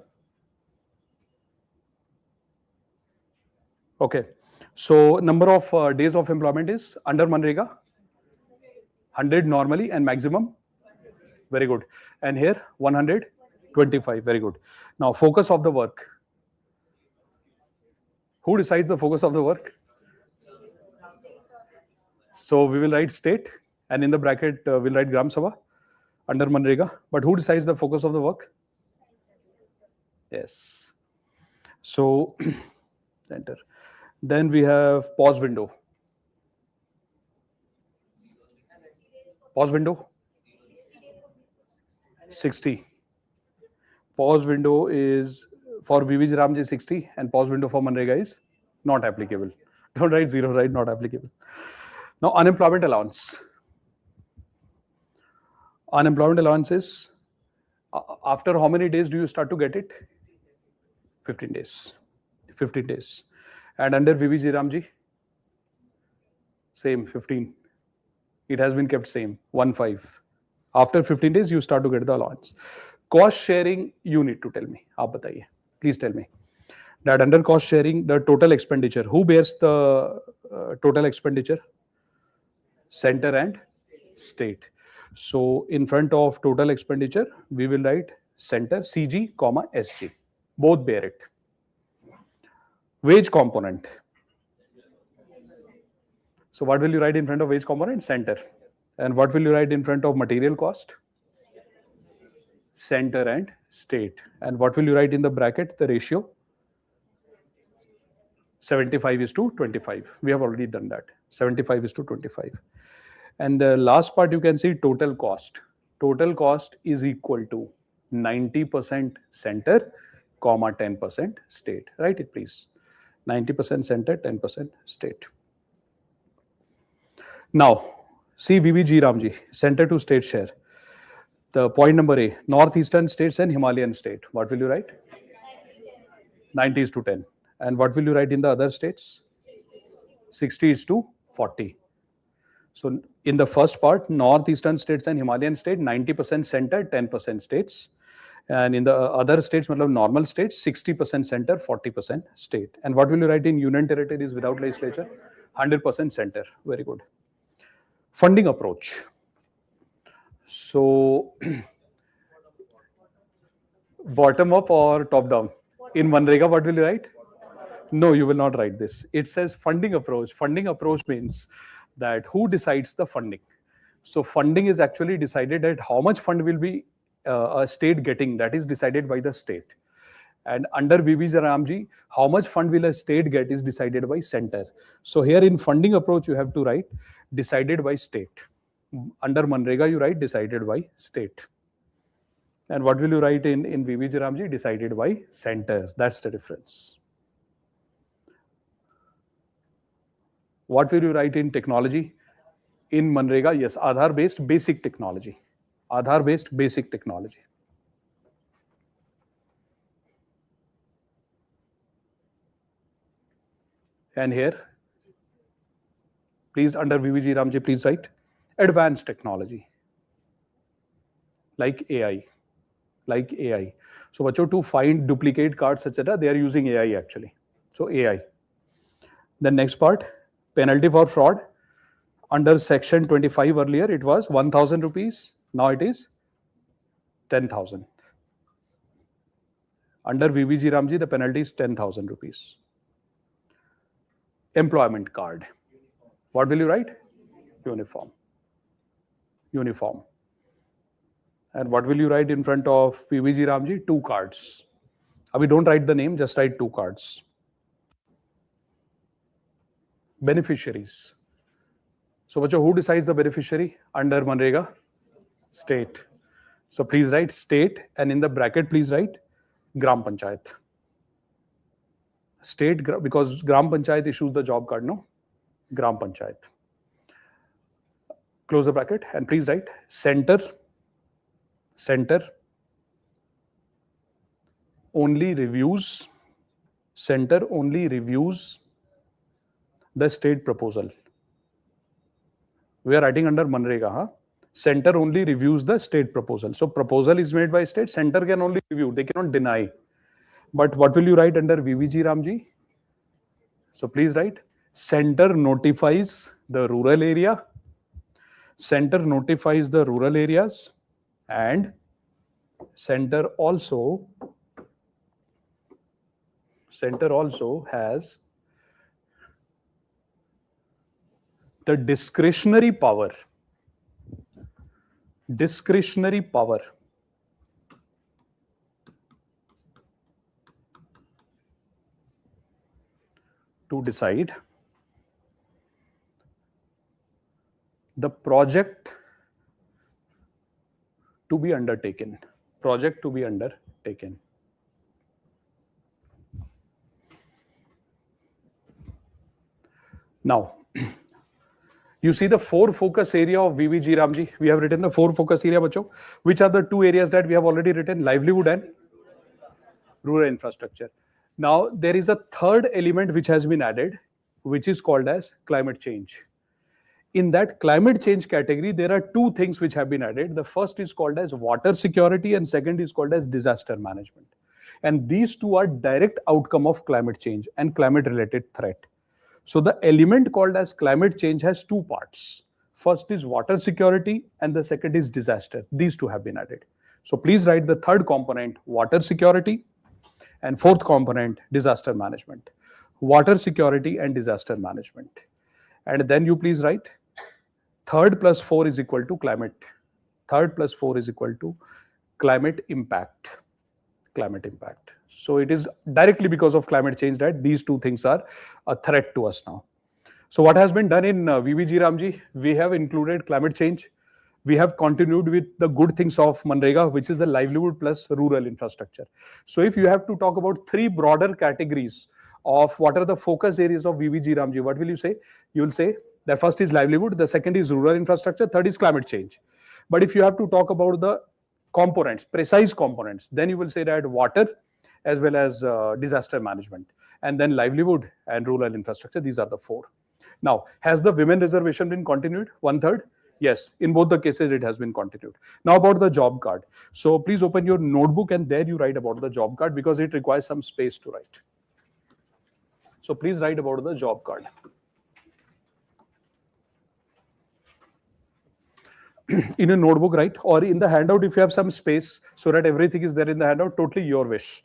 Okay. So number of days of employment is under MGNREGA? 100 normally and maximum? Very good. And here 125. Very good. Now focus of the work. Who decides the focus of the work? So we will write state and in the bracket we'll write Gram Sabha under MGNREGA. But who decides the focus of the work? Yes. So enter. Then we have pause window. Pause window 60. Pause window is for Vajiram 60 and pause window for MGNREGA is not applicable. Don't write 0, write not applicable. Now unemployment allowance. Unemployment allowance is after how many days do you start to get it? 15 days. 15 days. And under Vajiram, same 15. It has been kept same 15. After 15 days, you start to get the allowance. Cost sharing, you need to tell me. Aap bataiye. Please tell me. That under cost sharing, the total expenditure. Who bears the total expenditure? Center and state. So in front of total expenditure, we will write center, CG, SG. Both bear it. Wage component. So what will you write in front of wage component? Center. And what will you write in front of material cost? Center and state. And what will you write in the bracket? The ratio? 75:25. We have already done that. 75:25. And the last part you can see total cost. Total cost is equal to 90% center, comma 10% state. Write it please. 90% center, 10% state. Now, see VBG Ramji, center to state share. The point number A, northeastern states and Himalayan state. What will you write? 90 is to 10. And what will you write in the other states? 60 is to 40. So in the first part, northeastern states and Himalayan state, 90% center, 10% states. And in the other states, normal states, 60% center, 40% state. And what will you write in union territories without legislature? 100% center. Very good. Funding approach. So bottom up or top down? In MGNREGA, what will you write? No, you will not write this. It says funding approach. Funding approach means that who decides the funding. So funding is actually decided at how much fund will be a state getting, that is decided by the state. And under Vajiram, how much fund will a state get is decided by center. So here in funding approach, you have to write decided by state. Under MGNREGA, you write decided by state. And what will you write in Vajiram? Decided by center. That's the difference. What will you write in technology? In MGNREGA, yes, Aadhaar-based basic technology. Aadhaar-based basic technology. And here, please under Vajiram, please write advanced technology. Like AI. Like AI. So, bacho, to find duplicate cards, etc., they are using AI actually. So, AI. The next part, penalty for fraud. Under section 25 earlier, it was 1,000 rupees. Now it is 10,000. Under Vajiram, the penalty is 10,000 rupees. Employment card. What will you write? Uniform. Uniform. And what will you write in front of Vajiram? 2 cards. Abhi don't write the name, just write 2 cards. Beneficiaries. So, bacho, who decides the beneficiary under MGNREGA? State. So, please write state, and in the bracket, please write Gram Panchayat. State, because Gram Panchayat issues the job card, no? Gram Panchayat. Close the bracket, and please write center. Center only reviews. Center only reviews the state proposal. We are writing under MGNREGA. Huh? Center only reviews the state proposal. So proposal is made by state. Center can only review. They cannot deny. But what will you write under Vajiram? So please write center notifies the rural area. Center notifies the rural areas, and center also has the discretionary power to decide the project to be undertaken. Now, you see the 4 focus area of Vajiram. We have written the 4 focus area, bacho. Which are the 2 areas that we have already written? Livelihood and rural infrastructure. Now, there is a third element which has been added, which is called as climate change. In that climate change category, there are 2 things which have been added. The first is called as water security, and second is called as disaster management. And these 2 are direct outcome of climate change and climate related threat. So the element called as climate change has 2 parts. First is water security, and the second is disaster. These 2 have been added. So please write the third component, water security, and fourth component, disaster management. Water security and disaster management. And then you please write third plus 4 is equal to climate. Third plus 4 is equal to climate impact. Climate impact. So it is directly because of climate change that these 2 things are a threat to us now. So what has been done in VBG Ramji? We have included climate change. We have continued with the good things of MGNREGA, which is the livelihood plus rural infrastructure. So if you have to talk about three broader categories of what are the focus areas of VBG Ramji, what will you say? You will say the first is livelihood, the second is rural infrastructure, third is climate change. But if you have to talk about the components, precise components, then you will say that water as well as disaster management, and then livelihood and rural infrastructure. These are the four. Now, has the women reservation been continued? 1/3? Yes, in both the cases it has been continued. Now about the job card. So please open your notebook and there you write about the job card because it requires some space to write. So please write about the job card. In a notebook, right? Or in the handout if you have some space so that everything is there in the handout, totally your wish.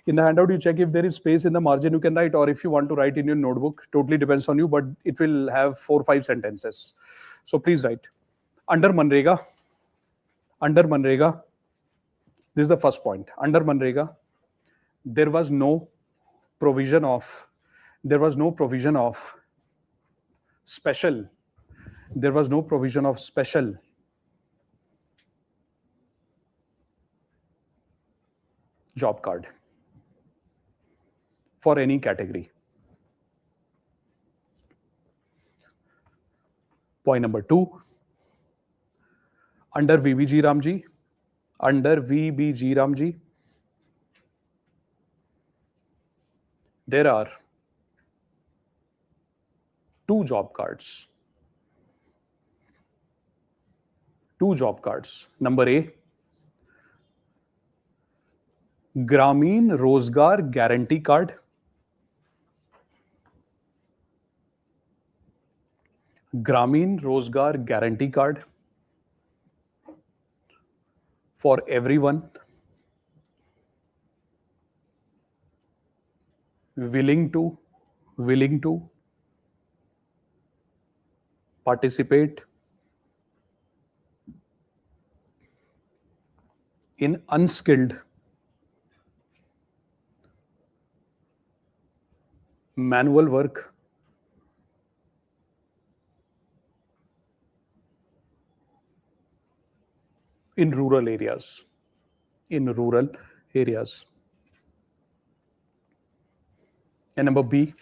In the handout, you check if there is space in the margin, you can write, or if you want to write in your notebook, totally depends on you, but it will have 4 or 5 sentences. So please write. Under MGNREGA, this is the first point. Under MGNREGA, there was no provision of special job card for any category. Point number 2, under VBG Ramji, there are 2 job cards. Number A, Gramin Rozgar Guarantee Card. Gramin Rozgar Guarantee Card for everyone willing to participate in unskilled manual work in rural areas. And number B,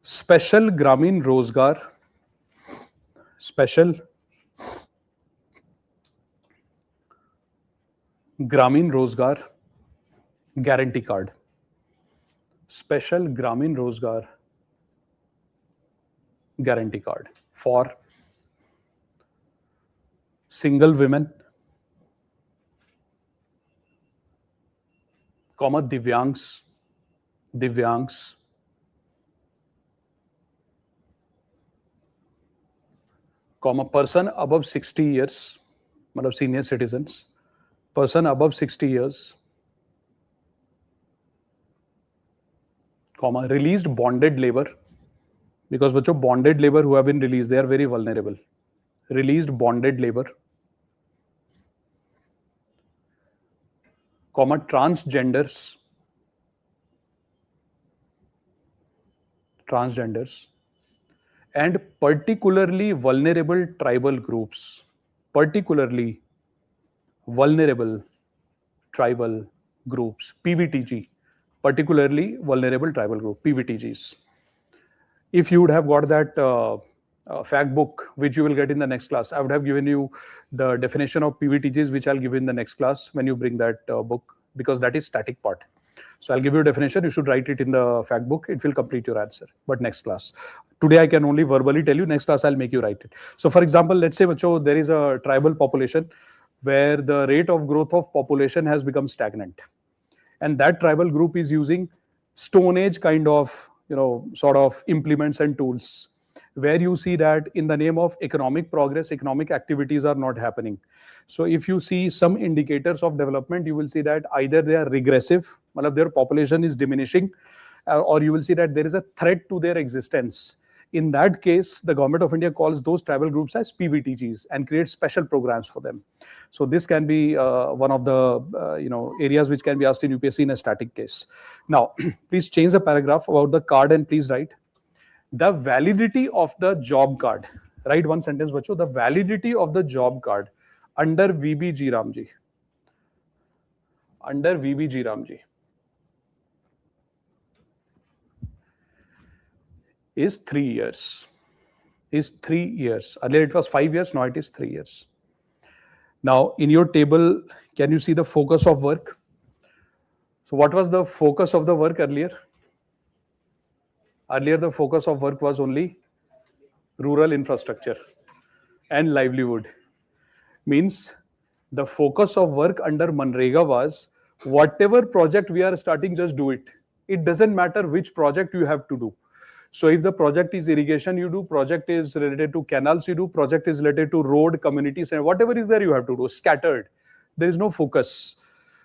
special Gramin Rozgar Guarantee Card. Special Gramin Rozgar Guarantee Card for single women, Divyangs, person above 60 years, senior citizens, person above 60 years, released bonded labor, because bonded labor who have been released, they are very vulnerable. Released bonded labor, transgenders, and particularly vulnerable tribal groups. PVTG, particularly vulnerable tribal group, PVTGs. If you would have got that fact book, which you will get in the next class, I would have given you the definition of PVTGs, which I'll give you in the next class when you bring that book, because that is static part. So I'll give you a definition. You should write it in the fact book. It will complete your answer. But next class. Today I can only verbally tell you. Next class I'll make you write it. So for example, let's say there is a tribal population where the rate of growth of population has become stagnant, and that tribal group is using Stone Age kind of sort of implements and tools, where you see that in the name of economic progress, economic activities are not happening. So if you see some indicators of development, you will see that either they are regressive, their population is diminishing, or you will see that there is a threat to their existence. In that case, the government of India calls those tribal groups as PVTGs and creates special programs for them. So this can be one of the areas which can be asked in UPSC in a static case. Now, please change the paragraph about the card and please write, the validity of the job card. Write one sentence, bacho. The validity of the job card under VBG Ramji. Under VBG Ramji is 3 years. Is 3 years. Earlier it was 5 years, now it is 3 years. Now in your table, can you see the focus of work? So what was the focus of the work earlier? Earlier the focus of work was only rural infrastructure and livelihood. Means the focus of work under MGNREGA was whatever project we are starting, just do it. It doesn't matter which project you have to do. So if the project is irrigation, you do, project is related to canals, you do, project is related to road, communities, and whatever is there you have to do, scattered. There is no focus.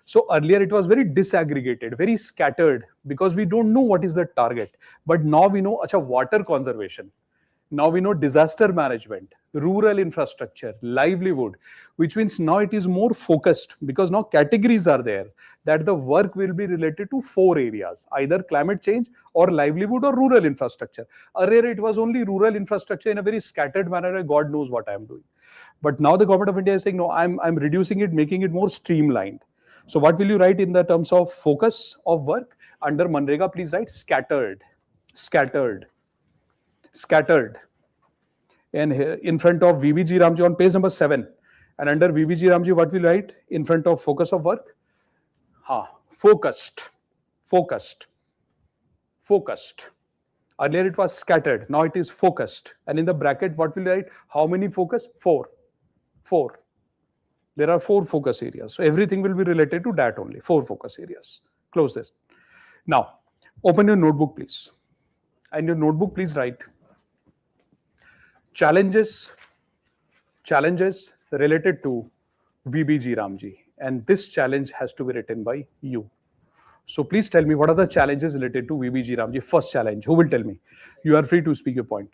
So earlier it was very disaggregated, very scattered, because we don't know what is the target. But now we know, water conservation. Now we know disaster management, rural infrastructure, livelihood, which means now it is more focused, because now categories are there that the work will be related to 4 areas, either climate change or livelihood or rural infrastructure. Earlier it was only rural infrastructure in a very scattered manner, God knows what I am doing. But now the government of India is saying, no, I'm reducing it, making it more streamlined. So what will you write in the terms of focus of work? Under MGNREGA, please write scattered, scattered, scattered. And here in front of VBG Ramji on page number 7. And under VBG Ramji, what will you write? In front of focus of work? Focused, focused, focused. Earlier it was scattered, now it is focused. And in the bracket, what will you write? How many focus? 4. 4. There are 4 focus areas. So everything will be related to that only. 4 focus areas. Close this. Now, open your notebook, please. And your notebook, please write challenges related to VBG Ramji. And this challenge has to be written by you. So please tell me, what are the challenges related to VBG Ramji? First challenge, who will tell me? You are free to speak your point.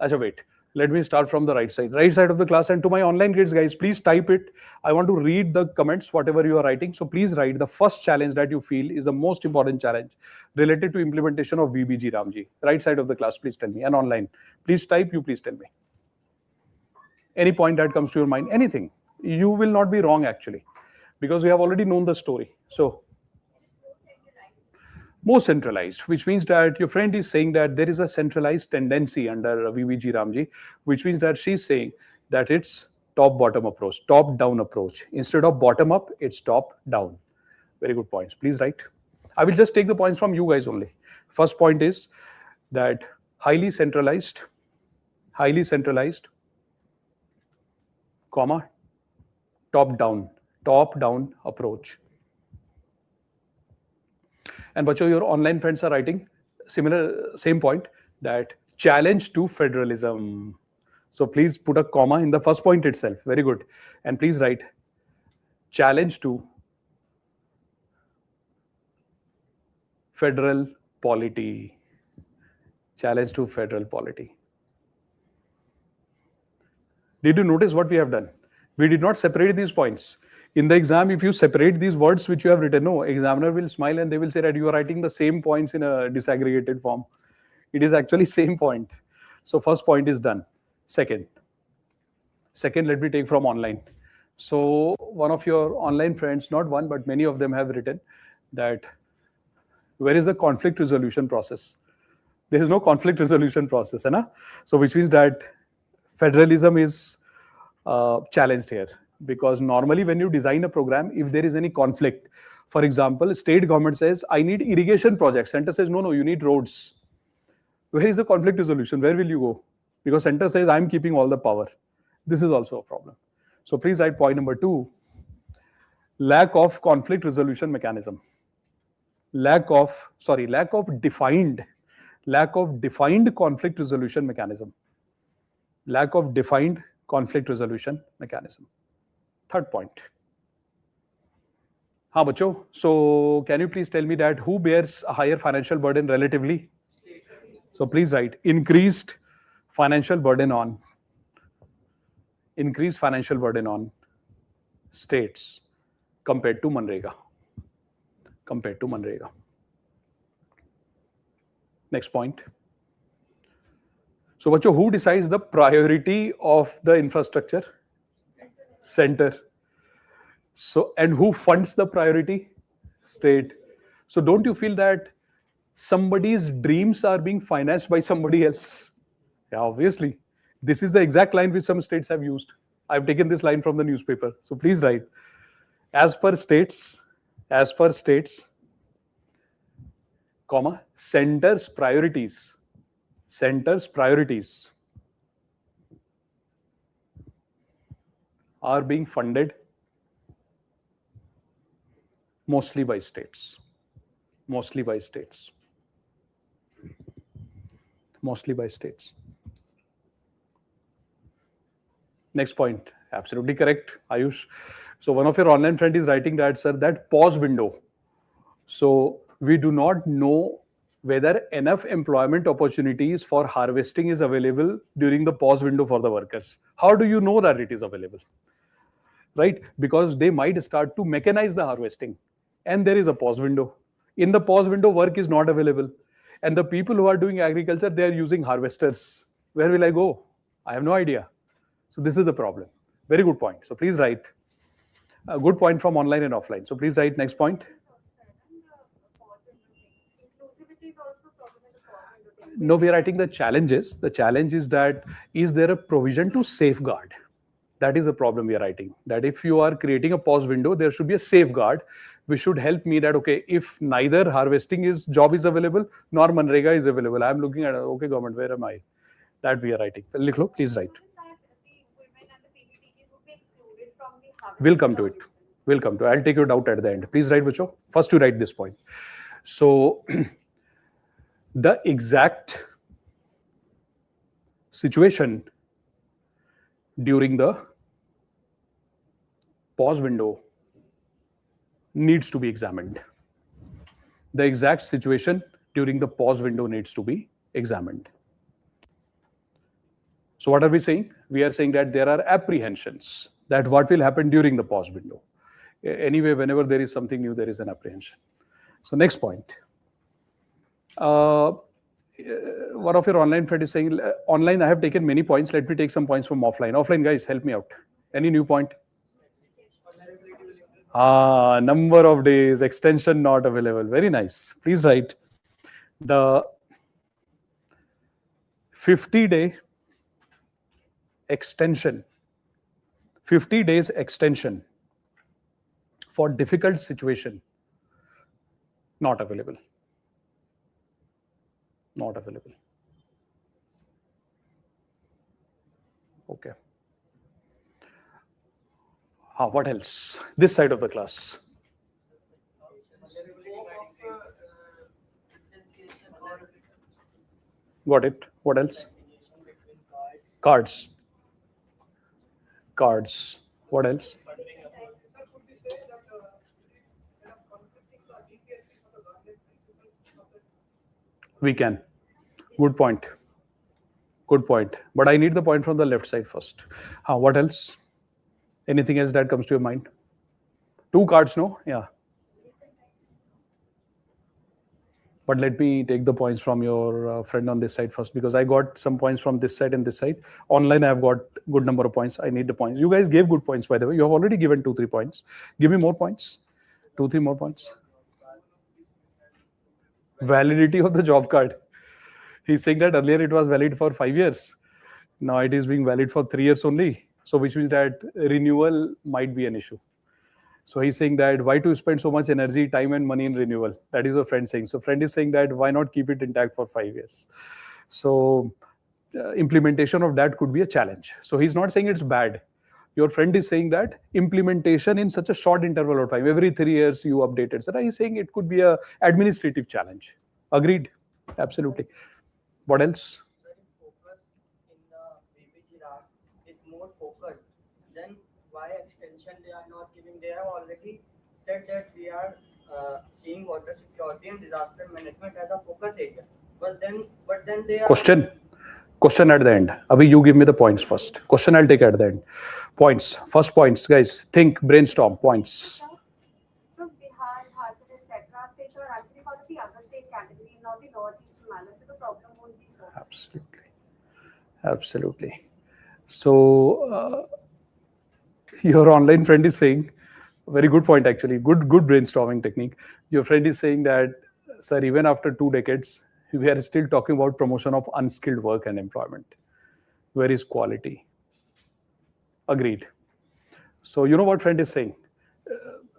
Acha, wait. Let me start from the right side of the class. And to my online kids, guys, please type it. I want to read the comments, whatever you are writing. So please write the first challenge that you feel is the most important challenge related to implementation of VBG Ramji. Right side of the class, please tell me. And online, please type, you please tell me. Any point that comes to your mind, anything. You will not be wrong actually, because we have already known the story. So more centralized, which means that your friend is saying that there is a centralized tendency under VBG Ramji, which means that she's saying that it's top-bottom approach, top-down approach. Instead of bottom-up, it's top-down. Very good points. Please write. I will just take the points from you guys only. First point is that highly centralized, comma, top-down approach. And bacho, your online friends are writing same point, that challenge to federalism. So please put a comma in the first point itself. Very good. And please write challenge to federal polity. Challenge to federal polity. Did you notice what we have done? We did not separate these points. In the exam, if you separate these words which you have written, no, examiner will smile and they will say that you are writing the same points in a disaggregated form. It is actually same point. So first point is done. Second, let me take from online. So one of your online friends, not one, but many of them have written that where is the conflict resolution process? There is no conflict resolution process. Hai na? So which means that federalism is challenged here. Because normally when you design a program, if there is any conflict, for example, state government says, I need irrigation projects. Center says, no, you need roads. Where is the conflict resolution? Where will you go? Because center says, I'm keeping all the power. This is also a problem. So please write point number 2, lack of conflict resolution mechanism. Lack of defined conflict resolution mechanism. Lack of defined conflict resolution mechanism. Third point. Bacho. So can you please tell me that who bears a higher financial burden relatively? So please write increased financial burden on states compared to MGNREGA. Next point. So, bachcho, who decides the priority of the infrastructure? Center. So, and who funds the priority? State. So, don't you feel that somebody's dreams are being financed by somebody else? Yeah, obviously. This is the exact line which some states have used. I've taken this line from the newspaper. So please write. As per states, comma, center's priorities are being funded mostly by states. Mostly by states. Next point. Absolutely correct, Ayush. So one of your online friend is writing that, sir, that pause window. So we do not know whether enough employment opportunities for harvesting is available during the pause window for the workers. How do you know that it is available? Right? Because they might start to mechanize the harvesting and there is a pause window. In the pause window, work is not available. And the people who are doing agriculture, they are using harvesters. Where will I go? I have no idea. So this is the problem. Very good point. So please write. A good point from online and offline. So please write next point. No, we are writing the challenges. The challenge is that, is there a provision to safeguard? That is the problem we are writing. That if you are creating a pause window, there should be a safeguard which should help me that, okay, if neither harvesting job is available, nor MGNREGA is available, I am looking at, okay, government, where am I? That we are writing. Likho, please write. We'll come to it. I'll take your doubt at the end. Please write, Bacho. First you write this point. So the exact situation during the pause window needs to be examined. The exact situation during the pause window needs to be examined. So what are we saying? We are saying that there are apprehensions that what will happen during the pause window. Anyway, whenever there is something new, there is an apprehension. So next point. One of your online friend is saying, online I have taken many points. Let me take some points from offline. Offline guys, help me out. Any new point? Number of days, extension not available. Very nice. Please write. The 50-day extension, 50 days extension for difficult situation, not available. Not available. Okay. What else? This side of the class. Got it. What else? Cards. What else? We can. Good point. But I need the point from the left side first. What else? Anything else that comes to your mind? 2 cards, no? Yeah. But let me take the points from your friend on this side first, because I got some points from this side and this side. Online, I have got good number of points. I need the points. You guys gave good points, by the way. You have already given 2-3 points. Give me more points. 2-3 more points. Validity of the job card. He's saying that earlier it was valid for 5 years. Now it is being valid for 3 years only. So which means that renewal might be an issue. So he's saying that why to spend so much energy, time and money in renewal? That is a friend saying. So friend is saying that why not keep it intact for 5 years? So implementation of that could be a challenge. So he's not saying it's bad. Your friend is saying that implementation in such a short interval of time, every 3 years you update it. So he's saying it could be a administrative challenge. Agreed? Absolutely. What else? Focus in the BBG draft is more focused. Then why extension they are not giving? They have already said that we are seeing water security and disaster management as a focus area. But then they are... Question at the end. Abhi, you give me the points first. Question I'll take at the end. Points. First points, guys. Think, brainstorm. Points. So Bihar, Jharkhand, etc. states are actually part of the other state category, not the northeastern manner. So the problem won't be solved. Absolutely. Absolutely. So your online friend is saying, very good point actually, good brainstorming technique. Your friend is saying that, sir, even after 2 decades, we are still talking about promotion of unskilled work and employment. Where is quality? Agreed. So you know what friend is saying?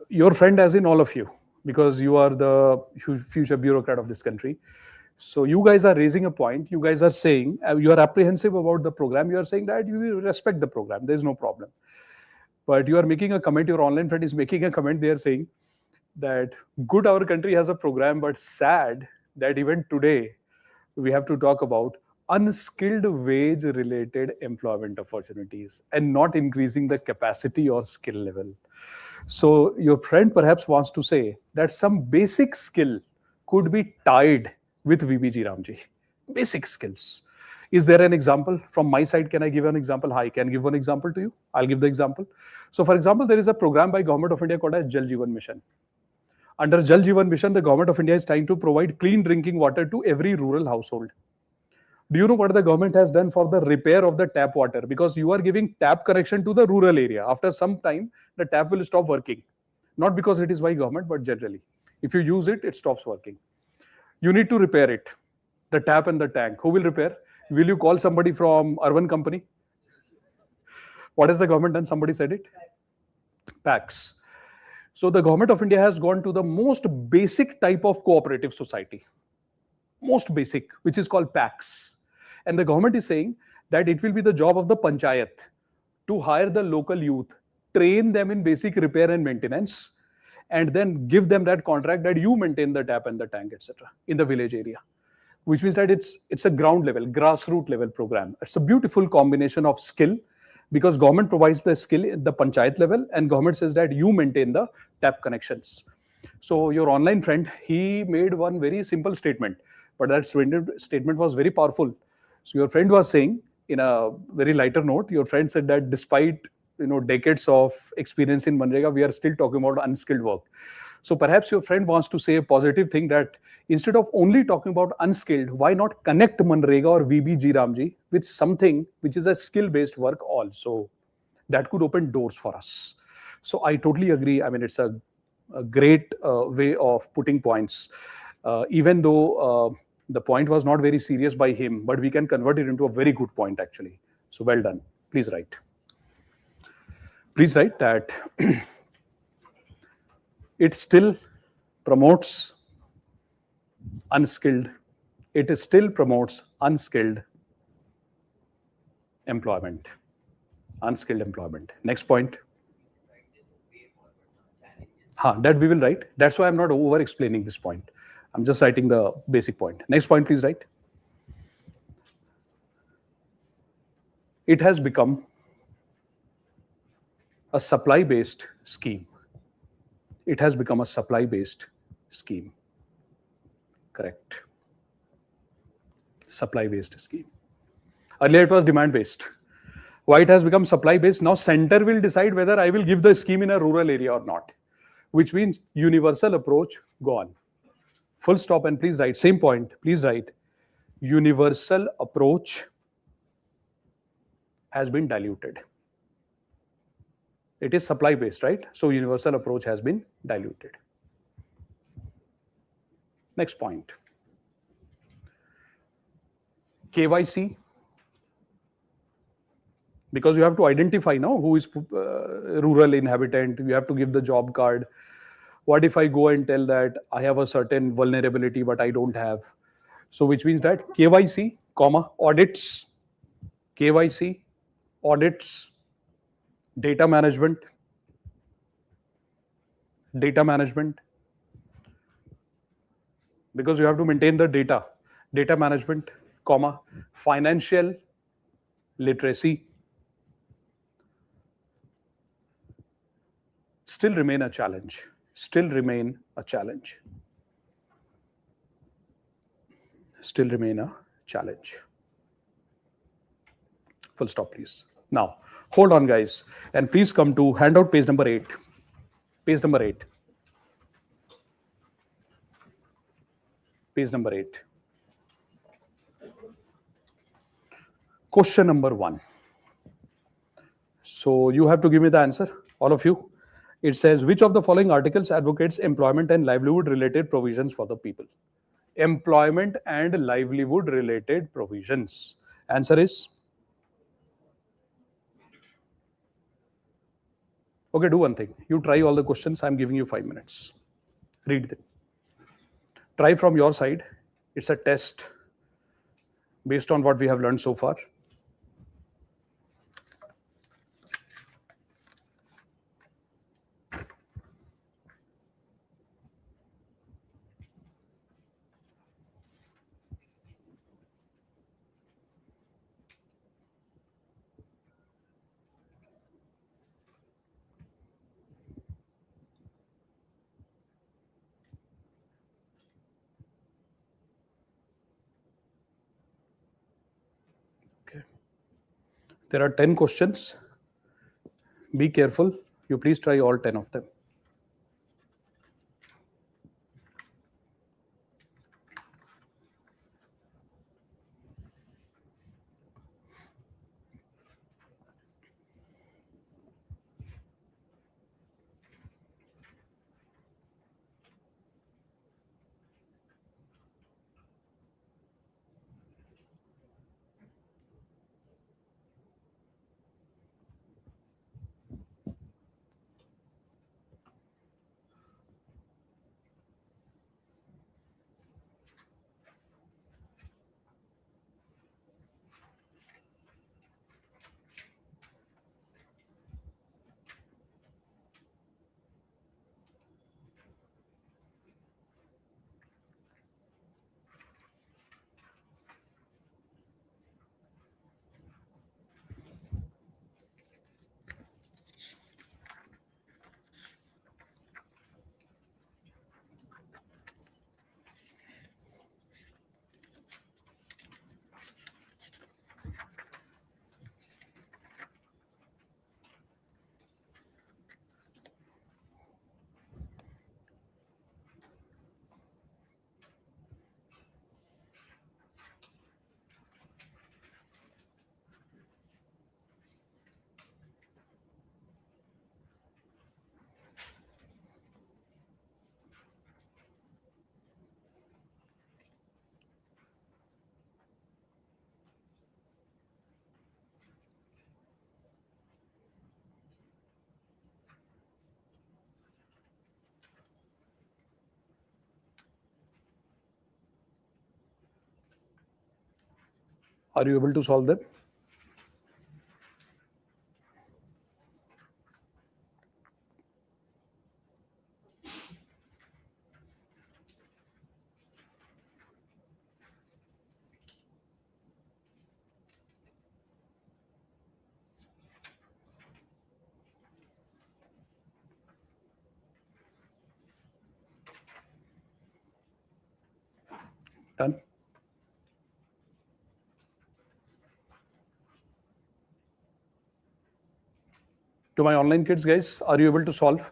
Your friend as in all of you, because you are the future bureaucrat of this country. So you guys are raising a point. You guys are saying, you are apprehensive about the program. You are saying that you respect the program. There is no problem. But you are making a comment, your online friend is making a comment, they are saying that good our country has a program, but sad that even today we have to talk about unskilled wage related employment opportunities and not increasing the capacity or skill level. So your friend perhaps wants to say that some basic skill could be tied with VBG Ramji. Basic skills. Is there an example from my side? Can I give an example? I can give one example to you. I'll give the example. So for example, there is a program by Government of India called as Jal Jeevan Mission. Under Jal Jeevan Mission, the Government of India is trying to provide clean drinking water to every rural household. Do you know what the government has done for the repair of the tap water? Because you are giving tap connection to the rural area. After some time, the tap will stop working. Not because it is by government, but generally. If you use it, it stops working. You need to repair it. The tap and the tank. Who will repair? Will you call somebody from urban company? What has the government done? Somebody said it? PACs. So the government of India has gone to the most basic type of cooperative society. Most basic, which is called PACs. And the government is saying that it will be the job of the panchayat to hire the local youth, train them in basic repair and maintenance, and then give them that contract that you maintain the tap and the tank, etc., in the village area. Which means that it's a ground level, grassroots level program. It's a beautiful combination of skill, because government provides the skill at the panchayat level, and government says that you maintain the tap connections. So your online friend, he made one very simple statement, but that statement was very powerful. So your friend was saying, in a very lighter note, your friend said that despite decades of experience in MGNREGA, we are still talking about unskilled work. So perhaps your friend wants to say a positive thing, that instead of only talking about unskilled, why not connect MGNREGA or VBG Ramji with something which is a skill-based work also? That could open doors for us. So I totally agree. I mean, it's a great way of putting points, even though the point was not very serious by him, but we can convert it into a very good point actually. So well done. Please write. Please write that it still promotes unskilled. It still promotes unskilled employment. Unskilled employment. Next point. That we will write. That's why I'm not over explaining this point. I'm just writing the basic point. Next point, please write. It has become a supply-based scheme. It has become a supply-based scheme. Correct. Supply-based scheme. Earlier it was demand-based. Why it has become supply-based? Now center will decide whether I will give the scheme in a rural area or not, which means universal approach gone. Full stop, and please write, same point, please write, universal approach has been diluted. It is supply-based, right? So universal approach has been diluted. Next point. KYC. Because you have to identify now who is rural inhabitant, you have to give the job card. What if I go and tell that I have a certain vulnerability but I don't have? So which means that KYC, audits, KYC, audits, data management, because you have to maintain the data management, financial literacy, still remain a challenge. Still remain a challenge. Full stop, please. Now, hold on, guys, and please come to handout page number 8. Page number 8. Page number 8. Question number 1. So you have to give me the answer, all of you. It says, which of the following articles advocates employment and livelihood related provisions for the people? Employment and livelihood related provisions. Answer is? Okay, do one thing. You try all the questions. I'm giving you 5 minutes. Read them. Try from your side. It's a test based on what we have learned so far. Okay. There are 10 questions. Be careful. You please try all 10 of them. Are you able to solve them? Done? To my online kids, guys, are you able to solve?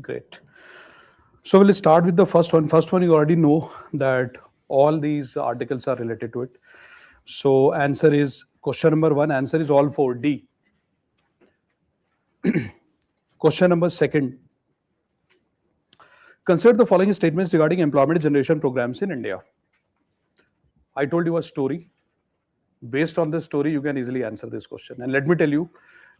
Great. So we'll start with the first one. First one, you already know that all these articles are related to it. So answer is, question number 1, answer is all 4. D. Question number 2. Consider the following statements regarding employment generation programs in India. I told you a story. Based on the story, you can easily answer this question. And let me tell you,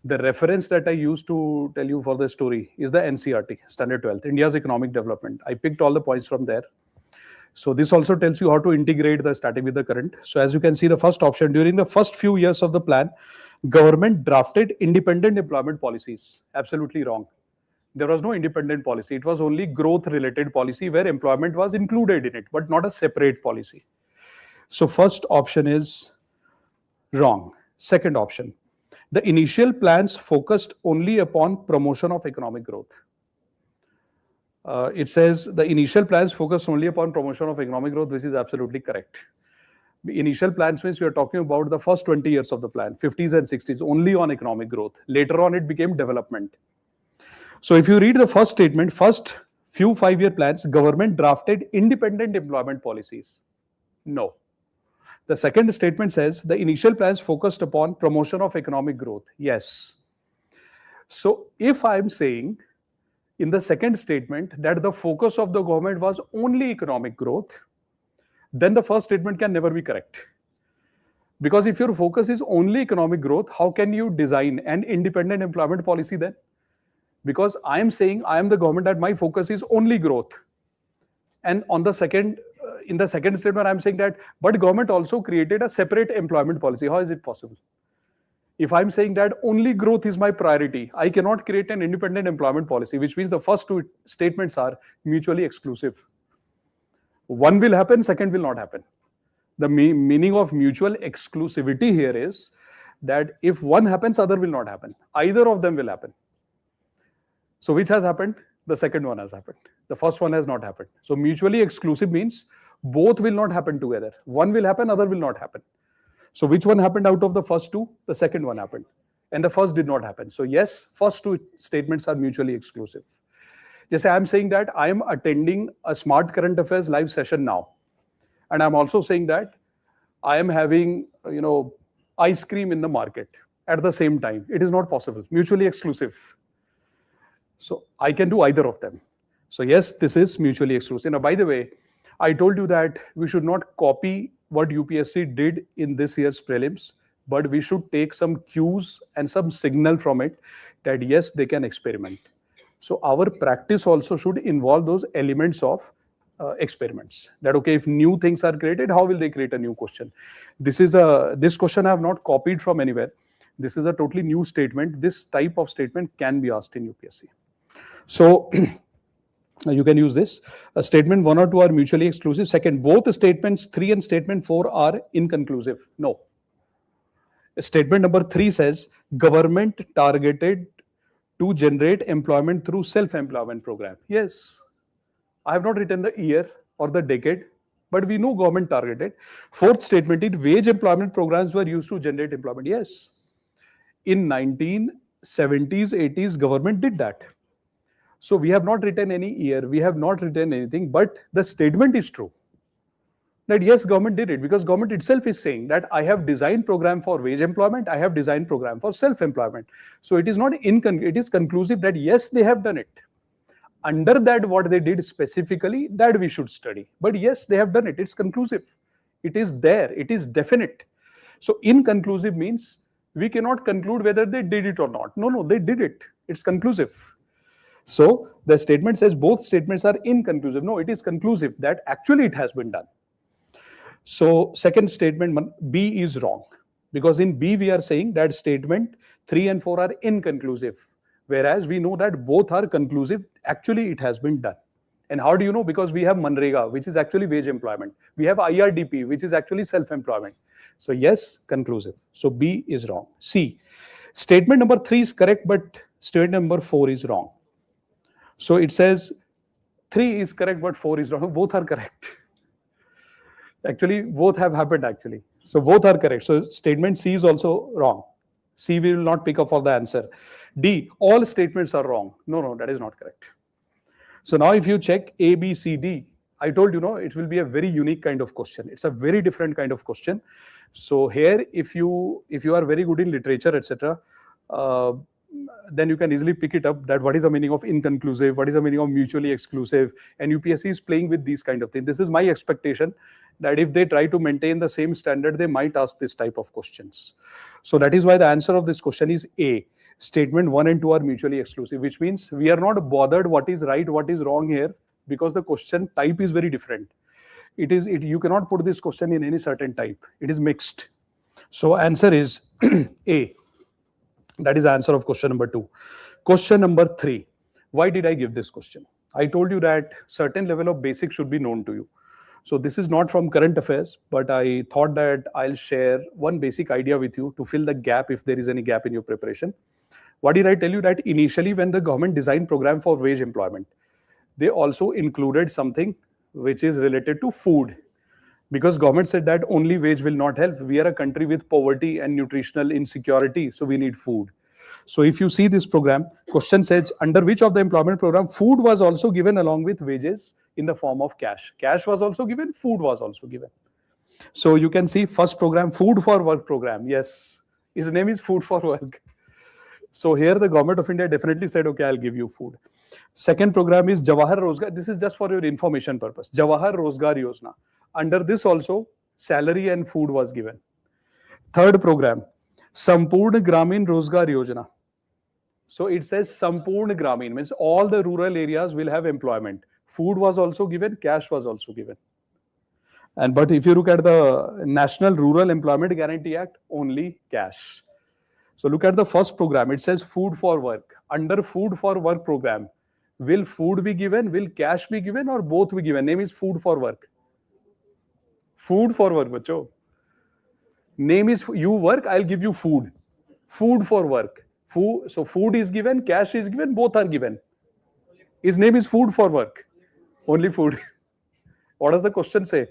the reference that I used to tell you for the story is the NCERT, Standard 12th, India's Economic Development. I picked all the points from there. So this also tells you how to integrate the static with the current. So as you can see, the first option, during the first few years of the plan, government drafted independent employment policies. Absolutely wrong. There was no independent policy. It was only growth related policy where employment was included in it, but not a separate policy. So first option is wrong. Second option, The initial plans focused only upon promotion of economic growth. It says the initial plans focused only upon promotion of economic growth. This is absolutely correct. The initial plans means we are talking about the first 20 years of the plan, 50s and 60s, only on economic growth. Later on, it became development. So if you read the first statement, first few 5-year plans, government drafted independent employment policies. No. The second statement says the initial plans focused upon promotion of economic growth. Yes. So if I'm saying in the second statement that the focus of the government was only economic growth, then the first statement can never be correct. Because if your focus is only economic growth, how can you design an independent employment policy then? Because I am saying I am the government that my focus is only growth. And on the second, in the second statement, I'm saying that, but government also created a separate employment policy. How is it possible? If I'm saying that only growth is my priority, I cannot create an independent employment policy, which means the first two statements are mutually exclusive. One will happen, second will not happen. The meaning of mutual exclusivity here is that if one happens, other will not happen. Either of them will happen. So which has happened? The second one has happened. The first one has not happened. So mutually exclusive means both will not happen together. One will happen, other will not happen. So which one happened out of the first two? The second one happened. And the first did not happen. So yes, first two statements are mutually exclusive. Just I'm saying that I am attending a Smart Current Affairs live session now. And I'm also saying that I am having, ice cream in the market at the same time. It is not possible. Mutually exclusive. So I can do either of them. So yes, this is mutually exclusive. Now, by the way, I told you that we should not copy what UPSC did in this year's prelims, but we should take some cues and some signal from it that yes, they can experiment. So our practice also should involve those elements of experiments. That okay, if new things are created, how will they create a new question? This question I have not copied from anywhere. This is a totally new statement. This type of statement can be asked in UPSC. So you can use this. Statement 1 or 2 are mutually exclusive. Second, both statements 3 and statement 4 are inconclusive. No. Statement number 3 says government targeted to generate employment through self-employment program. Yes. I have not written the year or the decade, but we know government targeted. Fourth statement is wage employment programs were used to generate employment. Yes. In 1970s, 80s, government did that. So we have not written any year, we have not written anything, but the statement is true. That yes, government did it because government itself is saying that I have designed program for wage employment, I have designed program for self-employment. So it is not it is conclusive that yes, they have done it. Under that, what they did specifically, that we should study. But yes, they have done it. It's conclusive. It is there. It is definite. So inconclusive means we cannot conclude whether they did it or not. No, they did it. It's conclusive. So the statement says both statements are inconclusive. No, it is conclusive that actually it has been done. So second statement, B is wrong. Because in B, we are saying that statement 3 and 4 are inconclusive. Whereas we know that both are conclusive. Actually, it has been done. And how do you know? Because we have MGNREGA, which is actually wage employment. We have IRDP, which is actually self-employment. So yes, conclusive. So B is wrong. C, statement number 3 is correct, but statement number 4 is wrong. So it says 3 is correct, but 4 is wrong. Both are correct. Actually, both have happened actually. So both are correct. So statement C is also wrong. C we will not pick up for the answer. D, all statements are wrong. No, that is not correct. So now if you check A, B, C, D, I told you, it will be a very unique kind of question. It's a very different kind of question. So here, if you are very good in literature, etc., then you can easily pick it up that what is the meaning of inconclusive, what is the meaning of mutually exclusive, and UPSC is playing with these kind of things. This is my expectation that if they try to maintain the same standard, they might ask this type of questions. So that is why the answer of this question is A. Statement 1 and 2 are mutually exclusive, which means we are not bothered what is right, what is wrong here, because the question type is very different. You cannot put this question in any certain type. It is mixed. So answer is A. That is the answer of question number 2. Question number 3. Why did I give this question? I told you that certain level of basics should be known to you. So this is not from current affairs, but I thought that I'll share one basic idea with you to fill the gap if there is any gap in your preparation. What did I tell you? That initially when the government designed program for wage employment, they also included something which is related to food, because government said that only wage will not help. We are a country with poverty and nutritional insecurity, so we need food. So if you see this program, question says under which of the employment program food was also given along with wages in the form of cash. Cash was also given, food was also given. So you can see first program, food for work program. Yes, his name is food for work. So here the government of India definitely said, okay, I'll give you food. Second program is Jawahar Rozgar. This is just for your information purpose. Jawahar Rozgar Yojana. Under this also salary and food was given. Third program, Sampurna Gramin Rozgar Yojana. So it says Sampurna Gramin, means all the rural areas will have employment. Food was also given, cash was also given. But if you look at the National Rural Employment Guarantee Act, only cash. So look at the first program, it says food for work. Under food for work program, will food be given, will cash be given, or both be given? Name is food for work. Food for work, bacho. Name is you work, I'll give you food. Food for work. Food, so food is given, cash is given, both are given. His name is food for work. Only food. What does the question say?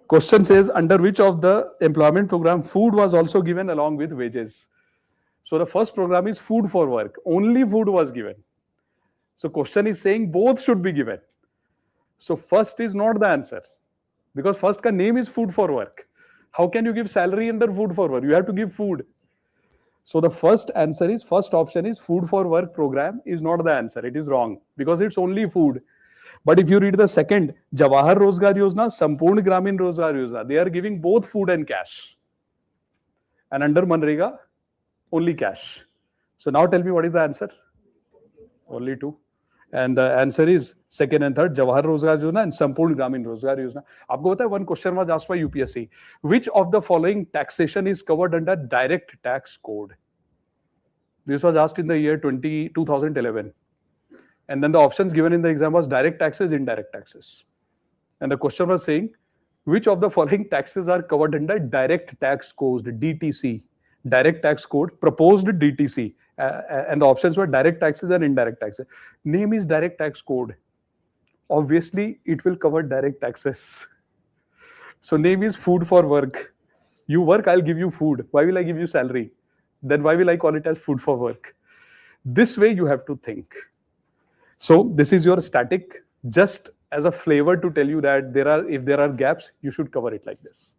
Question says under which of the employment program food was also given along with wages. So the first program is food for work. Only food was given. So question is saying both should be given. So first is not the answer, because first ka name is food for work. How can you give salary under food for work? You have to give food. So the first answer is, first option is food for work program is not the answer. It is wrong because it's only food. But if you read the second, Jawahar Rozgar Yojana, Sampurna Gramin Rozgar Yojana, they are giving both food and cash. And under MGNREGA, only cash. So now tell me what is the answer? Only two. And the answer is second and third, Jawahar Rozgar Yojana and Sampurna Gramin Rozgar Yojana. आपको पता है one question was asked by UPSC. Which of the following taxation is covered under direct tax code? This was asked in the year 2011. And then the options given in the exam was direct taxes, indirect taxes. And the question was saying, which of the following taxes are covered under direct tax code, DTC, direct tax code, proposed DTC. And the options were direct taxes and indirect taxes. Name is direct tax code. Obviously, it will cover direct taxes. So name is food for work. You work, I'll give you food. Why will I give you salary? Then why will I call it as food for work? This way you have to think. So this is your static, just as a flavor to tell you that if there are gaps, you should cover it like this.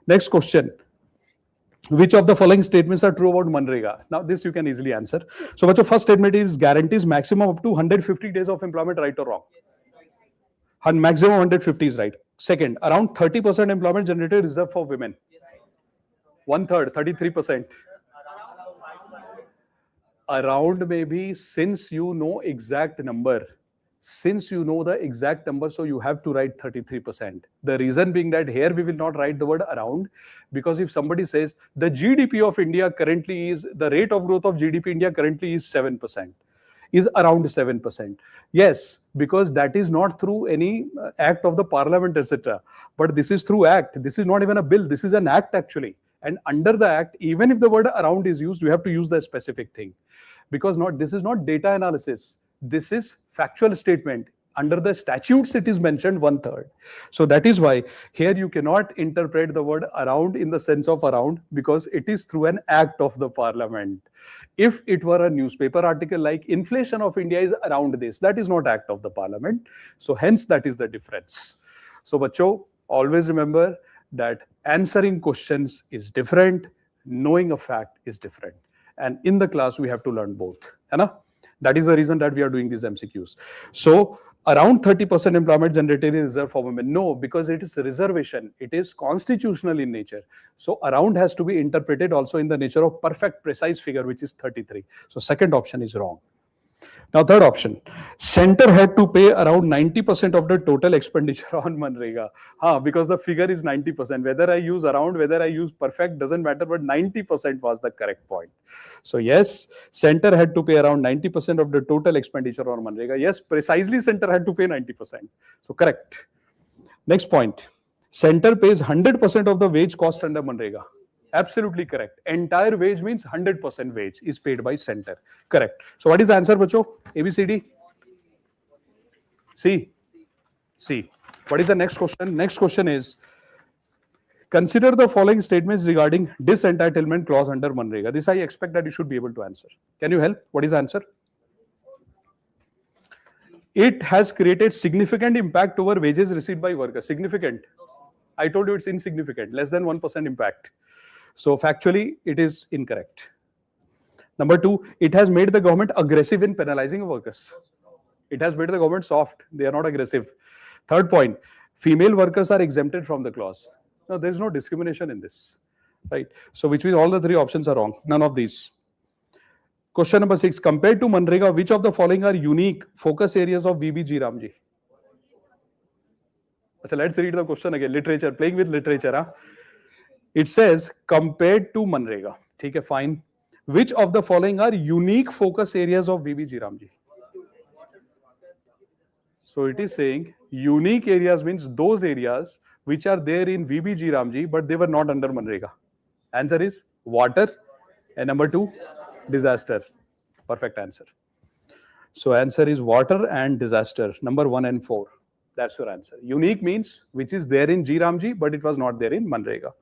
Next question. Which of the following statements are true about MGNREGA? Now this you can easily answer. So what's your first statement is guarantees maximum up to 150 days of employment, right or wrong? Maximum 150 is right. Second, around 30% employment generated reserved for women. One third, 33%. Around maybe, since you know exact number, so you have to write 33%. The reason being that here we will not write the word around, because if somebody says the GDP of India currently is, the rate of growth of GDP India currently is 7%, is around 7%. Yes, because that is not through any act of the parliament, etc. But this is through act. This is not even a bill. This is an act actually. And under the act, even if the word around is used, you have to use the specific thing. Because this is not data analysis. This is factual statement. Under the statutes, it is mentioned one third. So that is why here you cannot interpret the word around in the sense of around, because it is through an act of the parliament. If it were a newspaper article like inflation of India is around this, that is not act of the parliament. So hence that is the difference. So bacho, always remember that answering questions is different, knowing a fact is different. And in the class, we have to learn both. That is the reason that we are doing these MCQs. So around 30% employment generated is reserved for women. No, because it is reservation. It is constitutional in nature. So around has to be interpreted also in the nature of perfect precise figure, which is 33. So second option is wrong. Now third option, center had to pay around 90% of the total expenditure on MGNREGA. Because the figure is 90%. Whether I use around, whether I use perfect, doesn't matter, but 90% was the correct point. So yes, center had to pay around 90% of the total expenditure on MGNREGA. Yes, precisely center had to pay 90%. So correct. Next point. Center pays 100% of the wage cost under MGNREGA. Absolutely correct. Entire wage means 100% wage is paid by center. Correct. So what is the answer, bacho? A, B, C, D? C. C. What is the next question? Next question is, consider the following statements regarding disentitlement clause under MGNREGA. This I expect that you should be able to answer. Can you help? What is the answer? It has created significant impact over wages received by workers. Significant. I told you it's insignificant, less than 1% impact. So factually, it is incorrect. Number two, it has made the government aggressive in penalizing workers. It has made the government soft. They are not aggressive. Third point, female workers are exempted from the clause. Now, there is no discrimination in this, right? So which means all the three options are wrong. None of these. Question number 6, compared to MGNREGA, which of the following are unique focus areas of Vajiram ji? So let's read the question again. Literature, playing with literature. Huh? It says, compared to MGNREGA. Okay, fine. Which of the following are unique focus areas of Vajiram ji? So it is saying unique areas means those areas which are there in Vajiram ji, but they were not under MGNREGA. Answer is water. And number 2, disaster. Perfect answer. So answer is water and disaster. Number 1 and 4. That's your answer. Unique means which is there in Ramji, but it was not there in MGNREGA.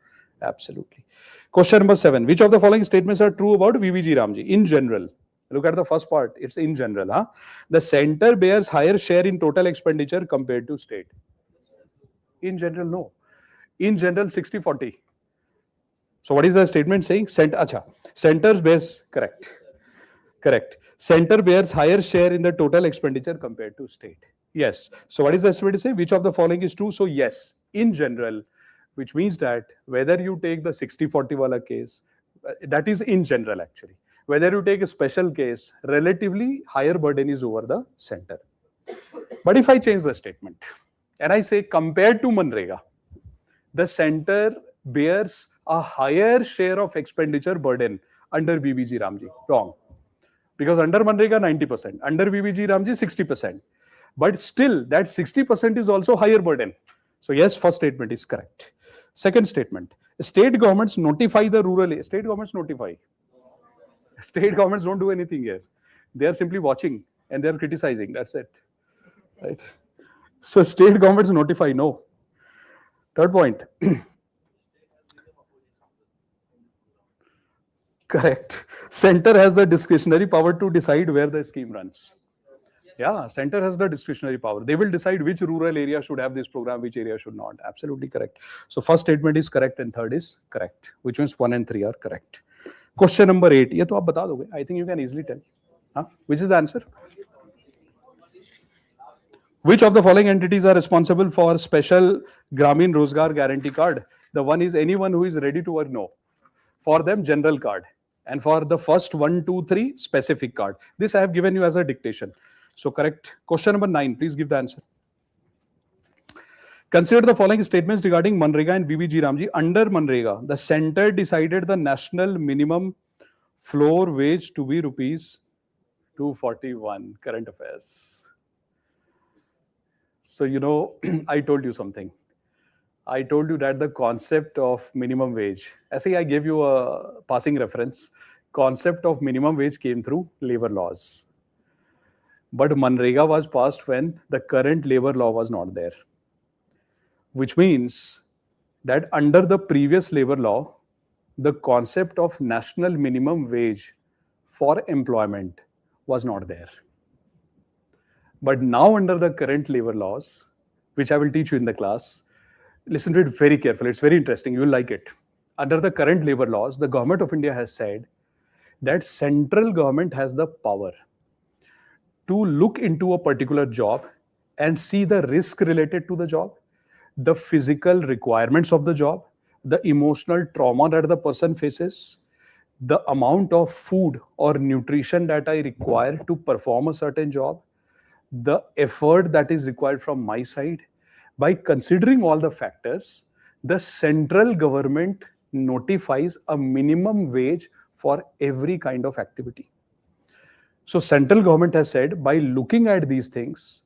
Absolutely. Question number 7. Which of the following statements are true about Ramji? In general. Look at the first part. It's in general. Huh? The center bears higher share in total expenditure compared to state. In general, no. In general, 60-40. So what is the statement saying? Centers bears, correct. Center bears higher share in the total expenditure compared to state. Yes. So what is the estimate to say? Which of the following is true? So yes, in general, which means that whether you take the 60-40 wala case, that is in general actually. Whether you take a special case, relatively higher burden is over the center. But if I change the statement and I say compared to MGNREGA, the center bears a higher share of expenditure burden under Vajiram ji. Wrong. Because under MGNREGA 90%, under Vajiram ji 60%. But still that 60% is also higher burden. So yes, first statement is correct. Second statement, state governments notify the rural area. State governments notify. State governments don't do anything here. They are simply watching and they are criticizing. That's it. Right? So state governments notify, no. Third point. Correct. Center has the discretionary power to decide where the scheme runs. Yeah, center has the discretionary power. They will decide which rural area should have this program, which area should not. Absolutely correct. So first statement is correct and third is correct, which means 1 and 3 are correct. Question number 8. Ye to aap bata doge. I think you can easily tell. Huh? Which is the answer? Which of the following entities are responsible for special Gramin Rozgar Guarantee Card? The one is anyone who is ready to work, no. For them, general card. And for the first 1, 2, 3, specific card. This I have given you as a dictation. So correct. Question number 9. Please give the answer. Consider the following statements regarding MGNREGA and Vajiram ji. Under MGNREGA, the center decided the national minimum floor wage to be rupees 241. Current affairs. So, you know, I told you something. I told you that the concept of minimum wage, actually I gave you a passing reference, concept of minimum wage came through labor laws. But MGNREGA was passed when the current labor law was not there. Which means that under the previous labor law, the concept of national minimum wage for employment was not there. But now under the current labor laws, which I will teach you in the class, listen to it very carefully. It's very interesting. You will like it. Under the current labor laws, the government of India has said that central government has the power to look into a particular job and see the risk related to the job, the physical requirements of the job, the emotional trauma that the person faces, the amount of food or nutrition that I require to perform a certain job, the effort that is required from my side. By considering all the factors, the central government notifies a minimum wage for every kind of activity. So central government has said, by looking at these things,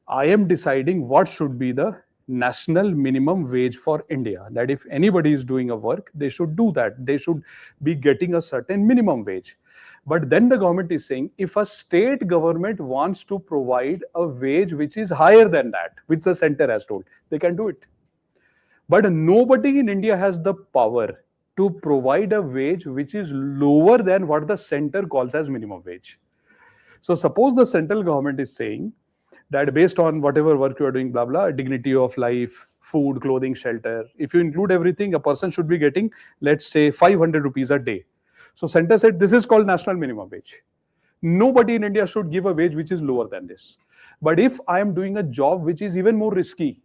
I am deciding what should be the national minimum wage for India. That if anybody is doing a work, they should do that. They should be getting a certain minimum wage. But then the government is saying, if a state government wants to provide a wage which is higher than that, which the center has told, they can do it. But nobody in India has the power to provide a wage which is lower than what the center calls as minimum wage. So suppose the central government is saying that based on whatever work you are doing, blah, blah, dignity of life, food, clothing, shelter, if you include everything, a person should be getting, let's say, 500 rupees a day. So center said this is called national minimum wage. Nobody in India should give a wage which is lower than this. But if I am doing a job which is even more risky,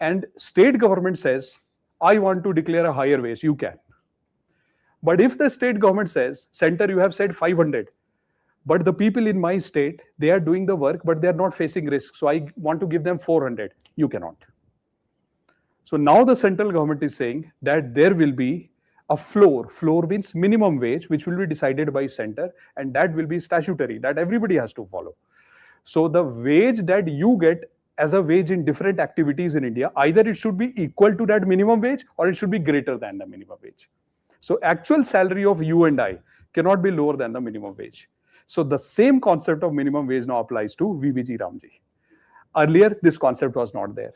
and state government says, I want to declare a higher wage, you can. But if the state government says, center, you have said 500, but the people in my state, they are doing the work, but they are not facing risk. So I want to give them 400. You cannot. So now the central government is saying that there will be a floor. Floor means minimum wage, which will be decided by center, and that will be statutory, that everybody has to follow. So the wage that you get as a wage in different activities in India, either it should be equal to that minimum wage or it should be greater than the minimum wage. So actual salary of you and I cannot be lower than the minimum wage. So the same concept of minimum wage now applies to VBG Ramji. Earlier, this concept was not there.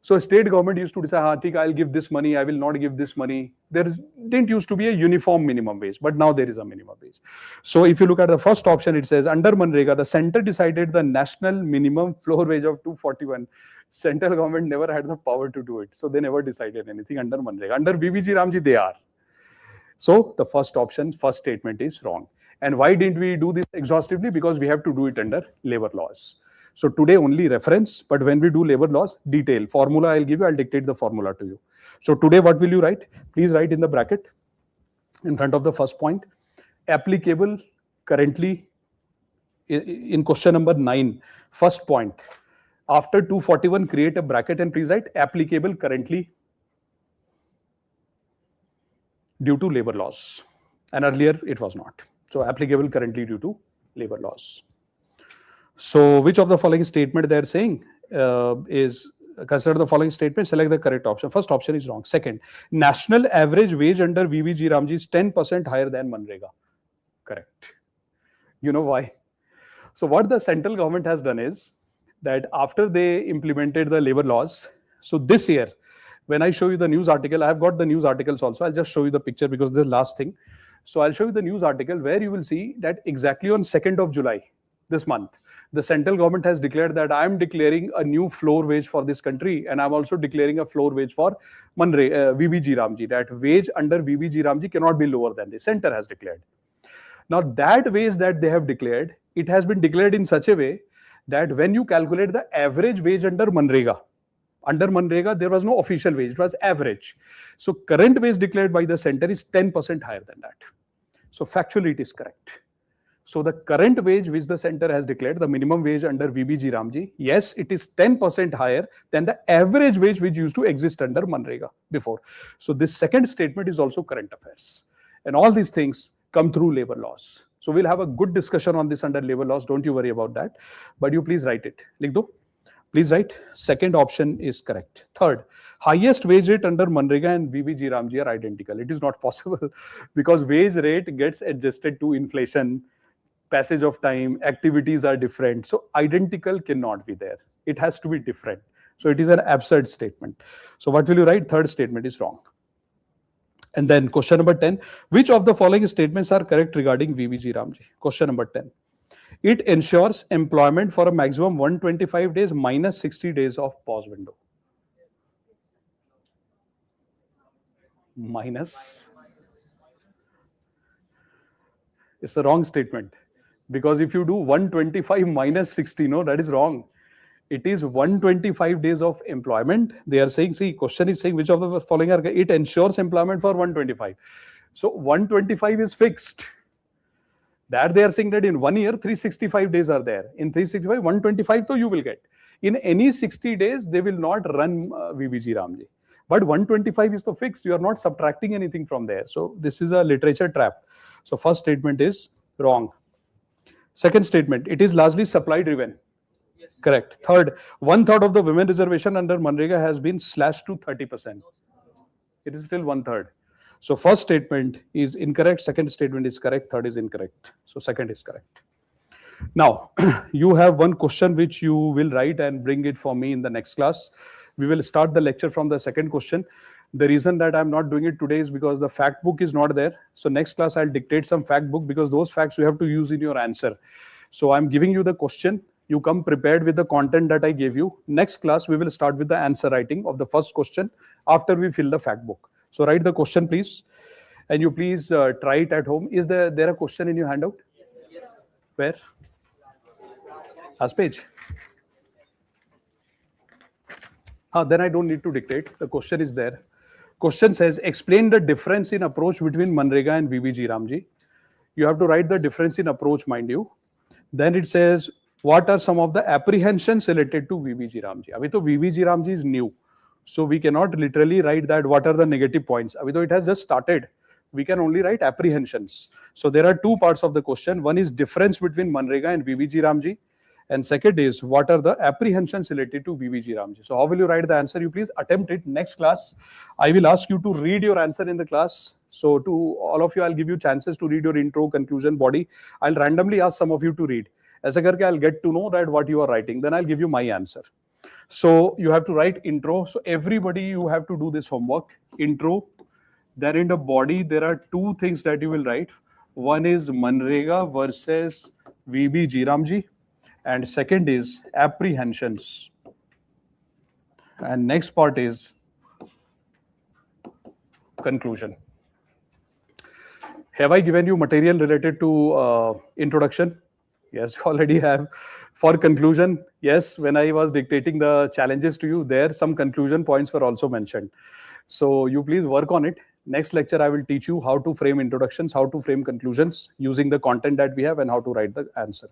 So state government used to decide, I'll give this money, I will not give this money. There didn't used to be a uniform minimum wage, but now there is a minimum wage. So if you look at the first option, it says under MGNREGA, the center decided the national minimum floor wage of 241. Central government never had the power to do it. So they never decided anything under MGNREGA. Under VBG Ramji, they are. So the first option, first statement is wrong. And why didn't we do this exhaustively? Because we have to do it under labor laws. So today only reference, but when we do labor laws, detail. Formula I'll give you, I'll dictate the formula to you. So today what will you write? Please write in the bracket in front of the first point. Applicable currently in question number 9, first point. After 241, create a bracket and please write applicable currently due to labor laws. And earlier it was not. So applicable currently due to labor laws. So which of the following statement they are saying is consider the following statement, select the correct option. First option is wrong. Second, national average wage under VBG Ramji is 10% higher than MGNREGA. Correct. You know why? So what the central government has done is that after they implemented the labor laws, so this year, when I show you the news article, I have got the news articles also. I'll just show you the picture because this is the last thing. So I'll show you the news article where you will see that exactly on 2nd of July, this month, the central government has declared that I am declaring a new floor wage for this country, and I'm also declaring a floor wage for VBG Ramji. That wage under VBG Ramji cannot be lower than the center has declared. Now that wage that they have declared, it has been declared in such a way that when you calculate the average wage under MGNREGA, there was no official wage, it was average. So current wage declared by the center is 10% higher than that. So factually it is correct. So the current wage which the center has declared, the minimum wage under VBG Ramji, yes, it is 10% higher than the average wage which used to exist under MGNREGA before. So this second statement is also current affairs. And all these things come through labor laws. So we'll have a good discussion on this under labor laws. Don't you worry about that. But you please write it. Likh do. Please write. Second option is correct. Third, highest wage rate under MGNREGA and VBG Ramji are identical. It is not possible because wage rate gets adjusted to inflation, passage of time, activities are different. So identical cannot be there. It has to be different. So it is an absurd statement. So what will you write? Third statement is wrong. And then question number 10, which of the following statements are correct regarding VBG Ramji? Question number 10. It ensures employment for a maximum 125 days minus 60 days of pause window. Minus. It's a wrong statement. Because if you do 125 minus 60, no, that is wrong. It is 125 days of employment. They are saying, see, question is saying which of the following are, it ensures employment for 125. So 125 is fixed. That they are saying that in 1 year, 365 days are there. In 365, 125 though you will get. In any 60 days, they will not run VBG Ramji. But 125 is the fixed. You are not subtracting anything from there. So this is a literature trap. So first statement is wrong. Second statement, it is largely supply driven. Correct. Third, 1/3 of the women reservation under MGNREGA has been slashed to 30%. It is still 1/3. So first statement is incorrect, second statement is correct, third is incorrect. So second is correct. Now, you have one question which you will write and bring it for me in the next class. We will start the lecture from the second question. The reason that I'm not doing it today is because the fact book is not there. So next class, I'll dictate some fact book because those facts you have to use in your answer. So I'm giving you the question. You come prepared with the content that I gave you. Next class, we will start with the answer writing of the first question after we fill the fact book. So write the question, please. And you please try it at home. Is there a question in your handout? Yes. Where? Last page. Then I don't need to dictate. The question is there. Question says, explain the difference in approach between MGNREGA and VBG Ramji. You have to write the difference in approach, mind you. Then it says, what are some of the apprehensions related to VBG Ramji? Abhi to VBG Ramji is new. So we cannot literally write that what are the negative points. Abhi to it has just started. We can only write apprehensions. So there are two parts of the question. One is difference between MGNREGA and VBG Ramji. And second is what are the apprehensions related to VBG Ramji. So how will you write the answer? You please attempt it. Next class, I will ask you to read your answer in the class. So to all of you, I'll give you chances to read your intro, conclusion, body. I'll randomly ask some of you to read. Aisa karke I'll get to know that what you are writing. Then I'll give you my answer. So you have to write intro. So everybody, you have to do this homework. Intro. Then in the body, there are two things that you will write. One is MGNREGA versus VBG Ramji. And second is apprehensions. And next part is conclusion. Have I given you material related to introduction? Yes, you already have. For conclusion, yes, when I was dictating the challenges to you, there some conclusion points were also mentioned. So you please work on it. Next lecture, I will teach you how to frame introductions, how to frame conclusions using the content that we have and how to write the answer.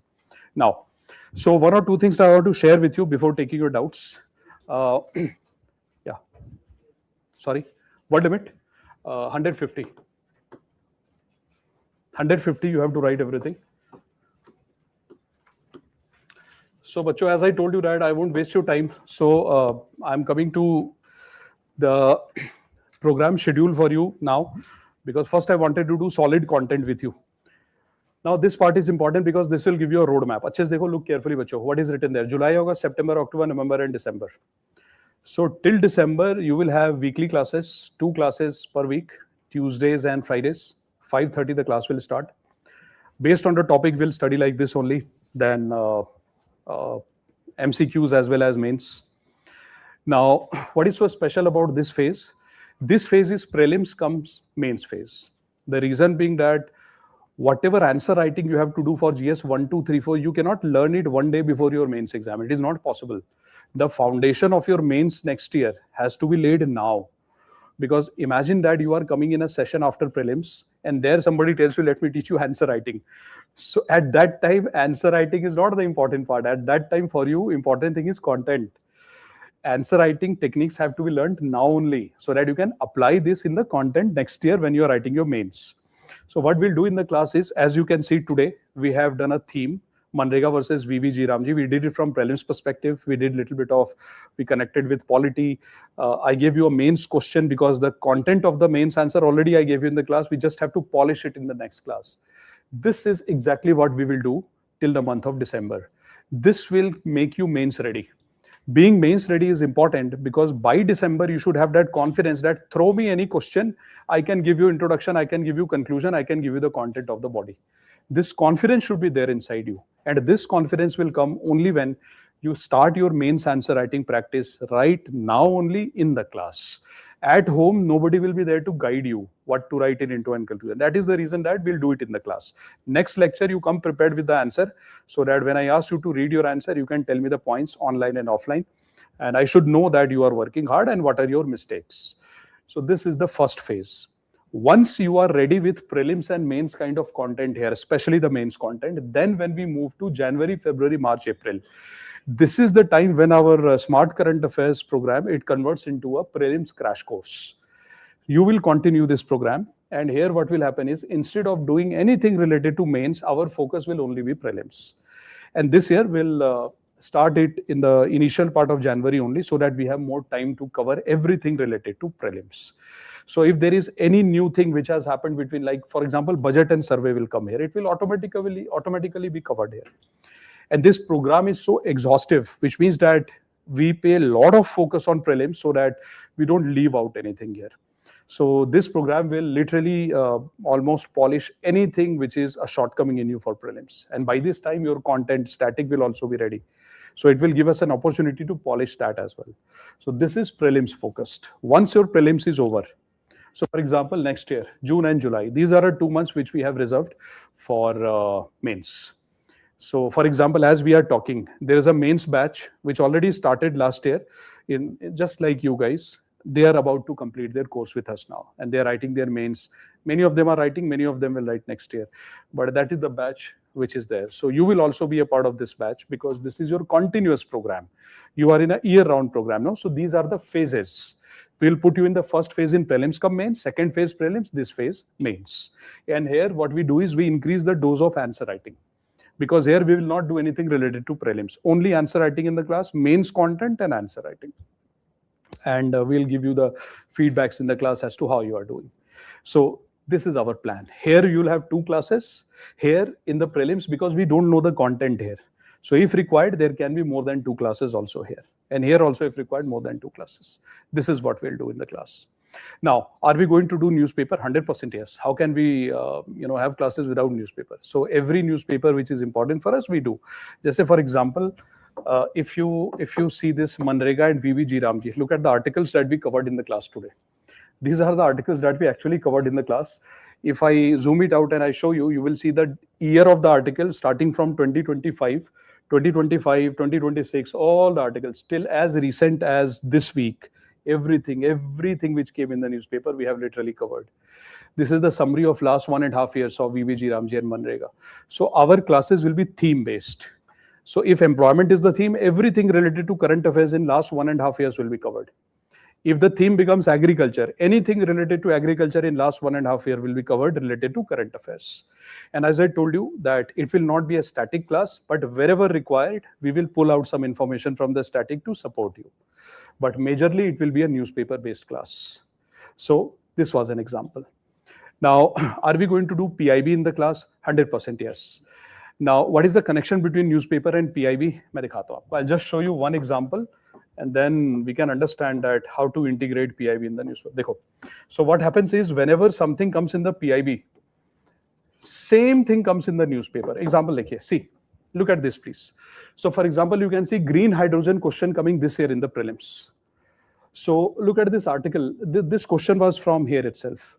Now, so one or two things that I want to share with you before taking your doubts. Yeah. Sorry. Word limit? 150. 150, you have to write everything. So, bacho, as I told you that I won't waste your time. So, I'm coming to the program schedule for you now because first I wanted to do solid content with you. Now, this part is important because this will give you a roadmap. Achhe se dekho, look carefully, bacho. What is written there? July, August, September, October, November, and December. So, till December, you will have weekly classes, 2 classes per week, Tuesdays and Fridays. 5:30 the class will start. Based on the topic, we'll study like this only. Then MCQs as well as mains. Now, what is so special about this phase? This phase is prelims comes mains phase. The reason being that whatever answer writing you have to do for GS 1, 2, 3, 4, you cannot learn it one day before your mains exam. It is not possible. The foundation of your mains next year has to be laid now. Because imagine that you are coming in a session after prelims and there somebody tells you, let me teach you answer writing. So at that time, answer writing is not the important part. At that time for you, important thing is content. Answer writing techniques have to be learned now only so that you can apply this in the content next year when you are writing your mains. So what we'll do in the class is, as you can see today, we have done a theme, MGNREGA versus VBG Ramji. We did it from prelims perspective. We did a little bit of, we connected with polity. I gave you a mains question because the content of the mains answer already I gave you in the class. We just have to polish it in the next class. This is exactly what we will do till the month of December. This will make you mains ready. Being mains ready is important because by December, you should have that confidence that throw me any question, I can give you introduction, I can give you conclusion, I can give you the content of the body. This confidence should be there inside you. And this confidence will come only when you start your mains answer writing practice right now only in the class. At home, nobody will be there to guide you what to write in intro and conclusion. That is the reason that we'll do it in the class. Next lecture, you come prepared with the answer so that when I ask you to read your answer, you can tell me the points online and offline. And I should know that you are working hard and what are your mistakes. So this is the first phase. Once you are ready with prelims and mains kind of content here, especially the mains content, then when we move to January, February, March, April, this is the time when our Smart Current Affairs program, it converts into a prelims crash course. You will continue this program. And here what will happen is, instead of doing anything related to mains, our focus will only be prelims. And this year we'll start it in the initial part of January only, so that we have more time to cover everything related to prelims. So if there is any new thing which has happened between, like for example, budget and survey will come here, it will automatically be covered here. And this program is so exhaustive, which means that we pay a lot of focus on prelims so that we don't leave out anything here. So this program will literally almost polish anything which is a shortcoming in you for prelims. And by this time, your content static will also be ready. So it will give us an opportunity to polish that as well. So this is prelims focused. Once your prelims is over, so for example, next year, June and July, these are 2 months which we have reserved for mains. So for example, as we are talking, there is a mains batch which already started last year. In just like you guys, they are about to complete their course with us now, and they are writing their mains. Many of them are writing, many of them will write next year. But that is the batch which is there. So you will also be a part of this batch, because this is your continuous program. You are in a year-round program now. So these are the phases. We'll put you in the first phase in prelims come mains, second phase prelims, this phase mains. And here what we do is we increase the dose of answer writing, because here we will not do anything related to prelims, only answer writing in the class, mains content and answer writing. And we'll give you the feedbacks in the class as to how you are doing. So this is our plan. Here you'll have 2 classes. Here in the prelims, because we don't know the content here. So if required, there can be more than 2 classes also here. And here also, if required, more than 2 classes. This is what we'll do in the class. Now, are we going to do newspaper? 100% yes. How can we have classes without newspaper? So every newspaper which is important for us, we do. Just say, for example, if you see this MGNREGA and Vajiram, look at the articles that we covered in the class today. These are the articles that we actually covered in the class. If I zoom it out and I show you, you will see the year of the article starting from 2025, 2026, all the articles till as recent as this week. Everything which came in the newspaper, we have literally covered. This is the summary of last 1.5 years of Vajiram and MGNREGA. So our classes will be theme based. So if employment is the theme, everything related to current affairs in last 1.5 years will be covered. If the theme becomes agriculture, anything related to agriculture in last 1.5 years will be covered related to current affairs. And as I told you that it will not be a static class, but wherever required, we will pull out some information from the static to support you. But majorly it will be a newspaper based class. So this was an example. Now, are we going to do PIB in the class? 100% yes. Now, what is the connection between newspaper and PIB? I'll just show you one example, and then we can understand that how to integrate PIB in the newspaper. So what happens is, whenever something comes in the PIB, same thing comes in the newspaper. Example, see, look at this, please. So for example, you can see green hydrogen question coming this year in the prelims. So look at this article. This question was from here itself.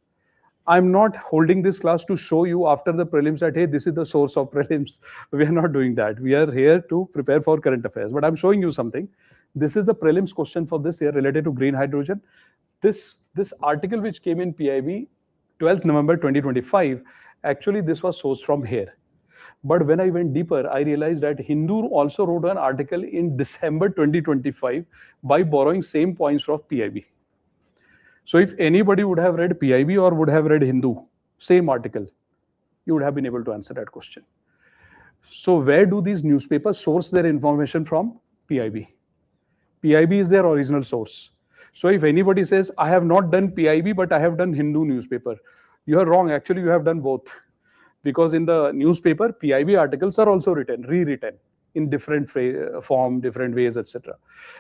I'm not holding this class to show you after the prelims that, hey, this is the source of prelims. We are not doing that. We are here to prepare for current affairs. But I'm showing you something. This is the prelims question for this year related to green hydrogen. This article which came in PIB 12th November 2025, actually this was sourced from here. But when I went deeper, I realized that Hindu also wrote an article in December 2025 by borrowing same points from PIB. So if anybody would have read PIB or would have read Hindu, same article, you would have been able to answer that question. So where do these newspapers source their information from? PIB. PIB is their original source. So if anybody says, I have not done PIB, but I have done Hindu newspaper, you are wrong. Actually, you have done both. Because in the newspaper, PIB articles are also written, rewritten in different form, different ways, etc.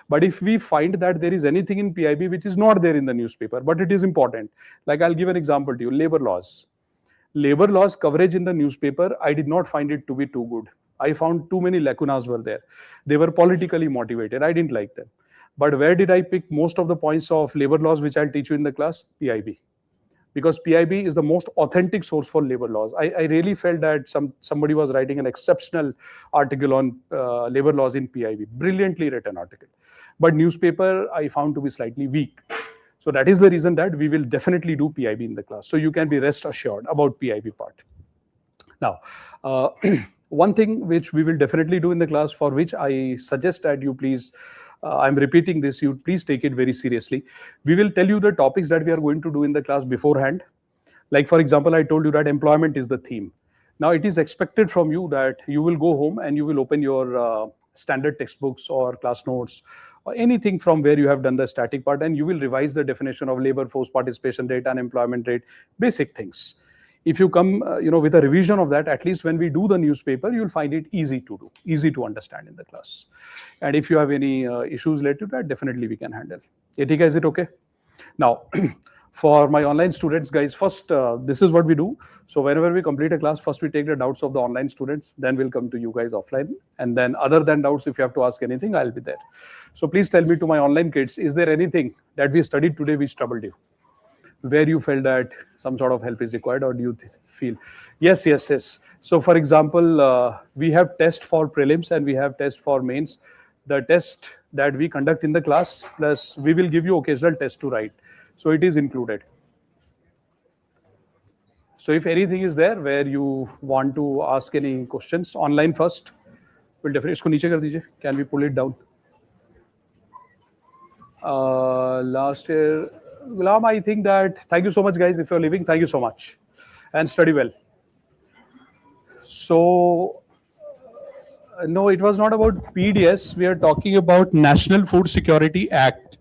But if we find that there is anything in PIB which is not there in the newspaper, but it is important, like I'll give an example to you, labor laws. Labor laws coverage in the newspaper, I did not find it to be too good. I found too many lacunas were there. They were politically motivated. I didn't like them. But where did I pick most of the points of labor laws which I'll teach you in the class? PIB. Because PIB is the most authentic source for labor laws. I really felt that somebody was writing an exceptional article on labor laws in PIB. Brilliantly written article. But newspaper, I found to be slightly weak. So that is the reason that we will definitely do PIB in the class. So you can be rest assured about PIB part. Now, one thing which we will definitely do in the class, for which I suggest that you please, I'm repeating this, you please take it very seriously. We will tell you the topics that we are going to do in the class beforehand. Like for example, I told you that employment is the theme. Now it is expected from you that you will go home and you will open your standard textbooks or class notes or anything from where you have done the static part, and you will revise the definition of labor force participation rate, unemployment rate, basic things. If you come with a revision of that, at least when we do the newspaper, you'll find it easy to do, easy to understand in the class. And if you have any issues related to that, definitely we can handle. Etika, is it okay? Now, for my online students, guys, first, this is what we do. So whenever we complete a class, first we take the doubts of the online students, then we'll come to you guys offline. And then other than doubts, if you have to ask anything, I'll be there. So please tell me, to my online kids, is there anything that we studied today which troubled you? Where you felt that some sort of help is required, or do you feel? Yes. So for example, we have test for prelims and we have test for mains. The test that we conduct in the class, plus we will give you occasional test to write. So it is included. So if anything is there where you want to ask any questions, online first, we'll definitely, isko niche kar dijiye. Can we pull it down? Last year, Gulam, I think that, thank you so much, guys. If you're leaving, thank you so much. And study well. So, no, it was not about PDS. We are talking about National Food Security Act.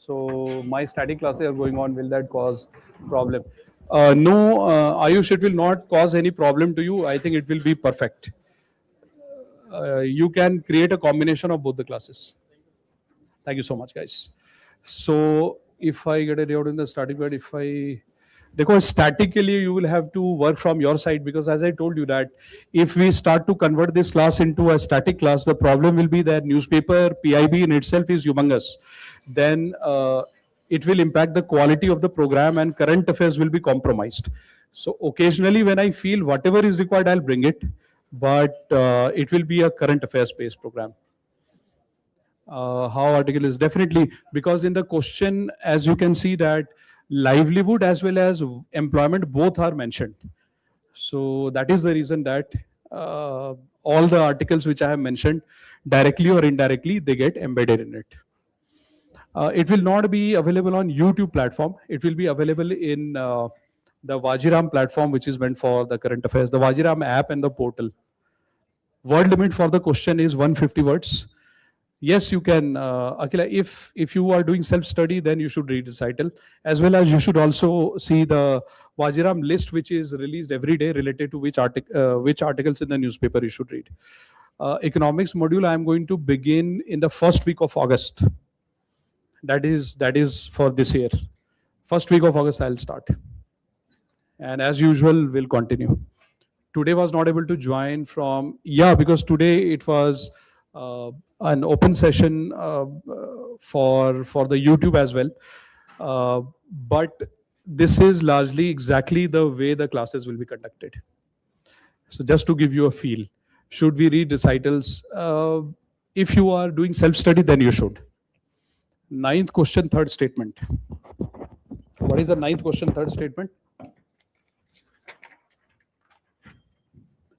So, my static classes are going on. Will that cause problem? No, Ayush, it will not cause any problem to you. I think it will be perfect. You can create a combination of both the classes. Thank you so much, guys. So if I get a layout in the static part, because statically you will have to work from your side, because as I told you that if we start to convert this class into a static class, the problem will be that newspaper PIB in itself is humongous. Then it will impact the quality of the program and current affairs will be compromised. So occasionally when I feel whatever is required, I'll bring it, but it will be a current affairs based program. How article is definitely, because in the question, as you can see that livelihood as well as employment both are mentioned. So that is the reason that all the articles which I have mentioned directly or indirectly, they get embedded in it. It will not be available on YouTube platform. It will be available in the Vajiram platform, which is meant for the current affairs, the Vajiram app and the portal. Word limit for the question is 150 words. Yes, you can, Akila, if you are doing self-study, then you should read the title, as well as you should also see the Vajiram list, which is released every day related to which articles in the newspaper you should read. Economics module, I am going to begin in the first week of August. That is for this year. First week of August, I'll start. And as usual, we'll continue. Today was not able to join from, because today it was an open session for the YouTube as well. But this is largely exactly the way the classes will be conducted. So just to give you a feel, should we read recitals? If you are doing self-study, then you should. 9th question, 3rd statement. What is the 9th question, 3rd statement?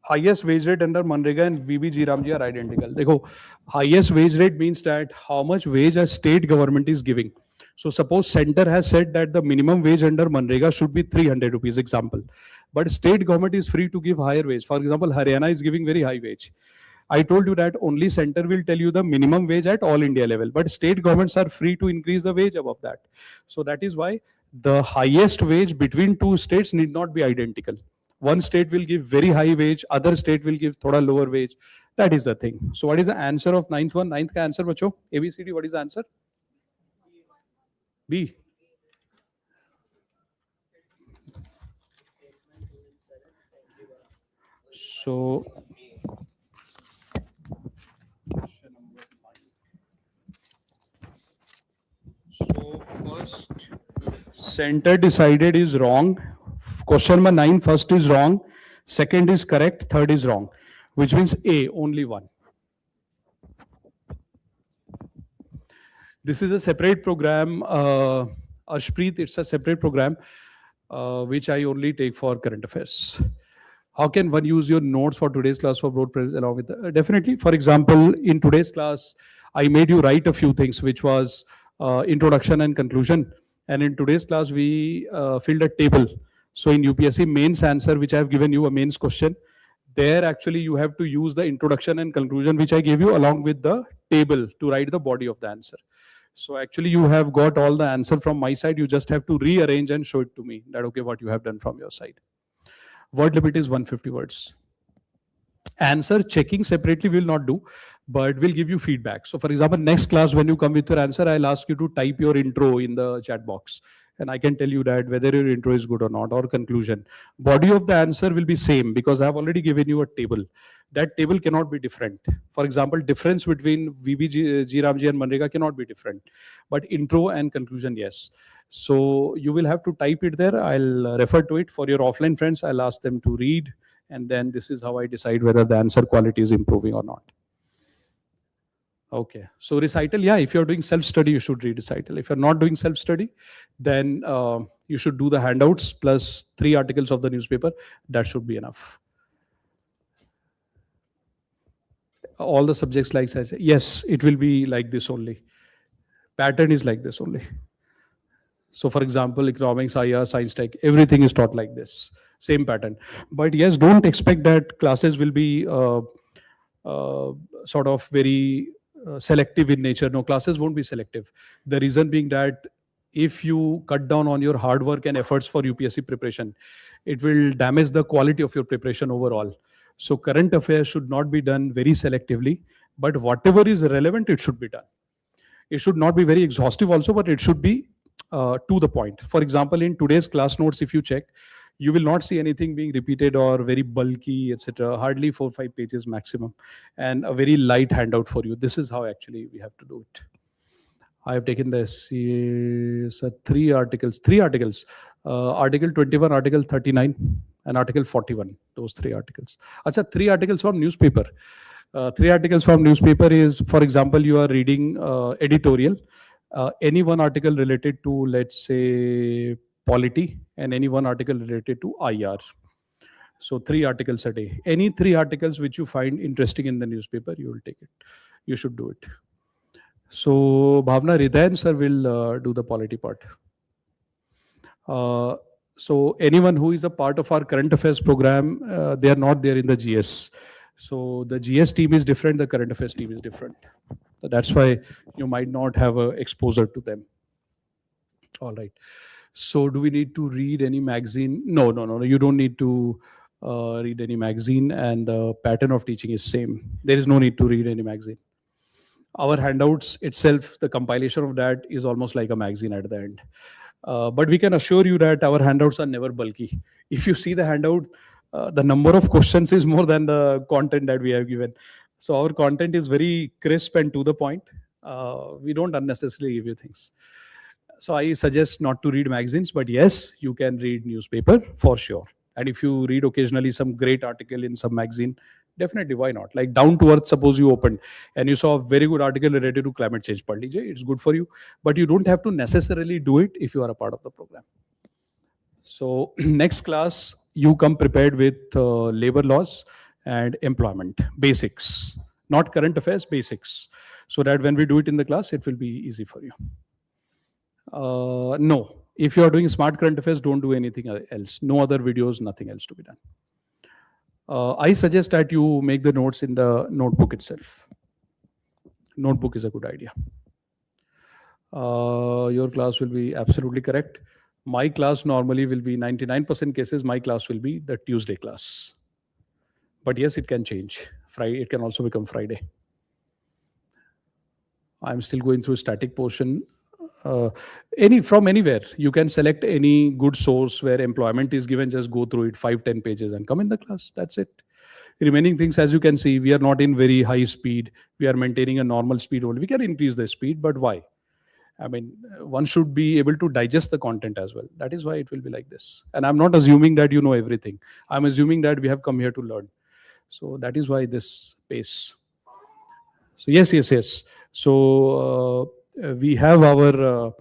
Highest wage rate under MGNREGA and VBG are identical. Dekho, highest wage rate means that how much wage a state government is giving. So suppose center has said that the minimum wage under MGNREGA should be 300 rupees, example. But state government is free to give higher wage. For example, Haryana is giving very high wage. I told you that only center will tell you the minimum wage at all India level, but state governments are free to increase the wage above that. So that is why the highest wage between two states need not be identical. One state will give very high wage, other state will give thoda lower wage. That is the thing. So what is the answer of 9th one? 9th ka answer, bacho? ABCD, what is the answer? B. So first, center decided is wrong. Question number 9, first is wrong, second is correct, third is wrong, which means A, only one. This is a separate program, Ashpreet, it's a separate program which I only take for current affairs. How can one use your notes for today's class for broad press along with definitely, for example, in today's class, I made you write a few things, which was introduction and conclusion. And in today's class, we filled a table. So in UPSC mains answer, which I have given you a mains question, There actually you have to use the introduction and conclusion which I gave you along with the table to write the body of the answer. So actually you have got all the answer from my side. You just have to rearrange and show it to me that, okay, what you have done from your side. Word limit is 150 words. Answer checking separately will not do, but will give you feedback. So for example, next class, when you come with your answer, I'll ask you to type your intro in the chat box. And I can tell you that whether your intro is good or not, or conclusion. Body of the answer will be same because I've already given you a table. That table cannot be different. For example, difference between VB, GRAMG and MGNREGA cannot be different. But intro and conclusion, yes. So you will have to type it there. I'll refer to it. For your offline friends, I'll ask them to read. And then this is how I decide whether the answer quality is improving or not. Okay, so recital, yeah, if you're doing self-study, you should read recital. If you're not doing self-study, then you should do the handouts plus 3 articles of the newspaper. That should be enough. All the subjects like I say, yes, it will be like this only. Pattern is like this only. So for example, economics, IR, science tech, everything is taught like this, same pattern. But yes, don't expect that classes will be sort of very selective in nature. No, classes won't be selective. The reason being that if you cut down on your hard work and efforts for UPSC preparation, it will damage the quality of your preparation overall. So current affairs should not be done very selectively, but whatever is relevant, it should be done. It should not be very exhaustive also, but it should be to the point. For example, in today's class notes, if you check, you will not see anything being repeated or very bulky, etc. Hardly 4 or 5 pages maximum, and a very light handout for you. This is how actually we have to do it. I have taken this 3 articles. Article 21, Article 39, and Article 41. Those 3 articles. Acha, 3 articles from newspaper. 3 articles from newspaper is, for example, you are reading editorial. Any one article related to, let's say, polity, and any one article related to IR. So 3 articles a day. Any 3 articles which you find interesting in the newspaper, you will take it. You should do it. So Bhavna, Ridayan sir will do the polity part. So anyone who is a part of our current affairs program, they are not there in the GS. So the GS team is different, the current affairs team is different. So that's why you might not have a exposure to them. All right. So do we need to read any magazine? No. You don't need to read any magazine, and the pattern of teaching is same. There is no need to read any magazine. Our handouts itself, the compilation of that is almost like a magazine at the end. But we can assure you that our handouts are never bulky. If you see the handout, the number of questions is more than the content that we have given. So our content is very crisp and to the point. We don't unnecessarily give you things. So I suggest not to read magazines, but yes, you can read newspaper for sure. And if you read occasionally some great article in some magazine, definitely, why not? Like Down to Earth, suppose you opened and you saw a very good article related to climate change. Pad lijiye, it's good for you, but you don't have to necessarily do it if you are a part of the program. So next class, you come prepared with labor laws and employment, basics, not current affairs, basics. So that when we do it in the class, it will be easy for you. No, if you are doing smart current affairs, don't do anything else. No other videos, nothing else to be done. I suggest that you make the notes in the notebook itself. Notebook is a good idea. Your class will be absolutely correct. My class normally will be 99% cases, my class will be the Tuesday class. But yes, it can change. Friday, it can also become Friday. I'm still going through static portion. From anywhere, you can select any good source where employment is given, just go through it 5-10 pages and come in the class. That's it. Remaining things, as you can see, we are not in very high speed. We are maintaining a normal speed only. We can increase the speed, but why? I mean, one should be able to digest the content as well. That is why it will be like this. And I'm not assuming that you know everything. I'm assuming that we have come here to learn. So that is why this pace. So yes. So we have our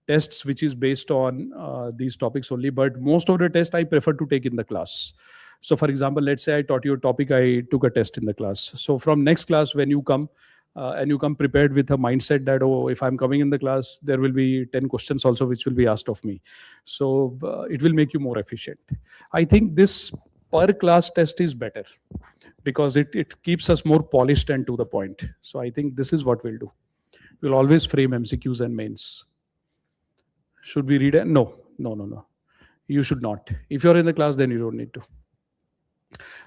tests which is based on these topics only, but most of the tests I prefer to take in the class. So for example, let's say I taught you a topic, I took a test in the class. So from next class, when you come and you come prepared with a mindset that, oh, if I'm coming in the class, there will be 10 questions also which will be asked of me. So it will make you more efficient. I think this per class test is better because it keeps us more polished and to the point. So I think this is what we'll do. We'll always frame MCQs and mains. Should we read it? No. You should not. If you're in the class, then you don't need to.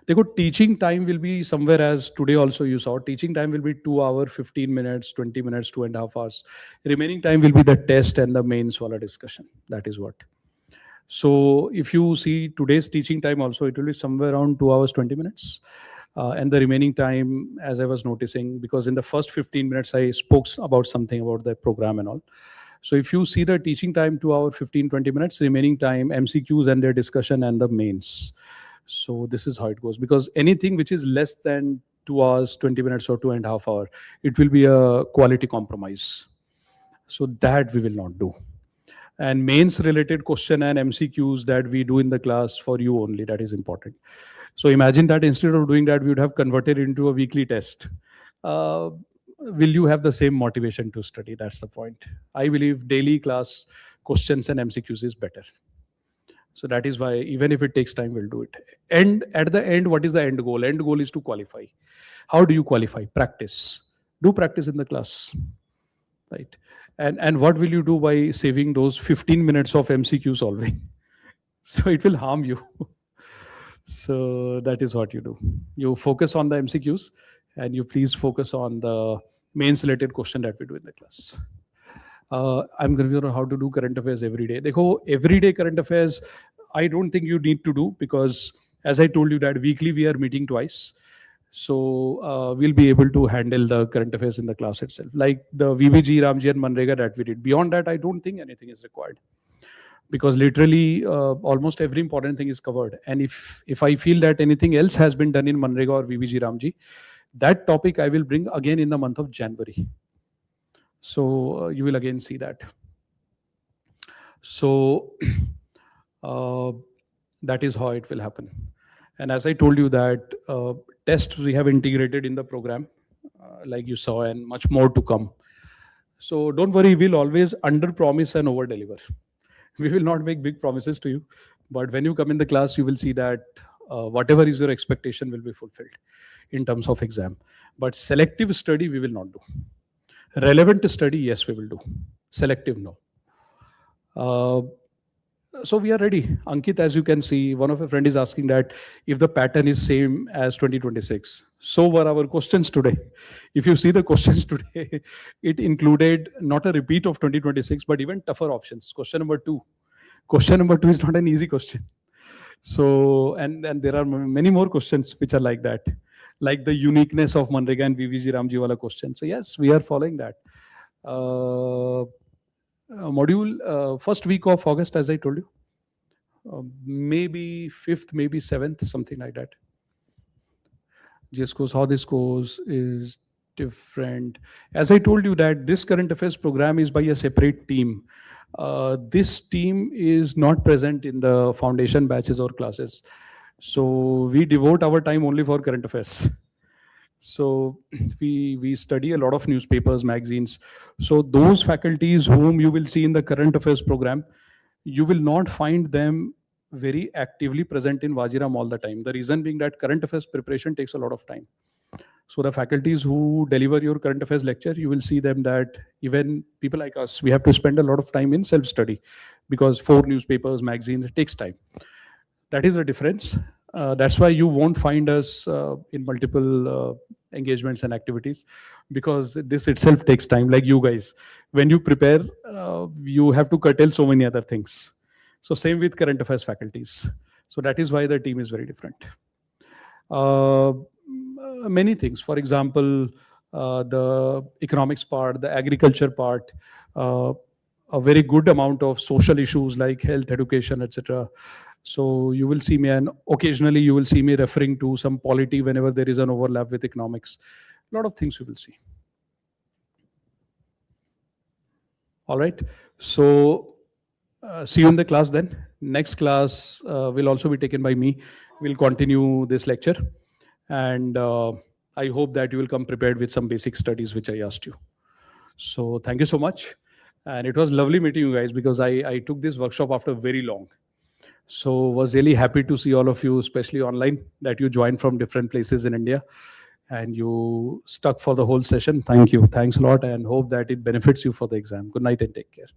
देखो, teaching time will be somewhere, as today also you saw, teaching time will be 2 hours, 15 minutes, 20 minutes, 2.5 hours. Remaining time will be the test and the mains wala discussion. That is what. So if you see today's teaching time also, it will be somewhere around 2 hours, 20 minutes. And the remaining time, as I was noticing, because in the first 15 minutes, I spoke about something about the program and all. So if you see the teaching time, 2 hours, 15, 20 minutes, remaining time, MCQs and their discussion and the mains. So this is how it goes, because anything which is less than 2 hours, 20 minutes or 2.5 hours, it will be a quality compromise. So that we will not do. And mains related question and MCQs that we do in the class for you only, that is important. So imagine that instead of doing that, we would have converted into a weekly test. Will you have the same motivation to study? That's the point. I believe daily class questions and MCQs is better. So that is why, even if it takes time, we'll do it. And at the end, what is the end goal? End goal is to qualify. How do you qualify? Practice. Do practice in the class, right? And what will you do by saving those 15 minutes of MCQ solving? So it will harm you. So that is what you do. You focus on the MCQs and you please focus on the mains related question that we do in the class. I'm going to know how to do current affairs every day. Dekho, everyday current affairs, I don't think you need to do, because as I told you that weekly we are meeting twice. So we'll be able to handle the current affairs in the class itself. Like the VBG, Ramji and MGNREGA that we did. Beyond that, I don't think anything is required. Because literally almost every important thing is covered. And if I feel that anything else has been done in MGNREGA or VBG Ramji, that topic I will bring again in the month of January. So you will again see that. So that is how it will happen. And as I told you that tests we have integrated in the program, like you saw, and much more to come. So don't worry, we'll always under promise and over deliver. We will not make big promises to you, but when you come in the class, you will see that whatever is your expectation will be fulfilled in terms of exam. But selective study, we will not do. Relevant study, yes, we will do. Selective, no. So we are ready. Ankit, as you can see, one of a friend is asking that if the pattern is same as 2026. So were our questions today. If you see the questions today, it included not a repeat of 2026, but even tougher options. Question number 2. Question number 2 is not an easy question. So, and there are many more questions which are like that. Like the uniqueness of MGNREGA and VVG Ramji wala question. So yes, we are following that. Module first week of August, as I told you. Maybe 5th, maybe 7th, something like that. Just goes how this goes is different. As I told you that this current affairs program is by a separate team. This team is not present in the foundation batches or classes. So we devote our time only for current affairs. So we study a lot of newspapers, magazines. So those faculties whom you will see in the current affairs program, you will not find them very actively present in Vajiram all the time. The reason being that current affairs preparation takes a lot of time. So the faculties who deliver your current affairs lecture, you will see them that even people like us, we have to spend a lot of time in self-study because 4 newspapers, magazines, it takes time. That is the difference. That's why you won't find us in multiple engagements and activities, because this itself takes time. Like you guys, when you prepare, you have to curtail so many other things. So same with current affairs faculties. So that is why the team is very different. Many things, for example, the economics part, the agriculture part, a very good amount of social issues like health, education, etc. So you will see me, and occasionally you will see me referring to some polity whenever there is an overlap with economics. A lot of things you will see. All right. So see you in the class then. Next class will also be taken by me. We'll continue this lecture. And I hope that you will come prepared with some basic studies which I asked you. So thank you so much. And it was lovely meeting you guys, because I took this workshop after very long. So was really happy to see all of you, especially online, that you joined from different places in India and you stuck for the whole session. Thank you. Thanks a lot and hope that it benefits you for the exam. Good night and take care.